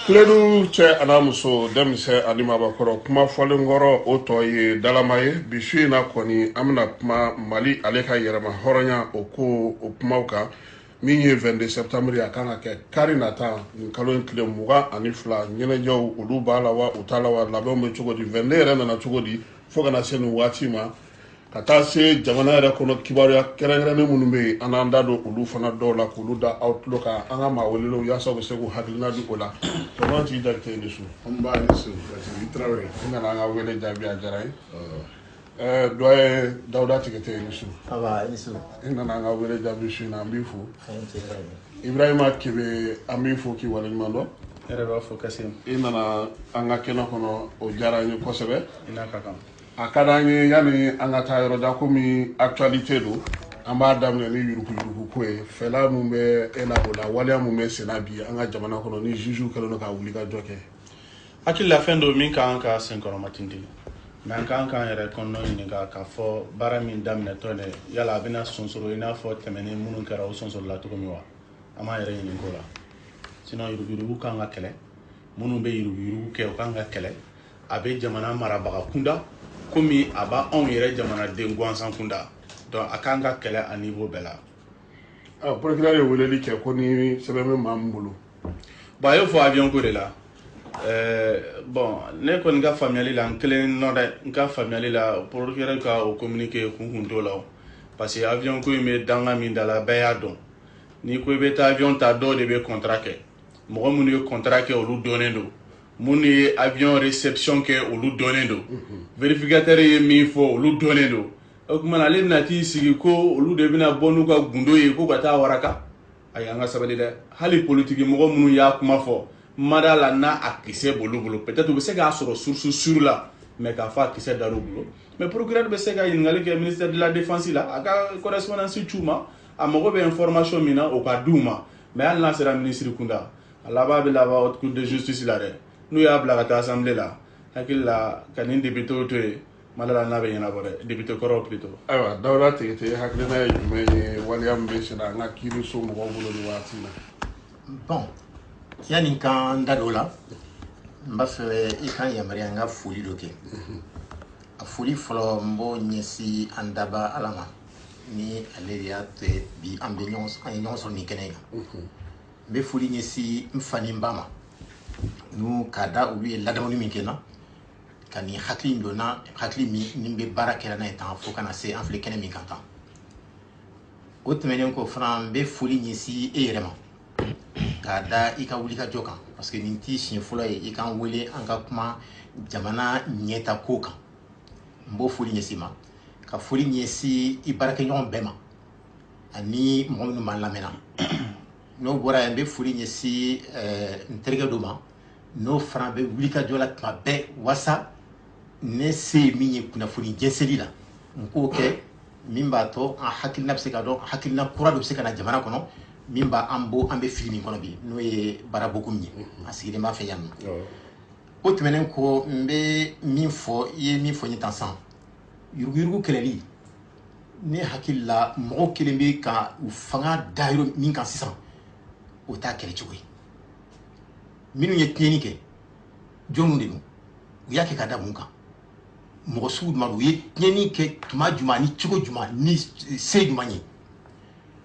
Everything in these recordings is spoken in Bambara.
Pledu cɛ ana muso denmisɛn ani mabakɔrɔ kuma fɔlen kɔrɔ o tɔ ye dalama ye bi su in na kɔni an bɛna kuma Mali ale ka yɛrɛma hɔrɔnya o kumaw kan min ye 22 septembre a kan ka kɛ kari nata nin kalo in tile 22 ɲɛnajɛw olu b'a la wa u t'a la wa labɛnw bɛ cogo di 22 yɛrɛ nana cogo di fo kana se nin waati ma ka taa se jamana yɛrɛ kɔnɔ kibaruya kɛrɛnkɛrɛnnen minnu bɛ yen an n'an da don olu fana dɔw la k'olu da aw tulo kan an ka maa welelenw yaasa u bɛ se k'u hakilina di o la tɔgɔ t'i jate ni su an b'a ni su i Tarawele i nana an ka wele jaabi a diyara ye doyen Dawuda Tigete ni su i nana an ka wele jaabi su in na an b'i fo Ibrahima Kebe an b'i fo k'i waleɲuman dɔn yɛrɛ b'a fɔ Kasim i nana an ka kɛnɛ kɔnɔ o diyara an ye kosɛbɛ i n'a ka kan a ka d'an ye yani an ka taa yɔrɔ jan komi actualité don an b'a daminɛ ni yuruku ko ye fɛla mun bɛ e la o la waleya mun bɛ senna bi an ka jamana kɔnɔ ni juge kɛlen don ka wuli ka jɔ kɛ hakili la fɛn dɔ min kan ka senkɔrɔmatinti mais an kan k'an yɛrɛ kɔnɔ ɲininka k'a fɔ baara min daminɛtɔ dɛ yala a bɛna sonsoro i n'a fɔ tɛmɛnen minnu kɛra o sonsorola cogo min wa an b'an yɛrɛ ɲininka o la sinon yuruguyurugu kan ka kɛlɛ minnu bɛ yuruguyurugu kɛ o kan ka kɛlɛ a bɛ jamana marabaga kunda komi a b'a anw yɛrɛ jamanaden gansan kunda donc a kan ka kɛlɛ a niveau bɛɛ la procureur ye weleli kɛ ko ni sɛbɛn bɛ maa min bolo bon a y'o fɔ avion ko de la bon ne kɔni ka faamuyali la n kelen nɔ dɛ n ka faamuyali la procureur ka o communiqué kun t'o la parce que avion ko in bɛ danga min da la bɛɛ y'a dɔn n'i ko i bɛ taa avion ta dɔw de bɛ contrat kɛ mɔgɔ minnu ye contrat kɛ olu dɔnnen don minnu ye avion réception kɛ olu dɔnnen don vérificateur ye min fɔ olu dɔnnen don o tuma na ale bɛna t'i sigi ko olu de bɛna bɔ n'u ka gundo ye ko ka taa waraka ayi an ka sabali dɛ hali politiki mɔgɔ minnu y'a kuma fɔ mada la n'a a kisɛ b'olu bolo peut-être u bɛ se k'a sɔrɔ source sûre la mais k'a fɔ a kisɛ dar'u bolo mais procureur bɛ se ka ɲininkali kɛ ministère de la défense la a ka correspondance c'u ma a mago bɛ information min na o ka d'u ma mais hali n'a sera ministre kunda a laban bɛ laban haute cour de justice la dɛ n'u y'a bila ka taa assemblée la hakili la ka nin député to yen madala n'a bɛ ɲɛnabɔ dɛ député kɔrɔw plutôt ayiwa Dawuda Tigete hakilina ye jumɛn ye waleya min bɛ senna an ka kiiri so mɔgɔw bolo nin waati na bon yani kan da dɔ la n b'a fɛ i kan yamaruya n ka foli dɔ kɛ a foli fɔlɔ n b'o ɲɛsin an daba ala ma ni ale de y'a to bi an ye ɲɔgɔn sɔrɔ nin kɛnɛ kan n bɛ foli ɲɛsin n fa ni n ba ma n'u k'a da olu ye ladamuni min kɛ n na ka nin hakili min donna hakili min ni bɛ baara kɛra n'a ye tan fo kana se an filɛ kɛnɛ min kan tan o tɛmɛnen kɔ fana n bɛ foli ɲɛsin e yɛrɛ ma k'a da i ka wuli ka jɔ kan parce que nin t'i siɲɛ fɔlɔ ye i k'an wele an ka kuma jamana ɲɛta ko kan n b'o foli ɲɛsin ma ka foli ɲɛsin i baarakɛɲɔgɔn bɛɛ ma ani mɔgɔ minnu b'an lamɛnna n'o bɔra yen n bɛ foli ɲɛsin n terikɛ dɔ ma n'o fana bɛ wuli ka jɔ la tuma bɛɛ walasa ne se ye min ye kunnafoni jɛnsɛnli la n k'o kɛ min b'a to an hakilina bɛ se ka dɔn hakilina kura dɔ bɛ se ka na jamana kɔnɔ min b'an bɔ an bɛ fili min kɔnɔ bi n'o ye baarabɔko min ye a sigilen b'a fɛ yan nɔ o tɛmɛnen kɔ n bɛ min fɔ i ye min fɔ n ye tan san yuruguyurugu kɛlɛli ne hakili la mɔgɔw kelen bɛ ka u fanga da yɔrɔ min kan sisan o t'a kɛlɛ cogo ye minnu ye tiɲɛni kɛ jɔnw de don u y'a kɛ ka da mun kan mɔgɔ sugu jumɛn u ye tiɲɛni kɛ tuma jumɛn ni cogo jumɛn ni se jumɛn ye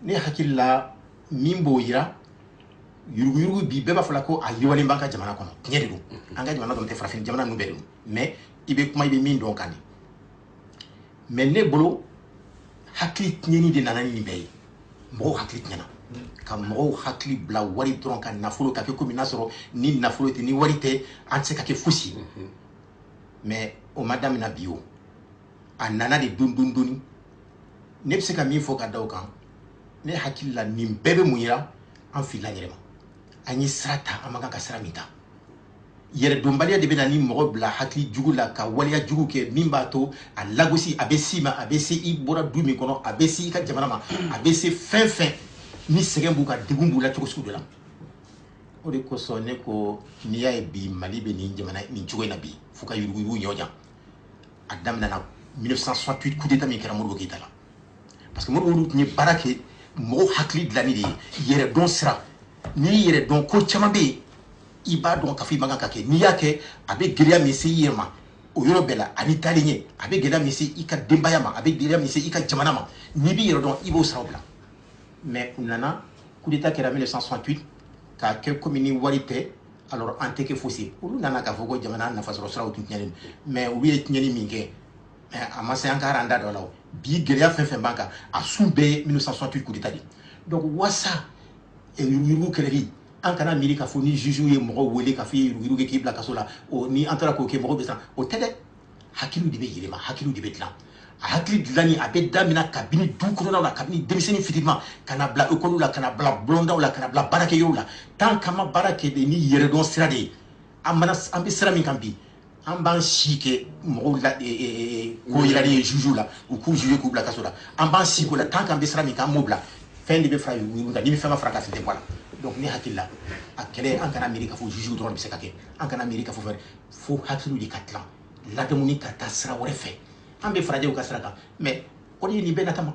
ne hakili la min b'o yira yuruguyurugu bi bɛɛ b'a fɔ la ko a yiriwalen b'an ka jamana kɔnɔ tiɲɛ de don an ka jamana dɔrɔn tɛ farafin jamana ninnu bɛɛ don mais i bɛ kuma i bɛ min dɔn kan de mais ne bolo hakili tiɲɛni de nana ni nin bɛɛ ye mɔgɔw hakili tiɲɛna ka mɔgɔw hakili bila wari dɔrɔn ka nafolo ka kɛ komi n'a sɔrɔ ni nafolo tɛ ni wari tɛ an tɛ se ka kɛ fosi mais o ma daminɛ bi o a nana de dɔɔni ne bɛ se ka min fɔ ka da o kan ne hakili la nin bɛɛ bɛ mun yira an filila yɛrɛ ma an ye sira ta an man kan ka sira min ta yɛrɛdɔnbaliya de bɛ na ni mɔgɔ bila hakili jugu la ka waleya jugu kɛ min b'a to a lagosi a bɛ s'i ma a bɛ se i bɔra du min kɔnɔ a bɛ se i ka jamana ma a bɛ se fɛn fɛn ni sɛgɛn b'u ka degun b'u la cogo sugu dɔ la o de kosɔn ne ko n'i y'a ye bi Mali bɛ nin jamana nin cogo in na bi fo ka yuruguyurugu ɲɔjan a daminɛna 1968 coup d'état min kɛra Modibo Keyita la parce que Modibo tun ye baara kɛ mɔgɔw hakili dilanni de ye yɛrɛ dɔn sira n'i yɛrɛ dɔn ko caman bɛ yen i b'a dɔn k'a fɔ i man kan ka kɛ n'i y'a kɛ a bɛ gɛlɛya min se i yɛrɛ ma o yɔrɔ bɛɛ la ani taalen ɲɛ a bɛ gɛlɛya min se i ka denbaya ma a bɛ gɛlɛya min se i ka jamana ma n'i b'i yɛrɛ dɔn i b'o siraw bila mais u nana coup d'état kɛra 1968 k'a kɛ komi ni wari tɛ alors an tɛ kɛ fosi olu nana k'a fɔ ko jamana nafasɔrɔ siraw tun tiɲɛnen mais olu ye tiɲɛni min kɛ a ma se an ka an da dɔ la o bi gɛlɛya fɛn fɛn b'an kan a sun bɛɛ ye 1968 coup d'état de donc wasa yurugu kɛlɛli an kana miiri k'a fɔ ni juge ye mɔgɔw wele k'a fɔ i ye yurugu kɛ k'i bila kaso la ni an taara k'o kɛ mɔgɔw bɛ siran o tɛ dɛ hakiliw de bɛ yɛlɛma hakiliw de bɛ dilan a hakili dilanni a bɛ daminɛ kabini du kɔnɔnaw la kabini denmisɛnnin fitinin ka na bila école la ka na bila bulondaw la ka na bila baarakɛyɔrɔw la tant qu'an ma baara kɛ de ni yɛrɛdɔn sira de ye an bɛ sira min kan bi an b'an si kɛ mɔgɔw la ko yirali ye juge la u k'u juge k'u bila kaso la an b'an si ko la tant qu'an bɛ sira min kan an m'o bila fɛn de bɛ fara yurugu kan n'i bɛ fɛn ka fara ka fɛn tɛ bɔ a la donc ne hakili la a kɛlɛ an kana miiri k'a fɔ juge dɔrɔn de bɛ se ka kɛ an kana miiri k'a fɔ fo hakiliw de ka dilan ladamu ni ka taa sira wɛrɛ fɛ an bɛ farajɛw ka sira kan mais o de ye nin bɛɛ natama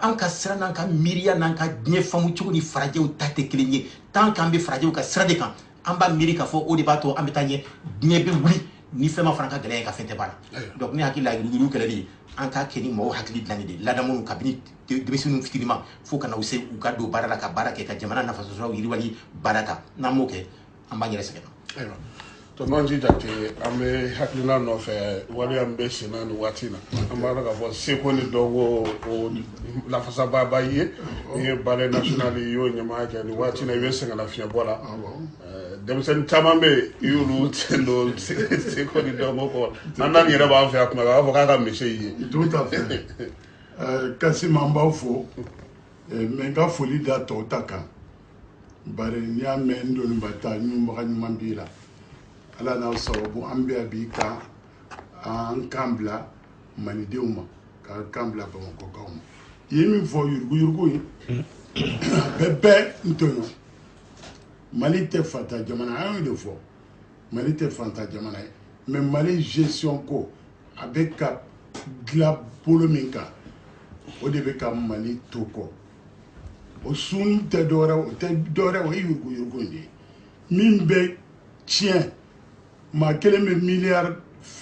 an ka sira n'an ka miiriya n'an ka diɲɛ faamu cogo ni farajɛw ta tɛ kelen ye tant qu'an bɛ farajɛw ka sira de kan an b'a miiri k'a fɔ o de b'a to an bɛ taa ɲɛ diɲɛ bɛ wuli ni fɛn ma fana ka gɛlɛya ka fɛn tɛ b'a la donc ne hakili la yurugu kɛlɛli an ka kɛ ni mɔgɔw hakili dilanni de ladamu kabini denmisɛnninw fitinin ma fo ka na u se u ka don baara la ka baara kɛ ka jamana nafasɔrɔsiraw yiriwali baara kan n'an m'o kɛ an b'an yɛrɛ sɛgɛn. to non ji jate an bɛ hakilina nɔfɛ waleya min bɛ sen na nin waati in na an b'a dɔn k'a fɔ seko ni dɔnko o lafasaba b'a ye n'i ye ballet national i y'o ɲɛmaaya kɛ nin waati in na i bɛ sɛgɛnnafiɲɛbɔ la denmisɛnnin caman bɛ yen i y'olu sen don seko ni dɔnko kɔ an naani yɛrɛ b'an fɛ yan kuma b'a fɔ k'a ka mese ye. tout à fait Kassim an b'aw fo mais n ka foli da tɔw ta kan bari n'i y'a mɛn n doniba ta ɲumanbaga ɲuman b'i la ala n'a sababu an bɛ bi ka an kan bila malidenw ma ka kan bila bamakɔkaw ma i ye min fɔ yurugu ye bɛɛ n tɔɲɔ mali tɛ fanta jamana an y'o de fɔ mali tɛ fanta jamana ye mais mali gestion ko a bɛ ka dilan bolo min kan o de bɛ ka mali to kɔ o sun tɛ dɔwɛrɛ o ye yurugu de ye min bɛ tiɲɛ maa kelen bɛ miliyari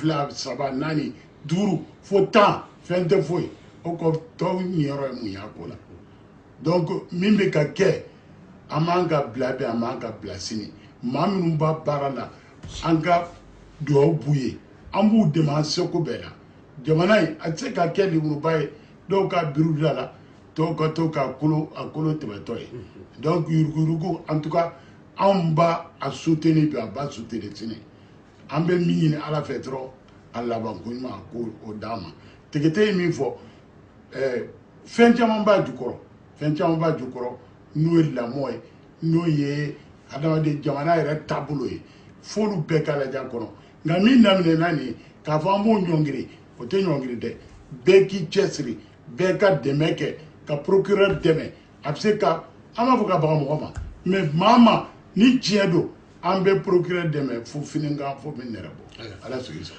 2, 3, 4, 5 fo 10 fɛn tɛ foyi o kɔ tɔw niyɔrɔ ye mun y'a ko la donc min bɛ ka kɛ an b'an ka bila bi an b'an ka bila sini maa minnu b'a baara la an ka dugawu b'u ye an b'u dɛmɛ an seko bɛɛ la jamana in a tɛ se ka kɛ lemuruba ye dɔw ka biriw da la dɔw ka to k'a kolo tɛmɛtɔ ye donc yurugu en tout cas anw b'a soutenir bi a b'a soutenir sini an bɛ min ɲini ala fɛ dɔrɔn a laban ko ɲuman k'o d'a ma tegete ye min fɔ fɛn caman b'a jukɔrɔ n'o ye lamɔ ye n'o ye adamaden jamana yɛrɛ taabolo ye f'olu bɛɛ k'a lajɛ a kɔnɔ nka min daminɛna nin ye k'a fɔ an b'o ɲɔngiri o tɛ ɲɔngiri dɛ bɛɛ k'i cɛsiri bɛɛ ka dɛmɛ kɛ ka procureur dɛmɛ a bɛ se ka an b'a fɔ ka baga mɔgɔ ma mais maa ma ni tiɲɛ don an bɛ procureur dɛmɛ fo fininkan fo min nɛrɛ bɔ ala sɔrɔ sa.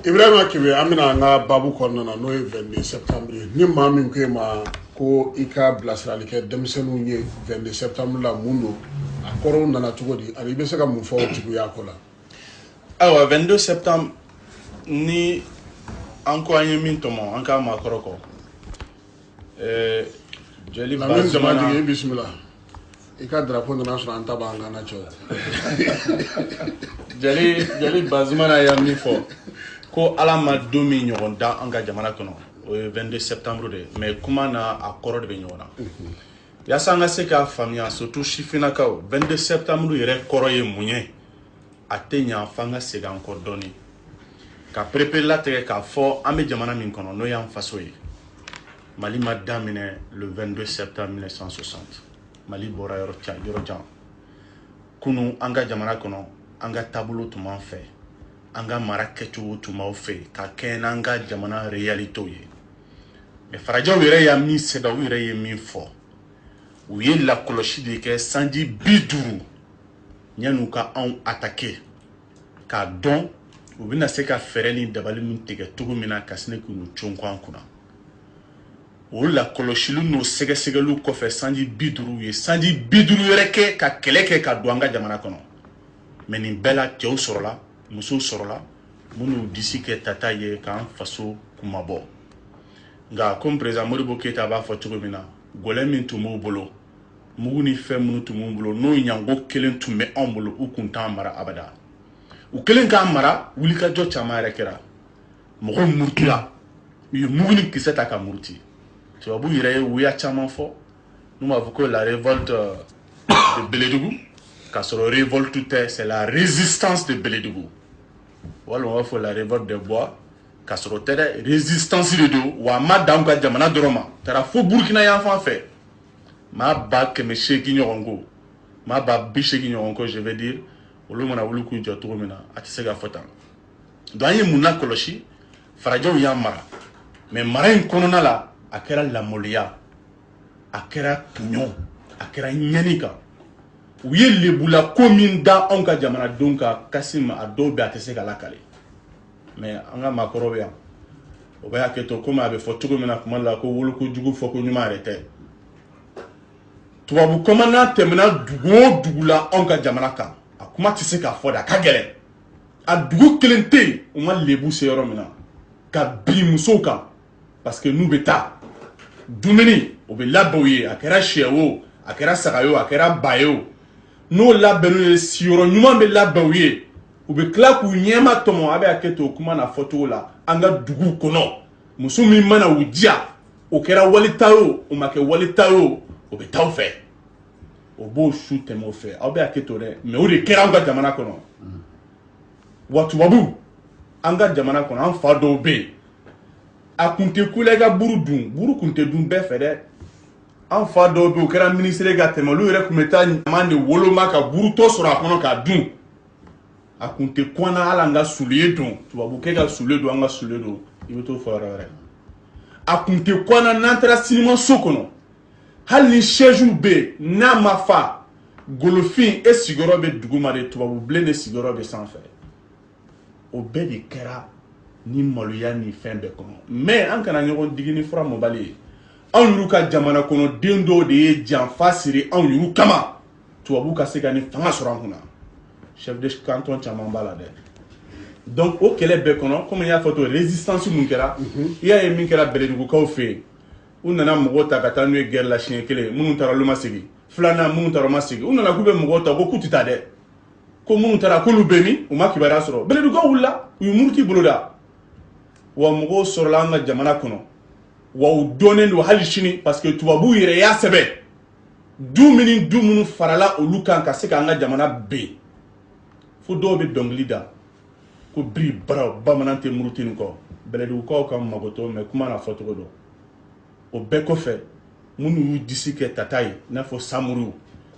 Ibrahima Kebe an bɛna an ka babu kɔnɔna na n'o ye 22 septembre ye ni maa min ko e ma ko i ka bilasirali kɛ denmisɛnninw ye 22 septembre la mun don a kɔrɔw nana cogo di ani i bɛ se ka mun fɔ o tigiya ko la. ayiwa 22 septembre ni an ko an ye min tɔmɔ an k'a maakɔrɔ kɔ jeli Bazumana i bisimila i ka drapeau nana sɔrɔ an ta b'an kan na cɛ jeli Bazumana y'a min fɔ ko ala ma don min ɲɔgɔn da an ka jamana kɔnɔ o ye 22 septembre de mais kuma na a kɔrɔ de bɛ ɲɔgɔn na yaasa an ka se k'a faamuya surtout sifinnakaw 22 septembre yɛrɛ kɔrɔ ye mun ye a tɛ ɲa f'an ka segin an kɔ dɔɔni ka perepere latigɛ k'a fɔ an bɛ jamana min kɔnɔ n'o y'an faso ye Mali ma daminɛ le 22 septembre 1960 Mali bɔra yɔrɔ jan kunu an ka jamana kɔnɔ an ka taabolo tun b'an fɛ an ka mara kɛcogo tun b'aw fɛ ka kɛɲɛ n'an ka jamana réalités ye mais farajɛw yɛrɛ y'a min sɛbɛn u yɛrɛ ye min fɔ u ye lakɔlɔsi de kɛ sanji 50 yan'u ka anw attaquer k'a dɔn u bɛna se ka fɛɛrɛ ni dabali min tigɛ cogo min na ka sini k'u conko an kunna o lakɔlɔsiliw n'o sɛgɛsɛgɛliw kɔfɛ sanji 50 u ye sanji 50 yɛrɛ kɛ ka kɛlɛ kɛ ka don an ka jamana kɔnɔ mais nin bɛɛ la cɛw sɔrɔla musow sɔrɔla minnu disi kɛ tata ye k'an faso kuma bɔ nka comme président Modibo Keyita b'a fɔ cogo min na gɔlɛ min tun b'u bolo mugu ni fɛn minnu tun b'u bolo n'o ɲango kelen tun bɛ anw bolo u kun t'an mara abada u kelen k'an mara wulikajɔ caman yɛrɛ kɛra mɔgɔw murutila u ye mugu ni kisɛ ta ka muruti tubabu yɛrɛ ye wuya caman fɔ n'u b'a fɔ ko la révolte de Beledugu k'a sɔrɔ révolte tɛ c'est la résistance de Beledugu walima b'a fɔ la révolte des bois k'a sɔrɔ tɛ dɛ résistance de don wa a ma dan ka jamana dɔrɔn ma taara fo Burkina yan fan fɛ maa ba 800 ɲɔgɔn ko maa ba 80 ɲɔgɔn ko je veux dire olu mana wuli k'u jɔ cogo min na a tɛ se ka fɔ tan donc an ye mun lakɔlɔsi farajɛw y'an mara mais mara in kɔnɔna la a kɛra lamɔliya a kɛra tuɲɔ a kɛra ɲɛni kan u ye lebula ko min da anw ka jamanadenw kan Kasim a dɔw bɛ a tɛ se ka lakale mais an ka maakɔrɔw bɛ yan o bɛ hakɛ to komi a bɛ fɔ cogo min na kuma la ko wolokojugu fɔ ko ɲuman yɛrɛ tɛ tubabu kɔmana tɛmɛna dugu o dugu la anw ka jamana kan a kuma tɛ se k'a fɔ de a ka gɛlɛn a dugu kelen tɛ yen u ma lebu se yɔrɔ min na ka bin musow kan parce que n'u bɛ taa dumuni o bɛ labɛn u ye a kɛra sɛ o a kɛra saga ye o a kɛra ba ye o n'o labɛnnu ye siyɔrɔ ɲuman bɛ labɛn u ye u bɛ tila k'u ɲɛma tɔmɔ a bɛ hakɛ to o kuma na fɔcogo la an ka duguw kɔnɔ muso min mana u diya o kɛra walita ye o o ma kɛ walita ye o o bɛ taa u fɛ o b'o su tɛmɛ o fɛ aw bɛ hakɛ to dɛ mais o de kɛra an ka jamana kɔnɔ wa tubabu an ka jamana kɔnɔ an fa dɔw bɛ yen a kun tɛ kula i ka buru dun buru kun tɛ dun bɛɛ fɛ dɛ an fa dɔw bɛ yen o kɛra ministre ka tɛmɛ olu yɛrɛ kun bɛ taa ɲaman de woloma ka burutɔ sɔrɔ a kɔnɔ k'a dun a kun tɛ kɔnna hali an ka suliye don tubabukɛ ka suliye don an ka suliye don i bɛ t'o fɔ yɔrɔ wɛrɛ a kun tɛ kɔnna n'an taara sinimaso kɔnɔ hali ni siège bɛ yen n'a ma fa golofin e sigiyɔrɔ bɛ duguma de tubabu bilen de sigiyɔrɔ bɛ sanfɛ o bɛɛ de kɛra ni maloya ni fɛn bɛɛ kɔnɔ mais an kana ɲɔgɔn digi ni fura mɔbali ye anw y'u ka jamana kɔnɔ den dɔw de ye janfa siri anw y'u kama tubabu ka se ka ni fanga sɔrɔ an kunna chef de canton caman b'a la dɛ donc o kɛlɛ bɛɛ kɔnɔ comme n y'a fɔ to résistance mun kɛra i y'a ye min kɛra bɛlɛdugukaw fɛ yen u nana mɔgɔw ta ka taa n'u ye guerre la siɲɛ kelen minnu taara olu ma segin filanan minnu taara u ma segin u nana k'u bɛ mɔgɔw ta ko k'u tɛ taa dɛ ko minnu taara k'olu bɛ min u ma kibaruya sɔrɔ bɛlɛdugukaw wulila u ye muruti bolo da wa mɔgɔw sɔrɔla an ka jamana kɔnɔ wa u dɔnnen don hali sini parce que tubabu yɛrɛ y'a sɛbɛn du minnu farala olu kan ka se k'an ka jamana ben fo dɔw bɛ dɔnkili da ko biri bara bamanan tɛ muruti nin kɔ bɛlɛdugukaw ka magotɔ mais kuma na fɔcogo dɔn o bɛɛ kɔfɛ minnu y'u disi kɛ tata ye i n'a fɔ samuru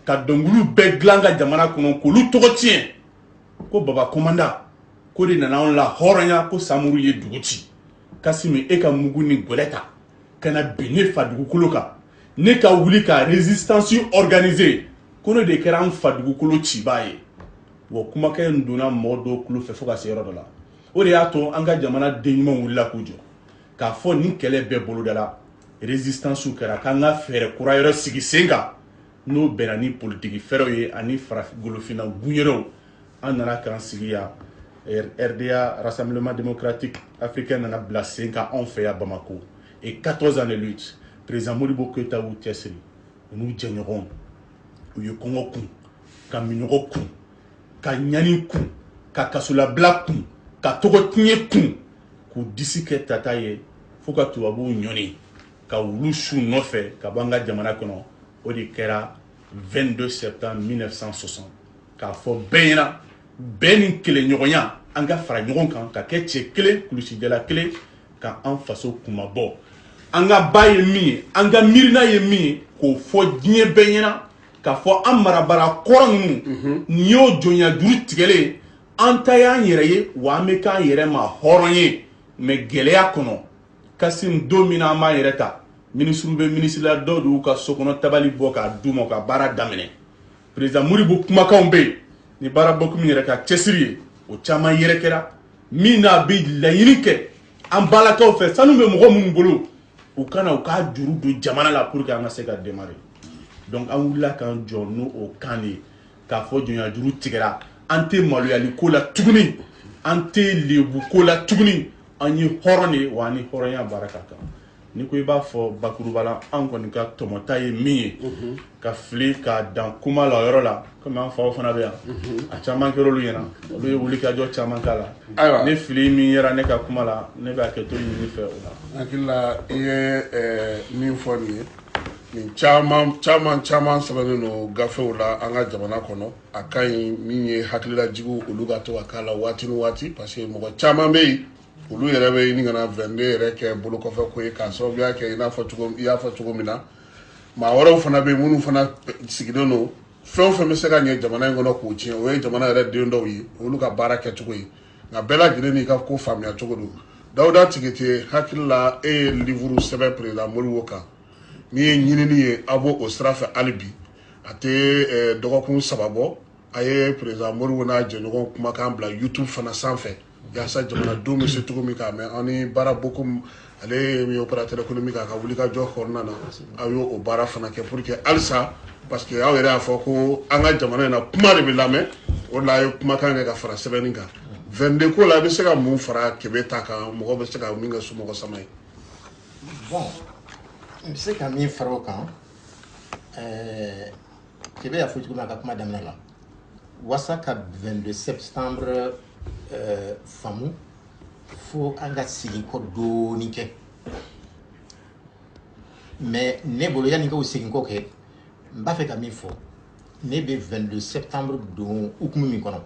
ka dɔnkiliw bɛɛ dilan ka jamana kɔnɔ k'olu tɔgɔ tiɲɛ ko baba komanda ko de nana anw la hɔrɔnya ko samuru ye dugu ci Kasimi e ka mugu ni gɔlɛ ta ka na bin ne fa dugukolo kan ne ka wuli ka résistance organiser ko ne de kɛra an fa dugukolo cibaa ye wa kumakɛ in donna mɔgɔ dɔw tulo fɛ fo ka se yɔrɔ dɔ la o de y'a to an ka jamana den ɲumanw wulila k'u jɔ k'a fɔ nin kɛlɛ bɛɛ boloda la résistance kɛra k'an ka fɛɛrɛ kura yɔrɔ sigi sen kan n'o bɛnna ni politiki fɛrɛw ye ani golofina guɲɛrɛw an nana k'an sigi yan RDA Rassemblement Démocratique Africain nana bila sen kan anw fɛ yan Bamako et 14 ans de lutte président Modibo Keyita y'u cɛsiri u n'u jɛɲɔgɔnw u ye kɔngɔ kun ka minɔgɔ kun ka ɲani kun ka kasolabila kun ka tɔgɔ tiɲɛ kun k'u disi kɛ tata ye fo ka tubabuw ɲɔni ka wulu su nɔfɛ ka bɔ an ka jamana kɔnɔ o de kɛra 22 septembre 1960 k'a fɔ bɛɛ ɲɛna bɛɛ ni kɛlɛɲɔgɔnya an ka fara ɲɔgɔn kan ka kɛ cɛ kelen kulusijala kelen ka an faso kuma bɔ an ka ba ye min ye an ka miirina ye min ye k'o fɔ diɲɛ bɛɛ ɲɛna k'a fɔ an marabara kɔrɔ ninnu nin y'o jɔnya juru tigɛlen an ta y'an yɛrɛ ye wa an bɛ k'an yɛrɛ ma hɔrɔn ye mais gɛlɛya kɔnɔ Kasim don min na an b'an yɛrɛ ta ministre bɛ ministre la dɔw de y'u ka so kɔnɔ tabali bɔ k'a d'u ma ka baara daminɛ président Modibo kumakanw bɛ yen ni baara bɔ kun yɛrɛ ka cɛsiri ye o caman yɛrɛ kɛra min n'a bɛ laɲini kɛ an balakaw fɛ sanu bɛ mɔgɔ minnu bolo u kana u k'a juru don jamana la pour que an ka se ka démarrer donc an wulila k'an jɔ n'o kan de ye k'a fɔ jɔnya juru tigɛra an tɛ maloyali ko la tuguni an tɛ lebu ko la tuguni an ye hɔrɔn de wa ni hɔrɔnya baara ka kan ni ko I b'a fɔ bakuruba la an kɔni ka tɔmɔta ye min ye ka fili k'a dan kuma la yɔrɔ la komi an faw fana bɛ yan a caman kɛra olu ɲɛna olu ye wulikajɔ caman k'a la ni fili min yera ne ka kuma la ne b'a kɛ to ɲini fɛ o la hakili la I ye min fɔ nin ye nin caman sɛbɛnnen don gafew la an ka jamana kɔnɔ a ka ɲi min ye hakililajigiw olu ka to ka k'a la waati ni waati parce que mɔgɔ caman bɛ yen olu yɛrɛ bɛ ɲini kana 22 yɛrɛ kɛ bolo kɔfɛ ko ye k'a sababuya kɛ I y'a fɔ cogo min na maa wɛrɛw fana bɛ yen minnu fana sigilen don fɛn o fɛn bɛ se ka ɲɛ jamana in kɔnɔ k'o tiɲɛ o ye jamana yɛrɛ den dɔw ye olu ka baara kɛcogo ye nka bɛɛ lajɛlen n'i ka ko faamuya cogo don Dawuda Tigete hakili la e ye livre sɛbɛn président Modibo kan min ye ɲinini ye a b'o sira fɛ hali bi a tɛ dɔgɔkun 3 bɔ a ye président Modibo n'a jɛɲɔgɔn kumakan bila YouTube fana sanfɛ yaasa jamanadenw bɛ se cogo min k'a mɛn aw ni baara bokum ale ye opérateur économique a ka wulikajɔ kɔnɔna na aw y'o baara fana kɛ pour que halisa parce que aw yɛrɛ y'a fɔ ko an ka jamana in na kuma de bɛ lamɛn o de la a ye kumakan kɛ ka fara sɛbɛnni kan 22 ko la a bɛ se ka mun fara kɛmɛ ta kan mɔgɔ bɛ se ka min kɛ somɔgɔ sama ye. Bon, n bɛ se ka min fara o kan kɛmɛ y'a fɔ cogo min a ka kuma daminɛ la wasa ka 22 septembre faamu fo an ka segin kɔ dɔɔni kɛ mais ne bolo yanni k'o segin kɔ kɛ n b'a fɛ ka min fɔ ne bɛ 22 septembre don hukumu min kɔnɔ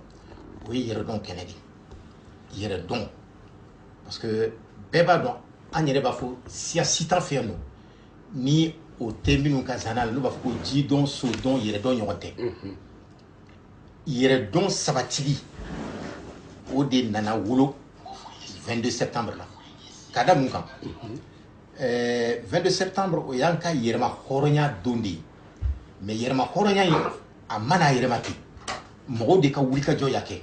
o ye yɛrɛdɔn kɛnɛ de yɛrɛdɔn parce que bɛɛ b'a dɔn an yɛrɛ b'a fɔ siyasi t'an fɛ yan nɔ ni o tɛ minnu ka zana la n'u b'a fɔ ko jidɔn sodɔn yɛrɛdɔn ɲɔgɔn tɛ yɛrɛdɔn sabatili o de nana wolo 22 septembre la ka da mun kan 22 septembre o y'an ka yɛrɛma hɔrɔnya don de ye mais yɛrɛma hɔrɔnya in a mana yɛrɛma ten mɔgɔw de ka wulikajɔ y'a kɛ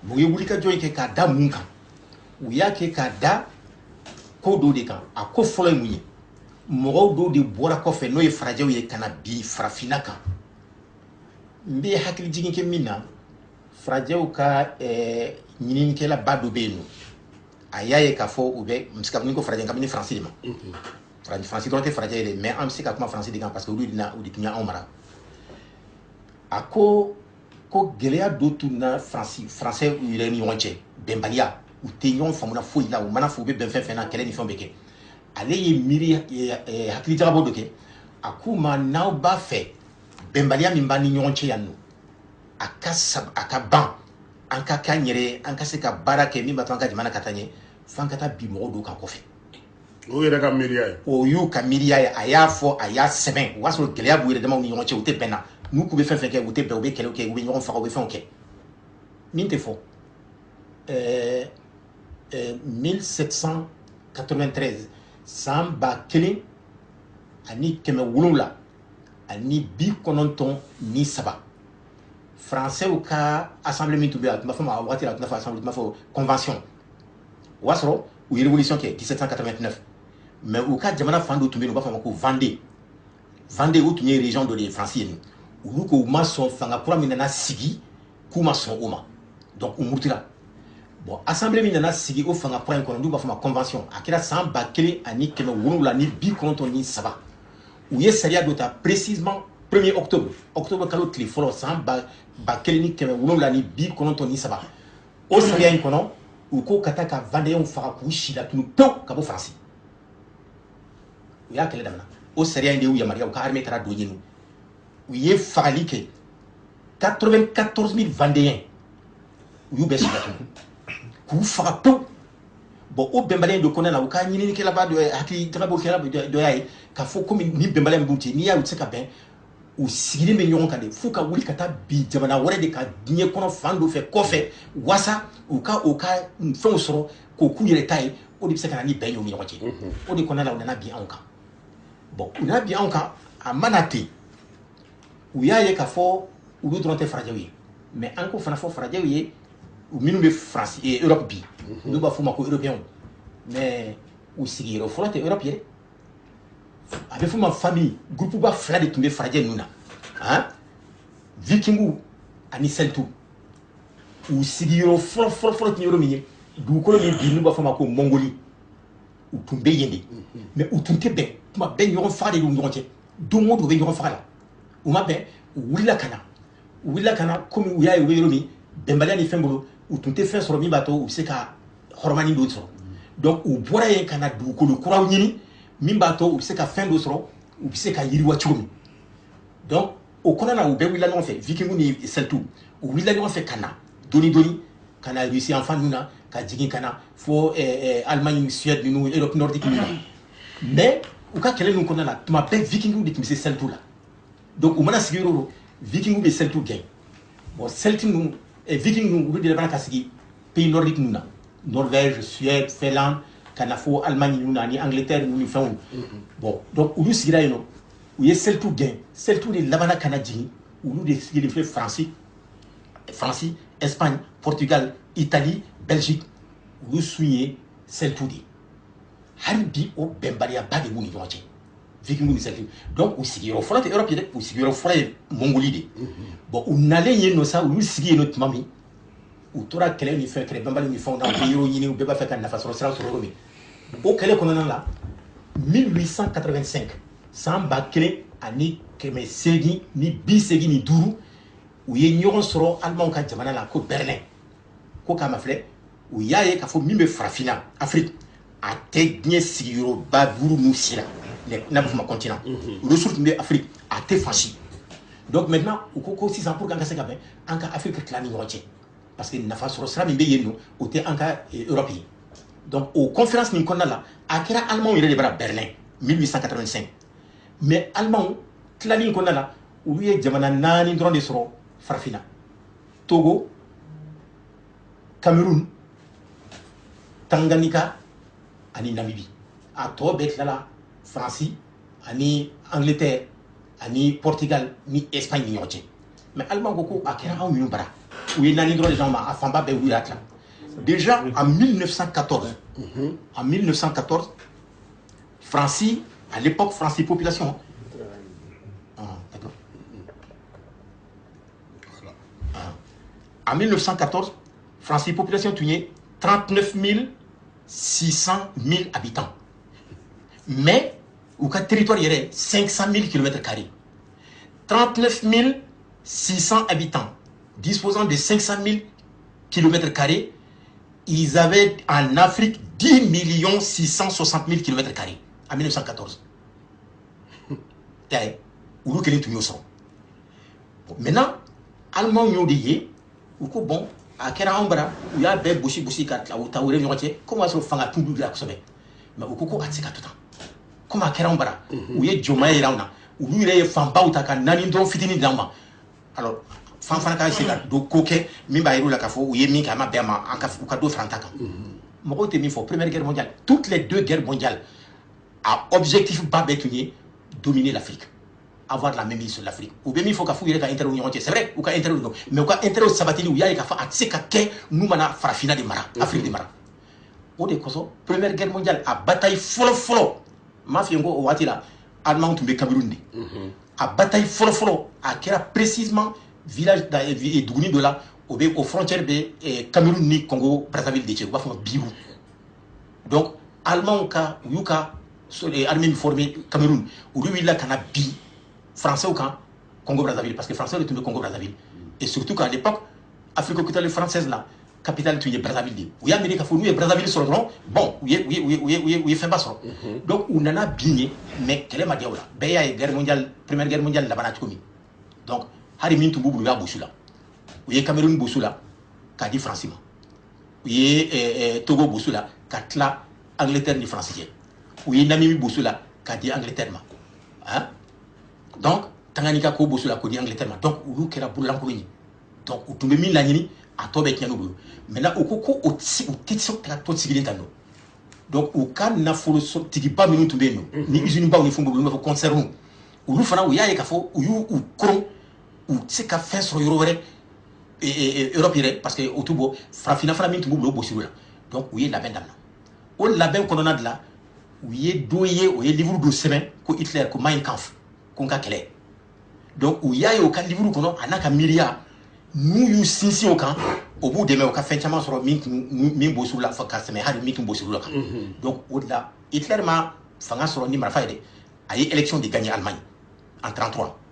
u ye wulikajɔ in kɛ k'a da mun kan u y'a kɛ k'a da ko dɔ de kan a ko fɔlɔ ye mun ye mɔgɔw dɔw de bɔra kɔfɛ n'o ye farajɛw ye ka na bi farafinna kan n bɛ hakili jigin kɛ min na farajɛw ka ɲininikɛla ba dɔ bɛ yen nɔ a y'a ye k'a fɔ u bɛ ni ko farajɛ kabini faransi de ma faransi dɔrɔn tɛ farajɛ ye dɛ mais an bɛ se ka kuma faransi de kan parce que olu de tun y'anw mara a ko gɛlɛya dɔ tun na faransɛ yɛrɛ ni ɲɔgɔn cɛ bɛnbaliya u tɛ ɲɔgɔn faamuna foyi la u mana fɔ u bɛ bɛn fɛn fɛn na kɛlɛ ni fɛn bɛ kɛ ale ye miiri hakili jagabɔ dɔ kɛ a k'u ma n'aw b'a fɛ bɛnbaliya min b'an ni ɲɔgɔn cɛ yan nɔ a ka ban an ka k'an yɛrɛ an ka se ka baara kɛ min b'a to an ka jamana ka taa ɲɛ f'an ka taa bi mɔgɔw dɔw kan kɔfɛ o yɛrɛ ka miiriya ye o y'u ka miiriya ye a y'a fɔ a y'a sɛbɛn o b'a sɔrɔ gɛlɛya b'u yɛrɛ damaw ni ɲɔgɔn cɛ u tɛ bɛn na n'u k'u bɛ fɛn fɛn kɛ u tɛ bɛn u bɛ kɛlɛw kɛ u bɛ ɲɔgɔn faga u bɛ fɛnw kɛ min tɛ fɔ 1793 san 1793 ani 93 français ka assemblée min tun bɛ yen a tun b'a fɔ ma a waati la a tun b'a fɔ assemblée tun b'a fɔ convention o y'a sɔrɔ u ye révolution kɛ 1789 mais u ka jamana fan dɔ tun bɛ yen u b'a fɔ ma ko Vendée o tun ye région dɔ de ye France ye olu ko u ma sɔn fanga kura min nana sigi k'u ma sɔn o ma donc u murutira bon assemblée min nana sigi o fanga kura in kɔnɔ n'u b'a fɔ ma convention a kɛra san 1793 u ye sariya dɔ ta précisément 1er octobre kalo tile fɔlɔ san 1793 o sariya in kɔnɔ u ko ka taa ka Vendéens faga k'u si latunu pewu ka bɔ Faransi u y'a kɛlɛ daminɛ o sariya in de y'u yamaruya u ka armée taara don yen u ye fagali kɛ 94 000 Vendéens u y'u bɛɛ si latunu k'u faga pewu bon o bɛnbaliya in de kɔnɔna na u ka ɲininikɛlaba dɔ hakili jagabɔkɛla dɔ y'a ye k'a fɔ komi ni bɛnbaliya min b'u cɛ n'i y'a ye u tɛ se ka bɛn u sigilen bɛ ɲɔgɔn kan de f'u ka wuli ka taa bi jamana wɛrɛ de ka diɲɛ kɔnɔ fan dɔ fɛ kɔfɛ wasa u ka fɛnw sɔrɔ k'o k'u yɛrɛ ta ye o de bɛ se ka na ni bɛn ye u ni ɲɔgɔn cɛ o de kɔnɔna la u nana bin anw kan bon u nana bin anw kan a mana ten u y'a ye k'a fɔ olu dɔrɔn tɛ farajɛw ye mais an ko fana fɔ farajɛw ye minnu bɛ Faransi Europe bi n'u b'a fɔ o ma ko européens mais u sigiyɔrɔ fɔlɔ tɛ Europe ye a bɛ fɔ o ma famille groupe ba fila de tun bɛ farajɛ ninnu na vikingu ani Celtu u sigiyɔrɔ fɔlɔ tun yɔrɔ min ye dugukolo min bi n'u b'a fɔ ma ko Mongolie u tun bɛ yen de mais u tun tɛ bɛn tuma bɛɛ ɲɔgɔn faga de y'u ɲɔgɔn cɛ don o don u bɛ ɲɔgɔn faga la u ma bɛn u wulila ka na komi u y'a ye u bɛ yɔrɔ min bɛnbaliya ni fɛn bolo u tun tɛ fɛn sɔrɔ min b'a to u bɛ se ka hɔrɔnmani dɔ sɔrɔ donc u bɔra yen ka na dugukolo kuraw ɲini min b'a to u bɛ se ka fɛn dɔ sɔrɔ u bɛ se ka yiriwa cogo min donc o kɔnɔna na u bɛɛ wulila ɲɔgɔn fɛ vikingu ni Celtes u wulila ɲɔgɔn fɛ ka na dɔɔni ka na Russie yan fan ninnu na ka jigin ka na fo Allemagne Suède ninnu Europe nordique ninnu na mais u ka kɛlɛ ninnu kɔnɔna na tuma bɛɛ vikingu de tun bɛ se Celtes la donc u mana sigi yɔrɔ o yɔrɔ vikingu bɛ Celtes gɛn bon Celtes ninnu viking ninnu olu de b'a ka sigi pays nordique ninnu na Norvège Suède Finlande ka na fo Allemagne ninnu na ni Angleterre ninnu ni fɛnw bon donc olu sigira yen nɔ u ye Celtes gɛn Celtes de labanna ka na jigin olu de sigilen filɛ Faransi Espagne Portugal Italie Belgique olu sun ye Celtes de hali bi o bɛnbaliyaba de b'u ni ɲɔgɔn cɛ vikingu ni Celtes donc u sigiyɔrɔ fɔlɔ tɛ Europe ye dɛ u sigiyɔrɔ fɔlɔ ye Mongolie de bon u nalen yen nɔ sa olu sigi yen nɔ tuma min u tora kɛlɛ ni fɛn kɛlɛ bɛnbali ni fɛnw na u bɛ yɔrɔ ɲini u bɛɛ b'a fɛ ka nafa sɔrɔ sira sɔrɔ yɔrɔ min o kɛlɛ kɔnɔna la 1885 san 1885 u ye ɲɔgɔn sɔrɔ Alimanw ka jamana la ko Berlin ko k'a ma filɛ u y'a ye k'a fɔ min bɛ farafinna Afrique a tɛ diɲɛ sigiyɔrɔba 5 ninnu si la n'a bɛ fɔ ma continent olu surtout tun bɛ Afrique a tɛ fan si donc maintenant u ko sisan pour que an ka se ka bɛn an ka Afrique tila ni ɲɔgɔn cɛ parce que nafa sɔrɔ sira min bɛ yen nɔ o tɛ an ka Europe ye donc o conférence nin kɔnɔna la a kɛra Alimanw yɛrɛ de bara Berlin 1885 mais Alimanw tilali in kɔnɔna la olu ye jamana 4 dɔrɔn de sɔrɔ farafinna Togo Cameroun Tanganyika ani Namibie a tɔ bɛɛ tilala Faransi ani Angleterre ani Portugal ni Espagne ni ɲɔgɔn cɛ mais Alimanw ko a kɛra anw minnu bara u ye 4 dɔrɔn de d'anw ma a fanba bɛɛ wulila tila déjà en 1914 Franci à l'époque Franci population d'accord. En 1914 Franci population tuait 39 600 000 habitants mais au cas territoire il y avait 500 000 km². 39 600 habitants disposant de 500 000 km², ils avaient en Afrique 10 660 000 km² en 1914. Maintenant, Allemands ont dit, bon, à Kerambra, il y a des bouchis kat la ou taouré ñoté, comment se fanga tout de la sobe. Mais au coco atsika tout comme à Kerambra, où il y a Jomaï Rauna, où il y a Famba ou Taka, Nanindon Fitini Dama. Alors, fanfana c'est là, do coquet, Mimbaïrou la Cafo, ou Yemi Kama Berma, en Kafoucado Frantaka. Moro Temifo, Première Guerre mondiale, toutes les 2 guerres mondiales, a objectif bas bétunier, dominer l'Afrique. Avoir la même mise sur l'Afrique. Ou bien il faut qu'il y ait un interrogatoire. C'est vrai, ou qu'un interrogatoire. Mais ou qu'un interrogatoire sabatini, où il y a un atseka nous mana farafina de mara, Afrique de mara. Au décoso, Première Guerre mondiale, a bataille follow. Mafiango au Watila, Allemand tombé Cameroun. A bataille follow, a kera précisément village d'Ouguni de là, aux frontières de Cameroun ni Congo, Brazzaville de Tché, ou Birou. Donc, Allemand ka, Yuka, armée formée Cameroun, où lui il a canabi. Français au camp Congo Brazzaville parce que français est tombé Congo Brazzaville et surtout qu'à l'époque Afrique occidentale française là capitale tu es Brazzaville où il y a Amérique faut nous Brazzaville sur le tronc bon oui fait pas donc on en a bien mais quelle est ma diaola beya guerre mondiale première guerre mondiale là-bas commis donc hari min tumbu buluga bosula oui Cameroun bosula ka di français oui Togo bosula ka tla Angleterre ni français oui Namibie bosula ka di Angleterre ma hein. Donc, Tanganyika ko bosula ko di Angleterre donc ulu kera bulan ko ni donc o tumbe min lañini a tobe tiano bulu maintenant o ko o titso ta to sigile tando donc o kan na folo so tigi ba minu tumbe no ni usine ba o ni fumbu bulu fo concerne ulu fana o yaye ka fo o yu o kron o se ka fin so yoro were Europe yere parce que o tubo frafina fana min tumbu bulu bosula donc o ye label damna o label konona de la o ye doye o ye livre de semaine ko Hitler ko Mein Kampf qu'on a donc où il y a aucun livre qu'on a naka miria nous you sinsi au camp au bout de mai au ka fɛn caman sɔrɔ min b'o sugu la fo ka tɛmɛ hali min tun b'o sugu la kan donc au delà Hitler ma fanga sɔrɔ ni marifa ye dɛ a ye élection de gagner Allemagne en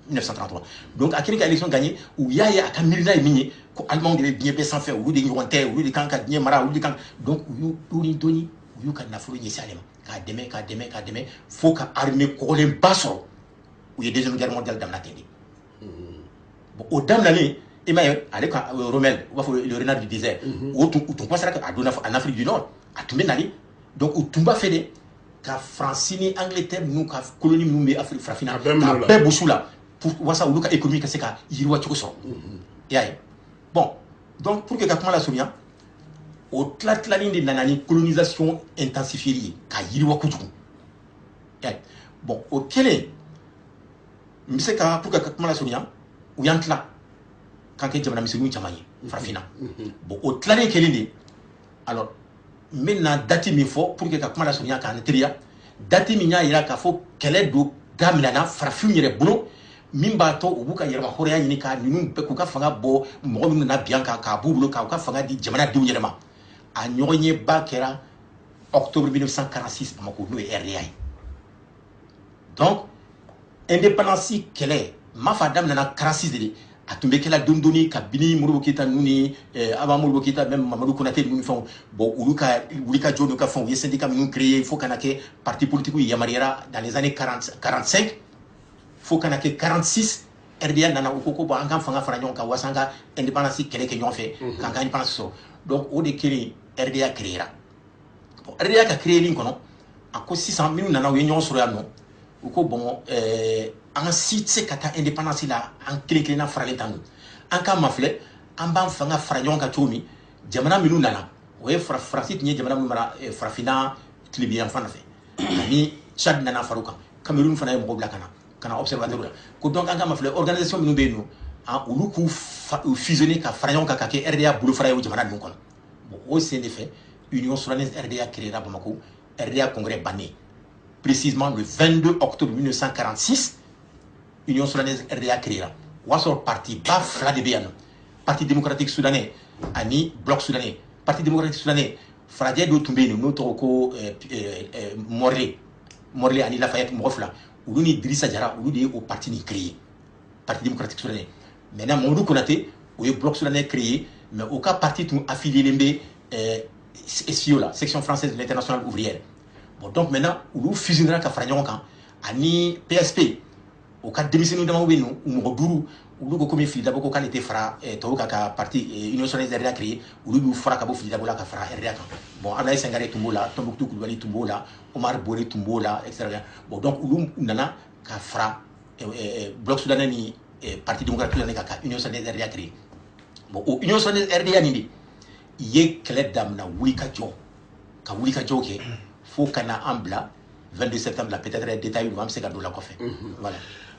1933 donc a kɛlen ka élection gagner u y'a ye a ka miirina ye min ye ko Allemagne de bɛ diɲɛ bɛɛ sanfɛ olu de ɲɔgɔn tɛ olu de kan ka diɲɛ mara olu de kan donc u y'u doni u y'u ka nafolo ɲɛsin ale ma k'a dɛmɛ fo ka armée kɔgɔlenba sɔrɔ u ye deuxième guerre mondiale damina ten de bon o daminalen i m'a ye ale ka Rommel u b'a fɔ le renard du désert o tun commencera ka donna en Afrique du Nord a tun bɛ nali donc u tun b'a fɛ de ka Faransi ni Angleterre ninnu ka colonie minnu bɛ Afrique farafinna k'a bɛɛ bosu la pour walasa olu ka économie ka se ka yiriwa cogo sɔrɔ i y'a ye bon donc pour que ka kuma la surunya o tilatilali de nana ni colonisation intensifiée ye ka yiriwa kojugu i y'a ye bon o kɛlen n bɛ se ka pour que ka kuma la surunya u y'an tila k'an kɛ jamana misɛnninw caman ye farafinna bon o tilalen kɛlen de alors n bɛ na date min fɔ pour que ka kuma la surunya k'an teliya date min y'a jira k'a fɔ kɛlɛ don daminɛna farafinw yɛrɛ bolo min b'a to u b'u ka yɛrɛma hɔrɔnya ɲini ka ninnu bɛɛ k'u ka fanga bɔ mɔgɔ minnu nana bi an kan k'a b'u bolo k'u ka fanga di jamanadenw yɛrɛ ma a ɲɔgɔn yeba kɛra octobre 1946 Bamako n'o ye RDA ye donc indépendance kɛlɛ m'a fɔ a daminɛna 46 de a tun bɛ kɛla dɔɔni dɔɔni kabini Modibo Keyita ninnu ni avant Modibo Keyita même Mamadou Konaté ninnu ni fɛnw bon olu ka wulikajɔ n'u ka fɛnw u ye syndicat minnu créé fo kana kɛ parti politique yamaruyara dans les années 45 fo kana kɛ 46 RDA nana u ko ko bon an ka fanga fara ɲɔgɔn kan walasa an ka indépendance kɛlɛ kɛ ɲɔgɔn fɛ k'an ka indépendance sɔrɔ donc o de kɛlen RDA créera bon RDA ka créeli kɔnɔ a ko sisan minnu nana u ye ɲɔgɔn sɔrɔ yan nɔ u ko bon an si tɛ se ka taa indépendance la an kelen kelenna faralen t'an an ka mafilɛ an b'an fanga fara ɲɔgɔn kan cogo min jamana minnu nana o ye Faransi tun ye jamana minnu mara farafinna tilebiyan fan fɛ ani Tchad nana far'u kan Cameroun fana ye mɔgɔ bila ka na observateur la ko donc an ka mafilɛ organisation minnu bɛ yen nɔ olu k'u fusionner ka fara ɲɔgɔn kan ka kɛ RDA bolofara ye o jamana ninnu kɔnɔ bon o sen de fɛ Union soudanaise RDA créera Bamako RDA congrès banné précisément le 22 octobre 1946 Union soudanaise RDA créera o y'a sɔrɔ parti ba fila de bɛ yan nɔ parti démocratique soudanais ani bloc soudanais parti démocratique soudanais farajɛ dɔ tun bɛ yen n'o tɔgɔ ko Morley ani Lafayette mɔgɔ fila olu ni Dirisa Jara olu de ye o parti nin créé parti démocratique soudanais maintenant Mamadou Konaté o ye bloc soudanais créé mais o ka parti tun affilié len bɛ SFIO la section française de l'internationale ouvrière bon donc maintenant olu fusionnera ka fara ɲɔgɔn kan ani PSP o ka denmisɛnninw dama bɛ yen nɔ u mɔgɔ duuru olu ko komi Filidabo ko k'ale tɛ fara tɔw kan ka parti Union soudanaise RDA créé olu y'u fara ka bɔ Filidabo la ka fara RDA kan bon Ablaye Sangare tun b'o la Tombouctou Coulibaly tun b'o la Omar Bore tun b'o la etc bon donc olu nana ka fara bloc soudanais ni parti démocratique soudanais ka Union soudanaise RDA créé bon o Union soudanaise RDA nin de i ye kɛlɛ daminɛ wulikajɔ ka wulikajɔw kɛ fo ka na an bila 22 septembre la peut-être détail an bɛ se ka don o la kɔfɛ voilà.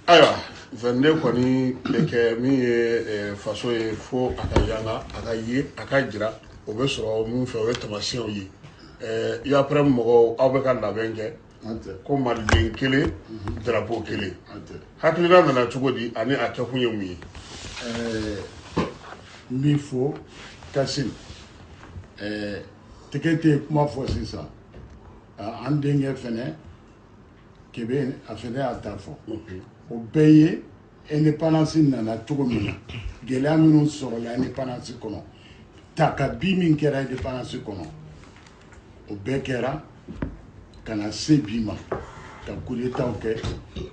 ayiwa 22 kɔni bɛ kɛ min ye faso ye fo a ka yanga a ka ye a ka jira o bɛ sɔrɔ min fɛ o ye tamasiyɛnw ye yaprɛ mɔgɔw aw bɛ ka labɛn kɛ ko maliden kelen drapeau kelen hakilina nana cogo di ani a kɛkun ye mun ye n b'i fo Kasim tɛgɛ tɛ kuma fɔ sisan an denkɛ fɛnɛ kebe a fɛnɛ y'a ta fɔ o bɛɛ ye indépendance nana cogo min na gɛlɛya minnu sɔrɔla indépendance kɔnɔ takabi min kɛra indépendance kɔnɔ o bɛɛ kɛra ka na se bi ma ka coup d'état kɛ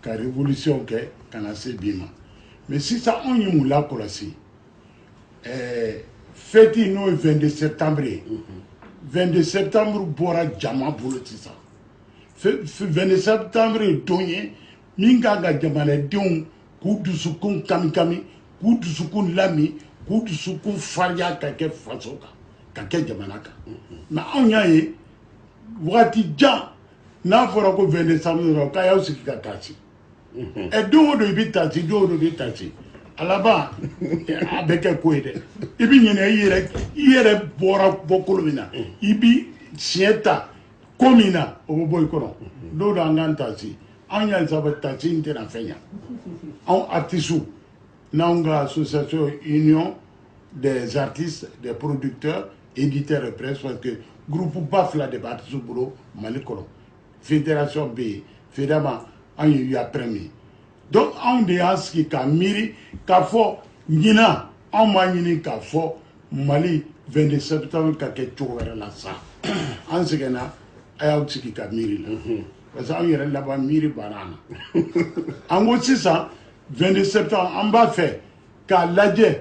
ka révolution kɛ ka na se bi ma mais sisan anw ye mun lakɔlɔsi fête n'o ye 22 septembre ye 22 septembre bɔra jama bolo sisan 22 septembre ye don ye min kan ka jamanadenw k'u dusukun kami-kami k'u dusukun lami k'u dusukun farinya ka kɛ faso kan ka kɛ jamana kan mais anw y'a ye wagati jan n'a fɔra ko 22 septembre k'a y'aw sigi ka taasi don o don i bɛ taasi don o don i bɛ taasi a laban a bɛ kɛ ko ye dɛ i bɛ ɲinɛ i yɛrɛ bɔra bɔkolo min na i bɛ siɲɛ ta ko min na o bɛ bɔ i kɔrɔ don dɔ an k'an taasi anw y'a saba taasi in tɛna fɛn ɲa anw artisiw n'anw ka association union des artistes, des producteurs, éditeurs et presse, parce que groupe BAF la débat sur bureau Malikolo, fédération B, fédéralement, on y a premier. Donc, on est à ce qui a miri, qu'a fait, Nina, on m'a dit qu'a fait, Mali, 22 septembre, qu'a fait tout là ça. En ce cas-là, il y a aussi qui a miri. Parce qu'on y a là-bas miri banane. En gros, c'est ça, 22 septembre, on va faire, qu'a l'adje,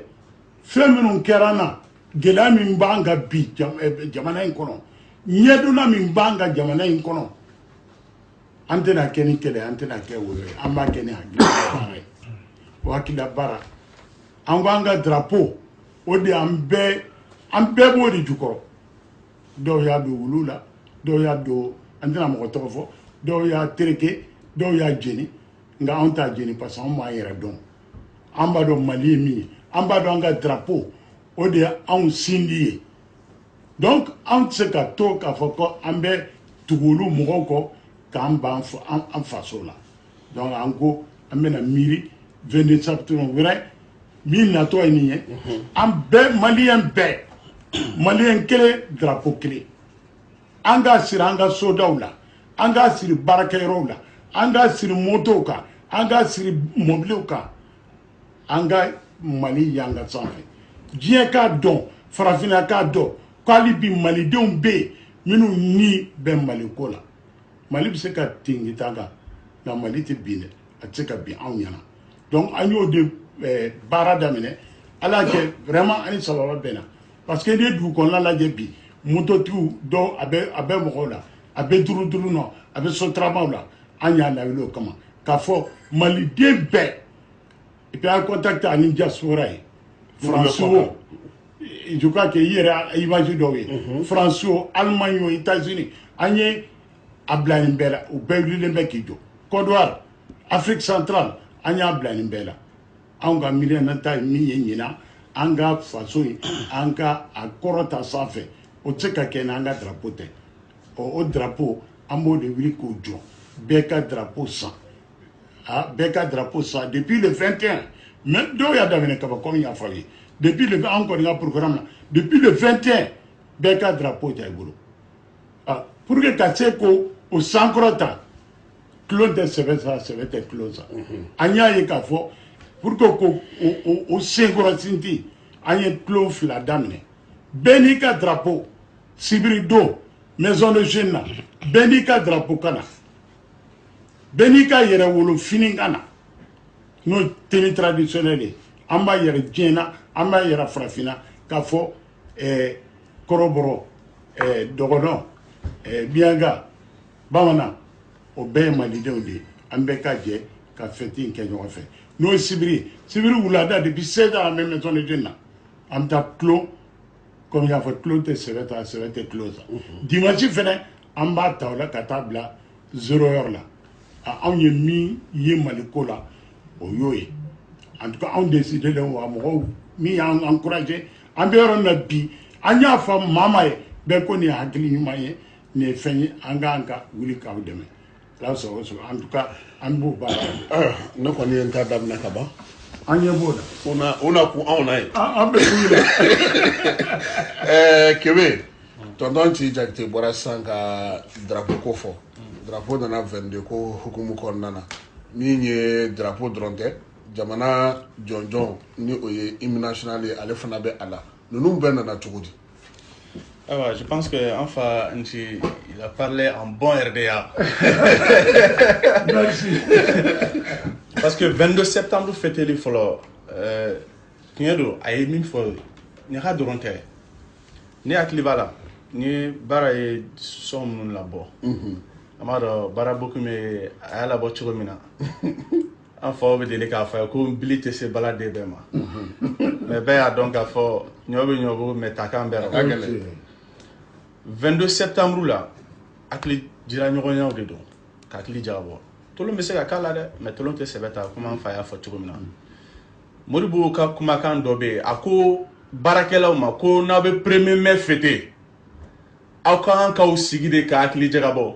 fait mon kerana, gela min banga bi, jamana in kono. Nyeduna min banga jamana in kono. Antena keni kele, antena ke wole, amba keni hagli. Wakila bara. Angwanga drapeau, odi ambe bodi jukoro. Do ya do ulula, do ya do, antena mokotofo, do ya tereke, do ya jeni. Nga anta jeni pasa amba yera don. Amba do mali mi, amba do anga drapeau, odi an sindi. Donc, an tseka to ka foko ambe tugulu mokoko, quand en face là. Donc en gros, on met la miri, 22 septembre vrai, mille na toi ni en bé malien kele drapeau clé. Anga sir anga sodaula, anga sir barakerola, anga sir motoka, anga sir mobiloka, anga mali yanga sanfe. Dieu ka don, farafina ka don, kwali bi mali don be, minu ni ben malikola. Mali bɛ se ka tingi taga nka Mali tɛ bin dɛ a tɛ se ka bin anw ɲɛna donc an y'o de baara daminɛ ala y'a kɛ vraiment an ni sababa bɛnna parce que n'i ye dugu kɔnɔna lajɛ bi mototigiw dɔw a bɛ mɔgɔw la a bɛ duruduru nɔ a bɛ sotaramaw la an y'a lawuli o kama k'a fɔ maliden bɛɛ et puis an contacté ani diaspora ye France o je crois que i yɛrɛ image dɔw ye France o Allemagne o États-Unis an ye a bila nin bɛɛ la u bɛɛ wililen bɛ k'i jɔ Côte d'Ivoire Afrique centrale an y'a bila nin bɛɛ la anw ka miliyɔn ta ye min ye ɲinan an ka faso in an ka a kɔrɔta sanfɛ o tɛ se ka kɛ n'an ka drapeau tɛ o drapeau an b'o de wuli k'o jɔ bɛɛ ka drapeau san bɛɛ ka drapeau san depuis le 21 mais dɔw y'a daminɛ kaban comme y'a fɔ aw ye depuis le an kɔni ka programme na depuis le 21 bɛɛ ka drapeau tɛ i bolo pour que ka se ko o sankɔrɔta tulon tɛ sɛbɛ tɛ tulon sa an y'a ye k'a fɔ pour que ko o senkɔrɔsinti an ye tulon 2 daminɛ bɛɛ n'i ka drapeau sibiri don maison de jeunes na bɛɛ n'i ka drapeau ka na bɛɛ n'i ka yɛrɛwolo fini ka na n'o ye tenue traditionnelle ye an b'a yɛrɛ diɲɛ na an b'a yɛrɛ farafinna k'a fɔ kɔrɔbɔrɔ dɔgɔnɔ miyaga bamanan o bɛɛ ye malidenw de ye an bɛɛ ka jɛ ka fête in kɛ ɲɔgɔn fɛ n'o ye sibiri wulada depuis 16 ans an bɛ maison de jeunes na an bɛ taa tulon comme y'a fɔ tulon tɛ sɛbɛ ta sɛbɛ tɛ tulon sa dimanche fɛnɛ an b'a ta o la ka taa bila 0 heure la anw ye min ye maliko la o y'o ye en tout cas anw décidé len wa mɔgɔw min y'an encouragé an bɛ yɔrɔ min na bi an y'a fɔ maa ye bɛɛ ko nin ye hakili ɲuman ye nin ye fɛn ye an k'an ka wuli k'aw dɛmɛ ala sɔrɔ en tout cas an b'o baara ne kɔni ye n ta daminɛ ka ban an ɲɛ b'o la o na kun anw na ye an bɛ kun la Kebe tonton ci Jakite bɔra sisan ka drapeau ko fɔ drapeau nana 22 ko hukumu kɔnɔna na min ye drapeau dɔrɔn tɛ jamana jɔnjɔn ni o ye hymne national ye ale fana bɛ a la ninnu bɛɛ nana cogo di? Alors, je pense que enfin, il a parlé en bon RDA. Merci. Parce que 22 septembre fêté les follow. Tiens-le, aïe min fo, n'y a de ronté. Ni à Clivala, ni baraye somme là-bas. Amado bara beaucoup mais à la voiture mina. Enfin, on veut dire qu'à faire comme billet se balader bema. Mais ben donc à faire, nyobo mais ta camera. 22 septembre là, akli jira ɲɔgɔn yaw de don k'akili jagabɔ tolon bɛ se ka k'a la dɛ mais tolon tɛ sɛbɛ ta komi an fa y'a fɔ cogo min na Modibo ka kumakan dɔ bɛ yen a ko baarakɛlaw ma ko n'aw bɛ premier mai fêter aw ka kan k'aw sigi de ka hakili jagabɔ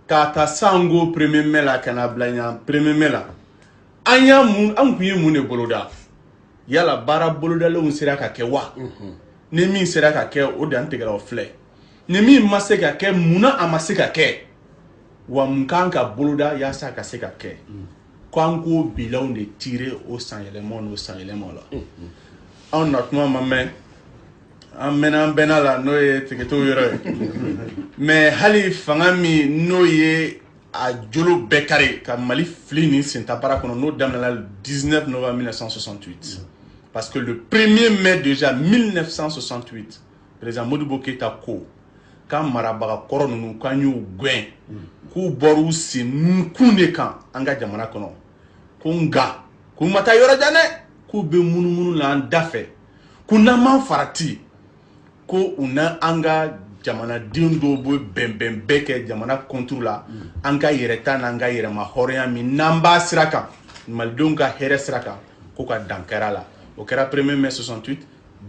k'a ta san ko premier mai la ka na bila ɲan premier mai la an kun ye mun de boloda yala baara bolodalenw sera ka kɛ wa ni min sera ka kɛ o dan tigɛra o filɛ ni min ma se ka kɛ munna a ma se ka kɛ wa mun kan ka boloda yaasa ka se ka kɛ k'an ko bilaw de tirer o sanyɛlɛmaw n'o sanyɛlɛmaw la anw na tuma ma mɛn an mɛnna an bɛnna la n'o ye tigɛtɔw yɔrɔ ye mais hali fanga min n'o ye a jolo bɛɛ kari ka Mali fili nin senta baara kɔnɔ n'o daminɛna le 19 novembre 1968 parce que le 1er mai déjà 1968 président Modibo Keïta ko k'an marabaga kɔrɔ ninnu k'an y'u gɛn k'u bɔr'u sen kun de kan an ka jamana kɔnɔ ko nka k'u ma taa yɔrɔ jan dɛ k'u bɛ munumunu la an da fɛ k'u n'an man farati ko u na an ka jamanadenw dɔw bɛ bɛnbɛn bɛɛ kɛ jamana contre la an ka yɛrɛta n'an ka yɛrɛma hɔrɔnya min n'an b'a sira kan malidenw ka hɛrɛ sira kan ko ka dan kɛra la o kɛra 1er mai 68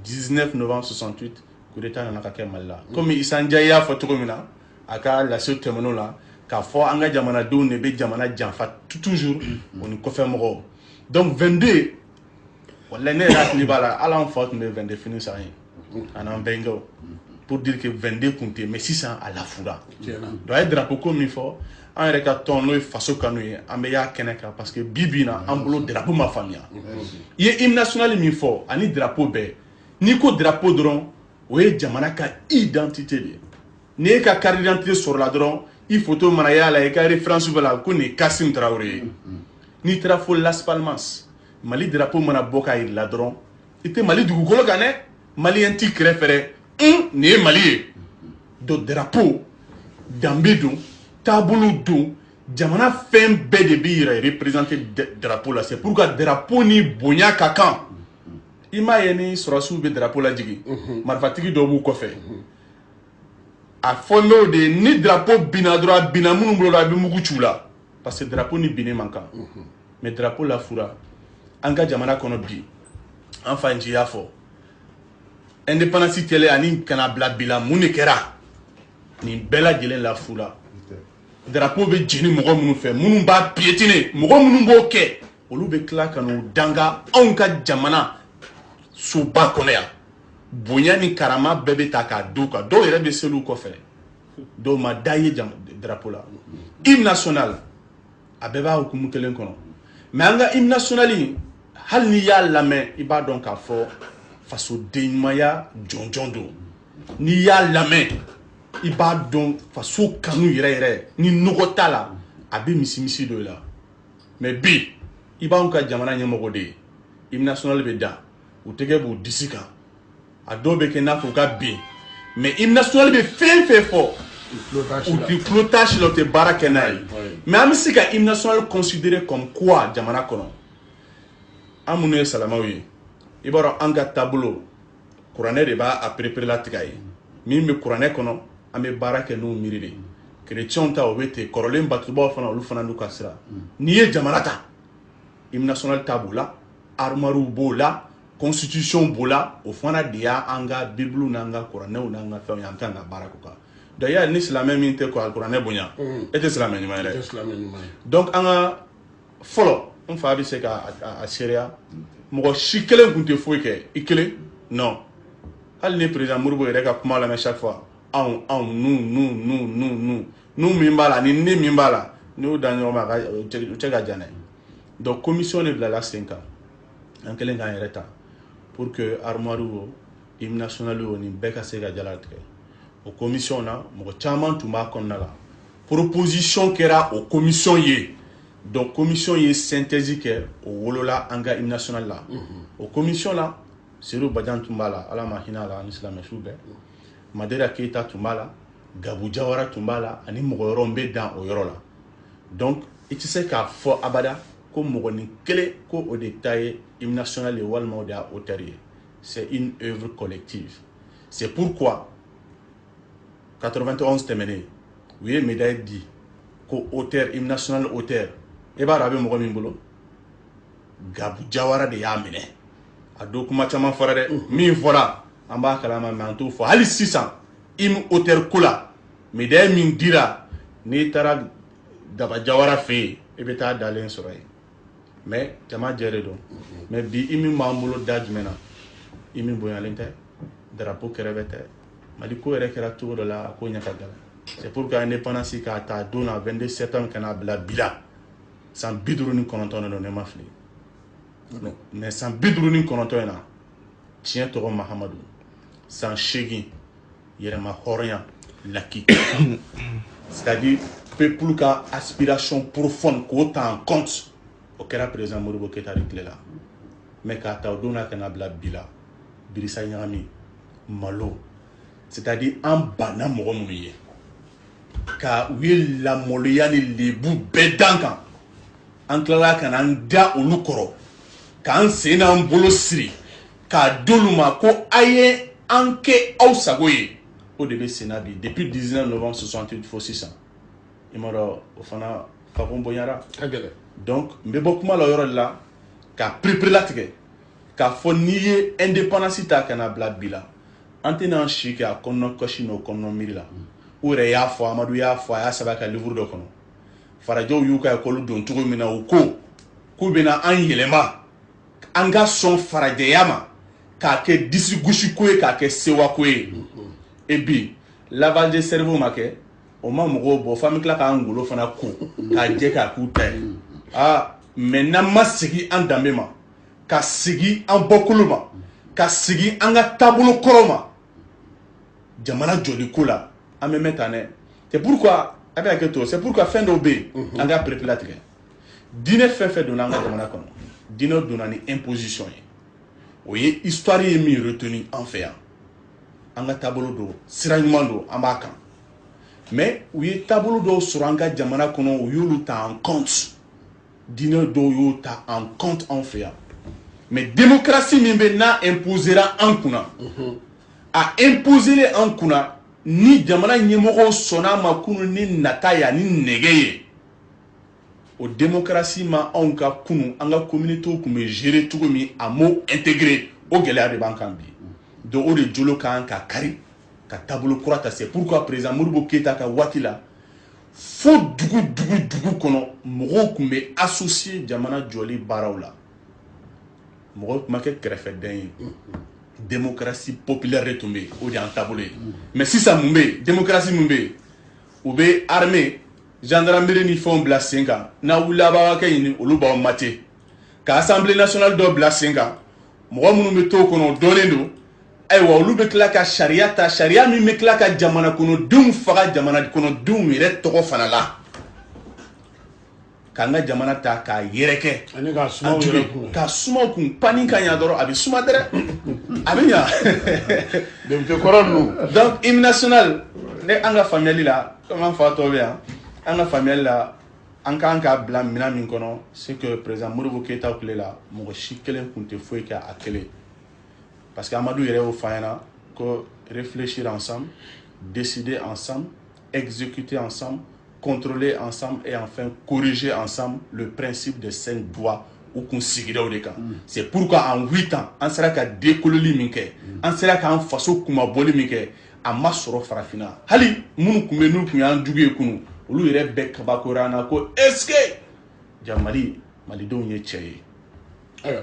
19 novembre 68 coup d'état nana ka kɛ Mali la comme Issa Ndiaye y'a fɔ cogo min na a ka lasew tɛmɛn'o la k'a fɔ an ka jamanadenw de bɛ jamana janfa toujours o ni kɔfɛ mɔgɔw donc 22 walahi ne yɛrɛ hakili b'a la hali an fa tun bɛ 22 fini san ye a n'an bɛnkɛw pour dire que 22 kun tɛ mais sisan a lafura donc a ye drapeau ko min fɔ an yɛrɛ ka tɔn n'o ye faso kanu ye an bɛ y'a kɛnɛ kan parce que bi bi in na an bolo drapeau ma faamuya i ye hymne national min fɔ ani drapeau bɛɛ n'i ko drapeau dɔrɔn o ye jamana ka identité de ye n'i ye ka carte d'identité sɔrɔ la dɔrɔn i photo mana y'a la i ka référence bɛ la ko nin ye Kassim Traoré ye n'i taara fo Las Palmas Mali drapeau mana bɔ k'a yir'i la dɔrɔn i tɛ Mali dugukolo kan dɛ maliyɛn t'i kɛrɛfɛ dɛ nin ye Mali ye donc drapeau danbe don taabolo don jamana fɛn bɛɛ de b'i yɛrɛ représenter drapeau la c'est pourquoi drapeau ni bonya ka kan i m'a ye ni sɔrɔsiw bɛ drapeau lajigi marifatigi dɔw b'u kɔfɛ a fɔ n'o de ye ni drapeau binna dɔrɔn a binna minnu bolo la a bɛ mugu ci u la parce que drapeau ni binni man kan mais drapeau la fura an ka jamana kɔnɔ bi an fa nci y'a fɔ indépendance tɛlɛ ani kana bila bi la mun de kɛra nin bɛɛ lajɛlen la fura drapeau bɛ jeni mɔgɔ minnu fɛ minnu b'a piétiner mɔgɔ minnu b'o kɛ olu bɛ tila ka n'u danga anw ka jamana soba kɔnɔ yan bonya ni karama bɛɛ bɛ ta k'a d'u kan dɔw yɛrɛ bɛ seli u kɔfɛ dɔw ma da ye drapeau la hymne national a bɛɛ b'a hukumu kelen kɔnɔ mais an ka hymne national in hali n'i y'a lamɛn i b'a dɔn k'a fɔ fasoden ɲumanya jɔnjɔn don n'i y'a lamɛn i b'a dɔn faso kanu yɛrɛ yɛrɛ ni nɔgɔ t'a la a bɛ misi dɔ i la mais bi i b'anw ka jamana ɲɛmɔgɔ de ye hymne national bɛ da u tɛgɛ b'u disi kan a dɔw bɛ kɛ n'a fɔ u ka bin mais hymne national bɛ fɛn fɛn fɔ u tɛ tulo t'a si la u tɛ baara kɛ n'a ye mais an bɛ se ka hymne national considérer comme quoi jamana kɔnɔ an minnu ye salamaw ye i b'a dɔn an ka taabolo kuranɛ de b'a perepere latigɛ ye min bɛ kuranɛ kɔnɔ an bɛ baara kɛ n'o miiri de kerecɛnw ta o bɛ ten kɔrɔlen batubaw fana olu fana n'u ka sira n'i ye jamana ta hymne national ta b'o la armoiries b'o la constitution b'o la o fana de y'an ka bibiliw n'an ka kuranɛw n'an ka fɛnw ye an kan ka baara k'o kan donc yali ni silamɛ min tɛ kuranɛ bonya e tɛ silamɛ ɲuman ye dɛ donc an ka fɔlɔ n fa bɛ se ka a seereya mɔgɔ si kelen tun tɛ foyi kɛ i kelen non hali ni président Modibo yɛrɛ ka kuma lamɛn chaque fois anw nu min b'a la ni ne min b'a la ni y'o da ɲɔgɔn ma o cɛ ka jan dɛ donc commission de bilala sen kan an kɛlen k'an yɛrɛ ta pour que armoire o hymne national o nin bɛɛ ka se ka jalatigɛ o commission na mɔgɔ caman tun b'a kɔnɔna la proposition kɛra o commission ye donc commission ye synthèse kɛ o wolola an ka hymne national la o commission la Seydou Badiane tun b'a la ala ma hinɛ a la ani silamɛsiw bɛɛ Madera Keita tun b'a la Gabu Jawara tun b'a la ani mɔgɔ wɛrɛw bɛ dan o yɔrɔ la donc i tɛ se k'a fɔ abada ko mɔgɔnin kelen ko o de ta ye hymne national ye walima o de y'a auteur ye c'est une œuvre collective c'est pourquoi 91 tɛmɛnen u ye médaille di ko auteur hymne national auteur e b'a dɔn a bɛ mɔgɔ min bolo Gabu Jawara de y'a minɛ a don kuma caman fɔra dɛ min fɔra an b'a kalama mais an t'o fɔ hali sisan hymne auteur ko la médaille min dira n'i taara Daba Jawara fɛ yen i bɛ taa dalen sɔrɔ yen mais jama jɛre don mais bi i min b'an bolo da jumɛn na i min bonyalen tɛ drapeau kɛrɛfɛ tɛ mali ko yɛrɛ kɛra cogo dɔ la a ko ɲɛ ka gɛlɛn c'est pour que indépendance k'a ta don na 22 septembre ka n'a bila bi la san 59 de don ne ma fili mais san 59 in na tiɲɛ tɔgɔ mahamadu san 8 yɛrɛma hɔrɔnya laki c'est-à-dire peuple ka aspiration profonde k'o ta en compte o kɛra président Modibo Keïta de tile la mais k'a ta o don na ka n'a bila bi la birisa ɲagami malo c'est-à-dire an banna mɔgɔ minnu ye ka u ye lamɔloya ni lebu bɛɛ dan kan an tilala ka n'an da olu kɔrɔ k'an sen n'an bolo siri k'a d'olu ma ko a ye an kɛ aw sago ye o de bɛ senna bi depuis 19 novembre 68 fo sisan i m'a dɔn o fana fako bonyara donc n bɛ bɔ kuma la o yɔrɔ de la ka perepere latigɛ k'a fɔ n'i ye indépendance ta ka na bila bi la an tɛna si kɛ a kɔnɔna kɔsi n'o kɔnɔna miiri la o yɛrɛ y'a fɔ Amadu y'a fɔ a y'a sɛbɛn a ka livre dɔ kɔnɔ farajɛw y'u ka école don cogo min na u ko k'u bɛna an yɛlɛma an ka sɔn farajɛya ma k'a kɛ disi gosi ko ye k'a kɛ sewa ko ye et bi lavage de cerveau ma kɛ o ma mɔgɔw bɔ f'an bɛ tila k'an ngolo fana ko k'a jɛ k'a k'u ta ye mais n'an ma segin an danbe ma ka segin an bɔkolo ma ka segin an ka taabolo kɔrɔ ma jamana jɔli ko la an bɛ mɛn tan dɛ c'est pourquoi a bɛ hakɛ to c'est pourquoi fɛn dɔw bɛ yen an ka perepere latigɛ diinɛ fɛn fɛn donna an ka jamana kɔnɔ diinɛ donna ni imposition ye o ye histoire ye min retenu an fɛ yan an ka taabolo don sira ɲuman don an b'a kan mais u ye taabolo dɔw sɔrɔ an ka jamana kɔnɔ u y'olu ta en compte diinɛ dɔw y'o ta en compte an fɛ yan mais démocratie min bɛ n'a imposera an kunna a imposer an kunna ni jamana ɲɛmɔgɔw sɔnna ma kunu ni nata ye ani nɛgɛ ye o démocratie ma anw ka kunu an ka communauté tun bɛ gérer cogo min a m'o intégrer o gɛlɛya de b'an kan bi donc o de jolo kan ka kari ka taabolo kura ta c'est pourquoi président Modibo Keïta ka waati la fo dugu kɔnɔ mɔgɔw tun bɛ associer jamana jɔli baaraw la mɔgɔw tun ma kɛ kɛrɛfɛdɛn ye démocratie populaire de tun bɛ yen o de y'an taabolo ye mais sisan mun bɛ yen démocratie mun bɛ yen u bɛ armée gendarmerie ni fɛnw bila sen kan n'a wulila a b'a kɛ ɲini olu b'aw mate ka assemblée nationale dɔ bila sen kan mɔgɔ minnu bɛ to o kɔnɔ o dɔnnen don ayiwa olu bɛ tila ka sariya ta sariya min bɛ tila ka jamana kɔnɔdenw faga jamana kɔnɔdenw yɛrɛ tɔgɔ fana la k'an ka jamana ta k'a yɛrɛkɛ k'a suma u kun pani ka ɲa dɔrɔn a bɛ suma dɛrɛ a bɛ ɲa donc hymne national ne an ka faamuyali la comme an fa tɔw bɛ yan an ka faamuyali la an kan k'a bila minɛn min kɔnɔ c'est que président Modibo Keïta tile la mɔgɔ si kelen tun tɛ foyi kɛ a kelen parce que Amadu yɛrɛ y'o fɔ an ɲɛna ko réfléchir ensemble décider ensemble exécuter ensemble contrôler ensemble et enfin corriger ensemble le principe de 5 droits ou kun sigira o de kan c'est pourquoi en 8 ans an sera ka décololi min kɛ an sera k'an faso kumabɔli min kɛ a ma sɔrɔ farafinna hali minnu tun bɛ n'u tun y'an jugu ye kunu olu yɛrɛ bɛɛ kabakora an na ko est-ce que jamali malidenw ye cɛ ye ayiwa